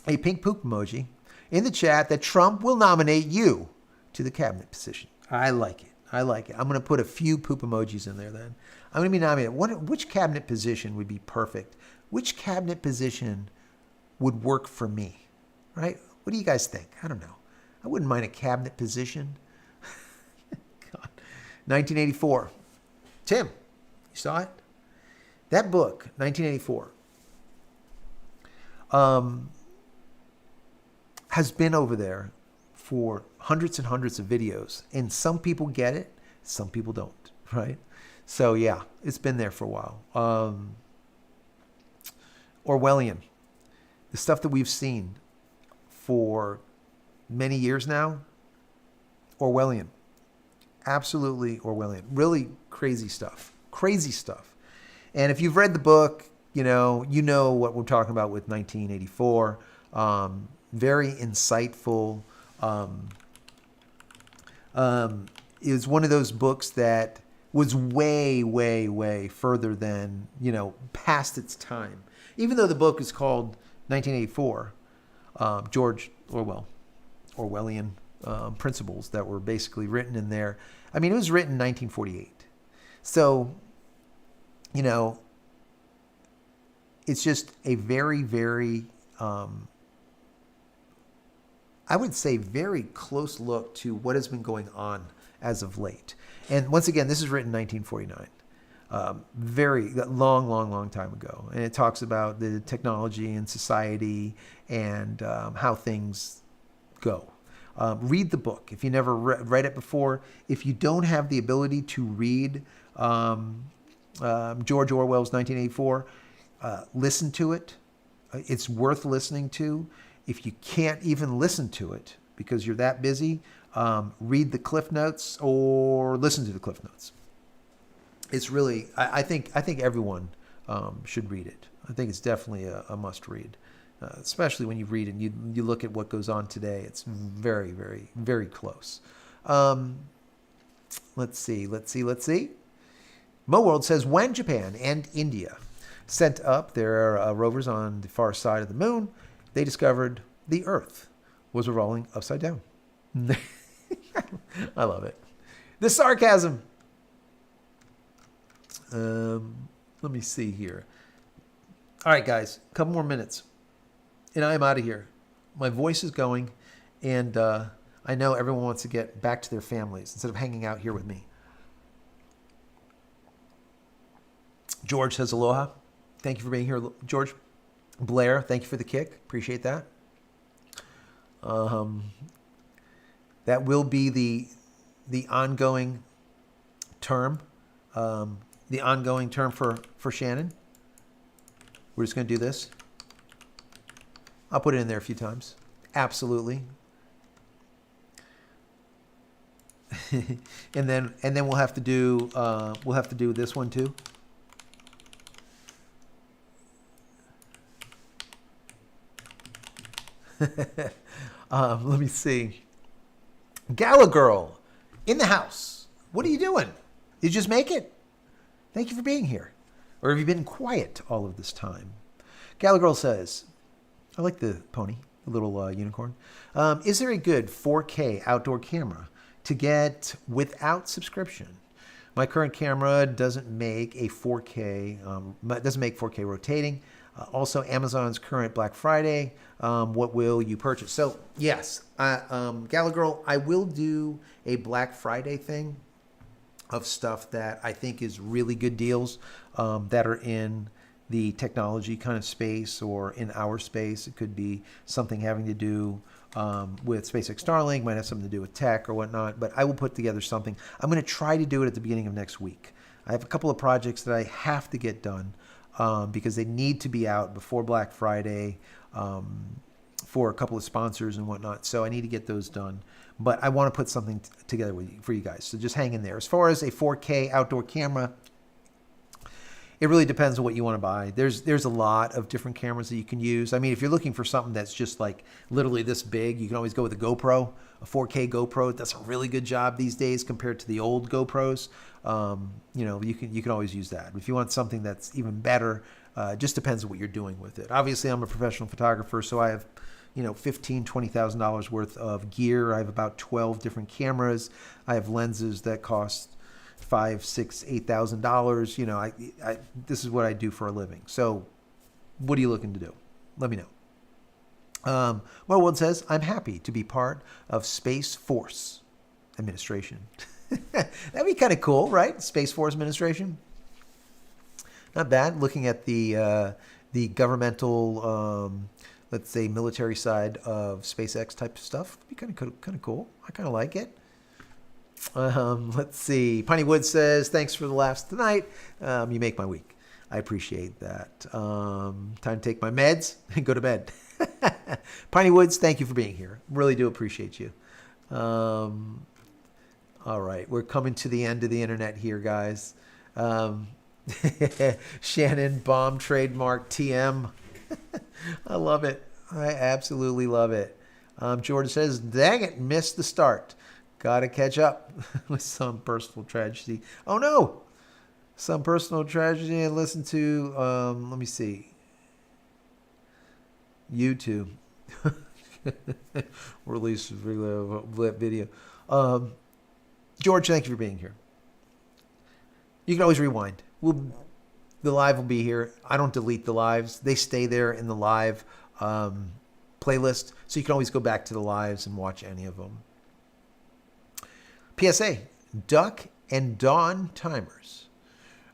a pink poop emoji in the chat that Trump will nominate you to the cabinet position? I like it. I'm going to put a few poop emojis in there then. I'm going to be nominated. Which cabinet position would be perfect? Which cabinet position would work for me? Right? What do you guys think? I don't know. I wouldn't mind a cabinet position. God. 1984. Tim, you saw it? That book, 1984, has been over there for hundreds and hundreds of videos. And some people get it, some people don't, right? So, yeah, it's been there for a while. Orwellian, the stuff that we've seen for many years now, Orwellian. Absolutely Orwellian. Really crazy stuff. And if you've read the book, you know what we're talking about with 1984. Very insightful is one of those books that was way, way, way further than, past its time. Even though the book is called 1984, George Orwellian principles that were basically written in there. I mean, it was written in 1948. So, it's just a very, very, I would say, very close look to what has been going on as of late. And once again, this is written in 1949. Very long, long, long time ago. And it talks about the technology and society and how things go. Read the book. If you never read it before, if you don't have the ability to read George Orwell's 1984, listen to it. It's worth listening to. If you can't even listen to it because you're that busy, read the Cliff Notes or listen to the Cliff Notes. It's really, I think everyone should read it. I think it's definitely a must read, especially when you read and you look at what goes on today. It's very, very, very close. Let's see. Mo World says, when Japan and India sent up their rovers on the far side of the moon, they discovered the Earth was revolving upside down. I love it. The sarcasm. Let me see here. All right, guys, a couple more minutes, and I'm out of here. My voice is going, and I know everyone wants to get back to their families instead of hanging out here with me. George says aloha. Thank you for being here, George. Blair, thank you for the kick. Appreciate that. That will be the ongoing term. The ongoing term for Shannon. We're just going to do this. I'll put it in there a few times. Absolutely. and then we'll have to do this one too. Let me see. Gala Girl in the house. What are you doing? Did you just make it? Thank you for being here. Or have you been quiet all of this time? Gala Girl says, I like the pony, the little unicorn. Is there a good 4K outdoor camera to get without subscription? My current camera doesn't make a 4K, doesn't make 4K rotating. Also, Amazon's current Black Friday. What will you purchase? So, yes, Gala Girl, I will do a Black Friday thing of stuff that I think is really good deals that are in the technology kind of space or in our space. It could be something having to do with SpaceX Starlink, might have something to do with tech or whatnot, but I will put together something. I'm going to try to do it at the beginning of next week. I have a couple of projects that I have to get done because they need to be out before Black Friday for a couple of sponsors and whatnot. So I need to get those done. But I want to put something together for you guys. So just hang in there. As far as a 4K outdoor camera, it really depends on what you want to buy. There's a lot of different cameras that you can use. I mean, if you're looking for something that's just like literally this big, you can always go with a GoPro, a 4K GoPro. It does a really good job these days compared to the old GoPros. You can always use that. If you want something that's even better, it just depends on what you're doing with it. Obviously, I'm a professional photographer, so I have $15,000, $20,000 worth of gear. I have about 12 different cameras. I have lenses that cost $5,000, $6,000, $8,000. This is what I do for a living. So what are you looking to do? Let me know. Well, one says, I'm happy to be part of Space Force Administration. That'd be kind of cool, right? Space Force Administration. Not bad. Looking at the governmental, let's say, military side of SpaceX type of stuff. It'd be kind of cool. I kind of like it. Let's see. Piney Wood says, thanks for the laughs tonight. You make my week. I appreciate that. Time to take my meds and go to bed. Piney Woods, thank you for being here. Really do appreciate you. All right. We're coming to the end of the internet here, guys. Shannon, bomb trademark TM. I love it. I absolutely love it. Jordan says, dang it, missed the start. Gotta catch up with some personal tragedy. Oh no! Some personal tragedy and listen to, let me see, YouTube. Release video. George, thank you for being here. You can always rewind. The live will be here. I don't delete the lives. They stay there in the live playlist. So you can always go back to the lives and watch any of them. PSA, duck and dawn timers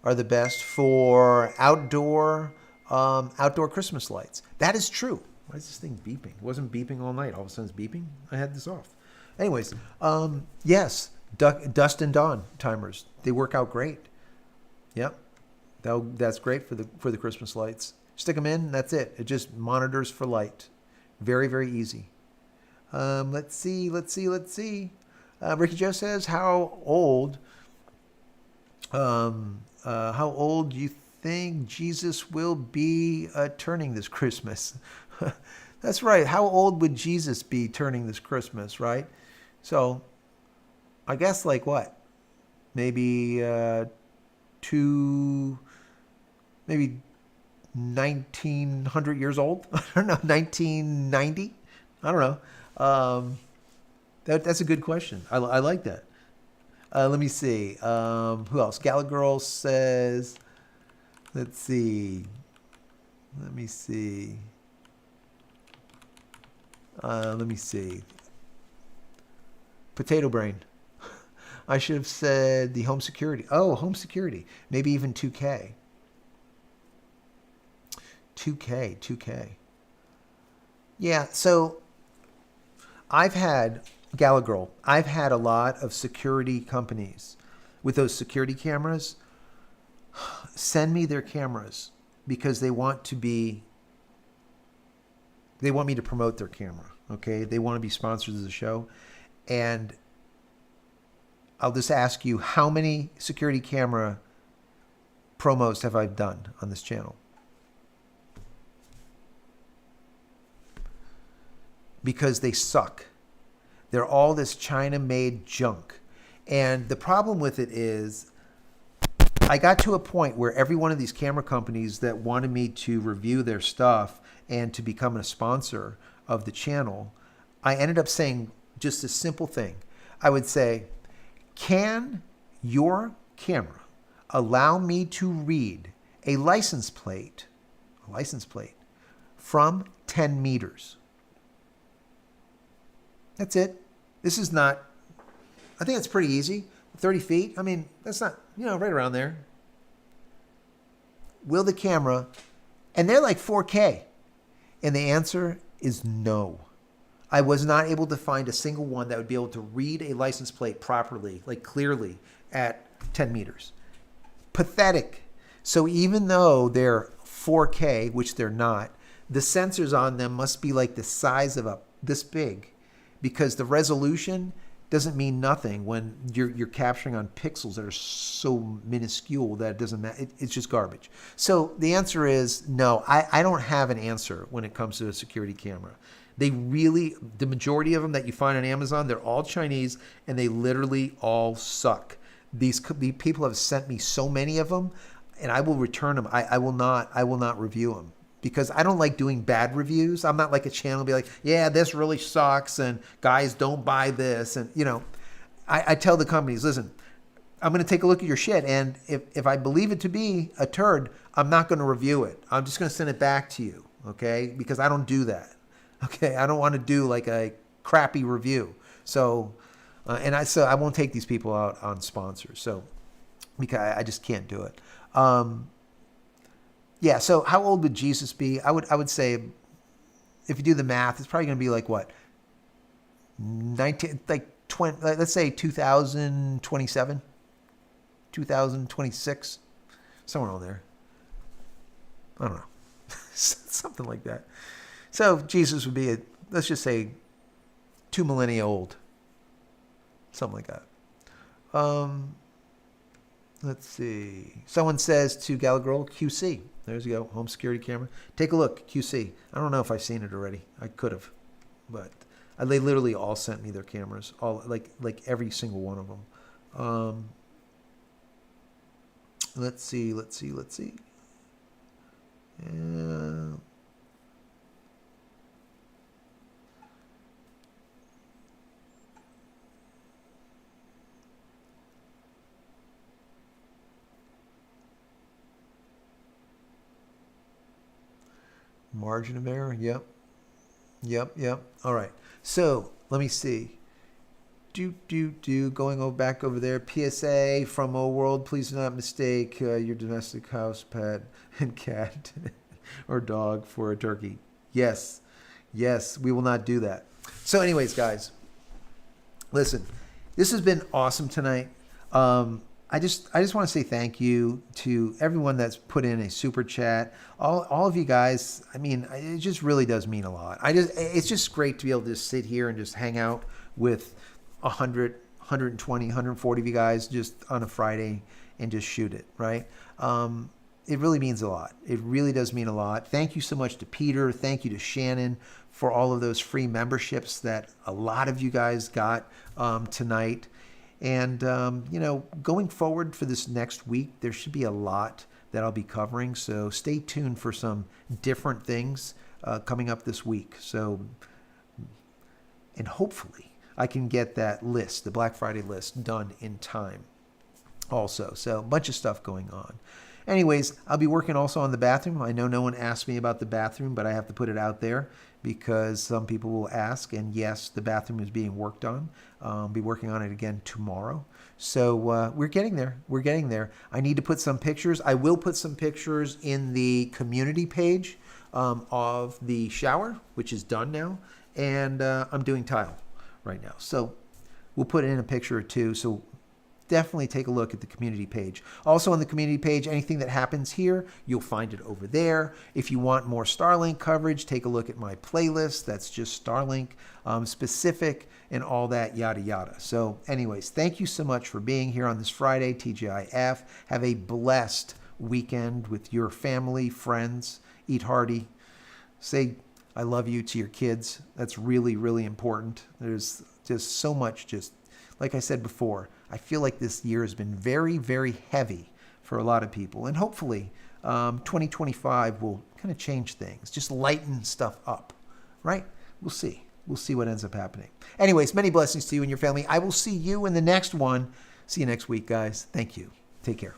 are the best for outdoor Christmas lights. That is true. Why is this thing beeping? It wasn't beeping all night. All of a sudden it's beeping. I had this off. Anyways, yes, dusk and dawn timers. They work out great. Yep. That's great for the Christmas lights. Stick them in, that's it. It just monitors for light. Very, very easy. Let's see. Ricky Joe says, how old do you think Jesus will be turning this Christmas? That's right. How old would Jesus be turning this Christmas, right? So I guess like what? Maybe 1900 years old. I don't know, 1990. I don't know. That's a good question. I like that. Let me see. Who else? Gallagher says. Let's see. Let me see. Potato brain. I should have said the home security. Oh, home security. Maybe even 2K. 2K. Yeah, so I've had a lot of security companies with those security cameras send me their cameras because they want me to promote their camera. Okay. They want to be sponsors of the show. And I'll just ask you, how many security camera promos have I done on this channel? Because they suck. They're all this China-made junk. And the problem with it is I got to a point where every one of these camera companies that wanted me to review their stuff and to become a sponsor of the channel, I ended up saying just a simple thing. I would say, can your camera allow me to read a license plate from 10 meters? That's it. This is not, I think it's pretty easy. 30 feet. I mean, that's not, right around there. Will the camera, and they're like 4K. And the answer is no. I was not able to find a single one that would be able to read a license plate properly, like clearly at 10 meters. Pathetic. So even though they're 4K, which they're not, the sensors on them must be like the size of this big, because the resolution doesn't mean nothing when you're capturing on pixels that are so minuscule that it doesn't matter. It's just garbage. So the answer is no. I don't have an answer when it comes to a security camera. The majority of them that you find on Amazon, they're all Chinese and they literally all suck. These people have sent me so many of them, and I will return them. I will not review them because I don't like doing bad reviews. I'm not like a channel be like, yeah, this really sucks and guys don't buy this. And I tell the companies, listen, I'm going to take a look at your shit, and if I believe it to be a turd, I'm not going to review it. I'm just going to send it back to you, okay? Because I don't do that. Okay, I don't want to do like a crappy review. So, I won't take these people out on sponsors. So, because I just can't do it. Yeah. So, how old would Jesus be? I would say, if you do the math, it's probably going to be like what, 20. Let's say 2027, 2026, somewhere on there. I don't know, something like that. So Jesus would be, let's just say, 2 millennia old. Something like that. Let's see. Someone says to Gallagher, QC. There's you go, home security camera. Take a look, QC. I don't know if I've seen it already. I could have, but They literally all sent me their cameras, all like every single one of them. Let's see. Margin of error. Yep. All right. So let me see. Going back over there. PSA from O World. Please do not mistake your domestic house pet and cat or dog for a turkey. Yes, we will not do that. So, anyways, guys, listen. This has been awesome tonight. I just want to say thank you to everyone that's put in a super chat. All of you guys. I mean, it just really does mean a lot. It's just great to be able to just sit here and just hang out with 100, 120, 140 of you guys just on a Friday and just shoot it, right? It really means a lot. It really does mean a lot. Thank you so much to Peter. Thank you to Shannon for all of those free memberships that a lot of you guys got tonight. And, going forward for this next week, there should be a lot that I'll be covering. So stay tuned for some different things coming up this week. So, and hopefully I can get that list, the Black Friday list, done in time also. So a bunch of stuff going on. Anyways, I'll be working also on the bathroom. I know no one asked me about the bathroom, but I have to put it out there because some people will ask. And yes, the bathroom is being worked on. I'll be working on it again tomorrow. So we're getting there. I need to put some pictures. I will put some pictures in the community page of the shower, which is done now. And I'm doing tile right now. So we'll put in a picture or two. So definitely take a look at the community page. Also on the community page, anything that happens here, you'll find it over there. If you want more Starlink coverage, take a look at my playlist. That's just Starlink specific and all that, yada, yada. So anyways, thank you so much for being here on this Friday, TGIF. Have a blessed weekend with your family, friends. Eat hearty. Say I love you to your kids. That's really, really important. There's just so much, just like I said before, I feel like this year has been very, very heavy for a lot of people. And hopefully 2025 will kind of change things, just lighten stuff up, right? We'll see. We'll see what ends up happening. Anyways, many blessings to you and your family. I will see you in the next one. See you next week, guys. Thank you. Take care.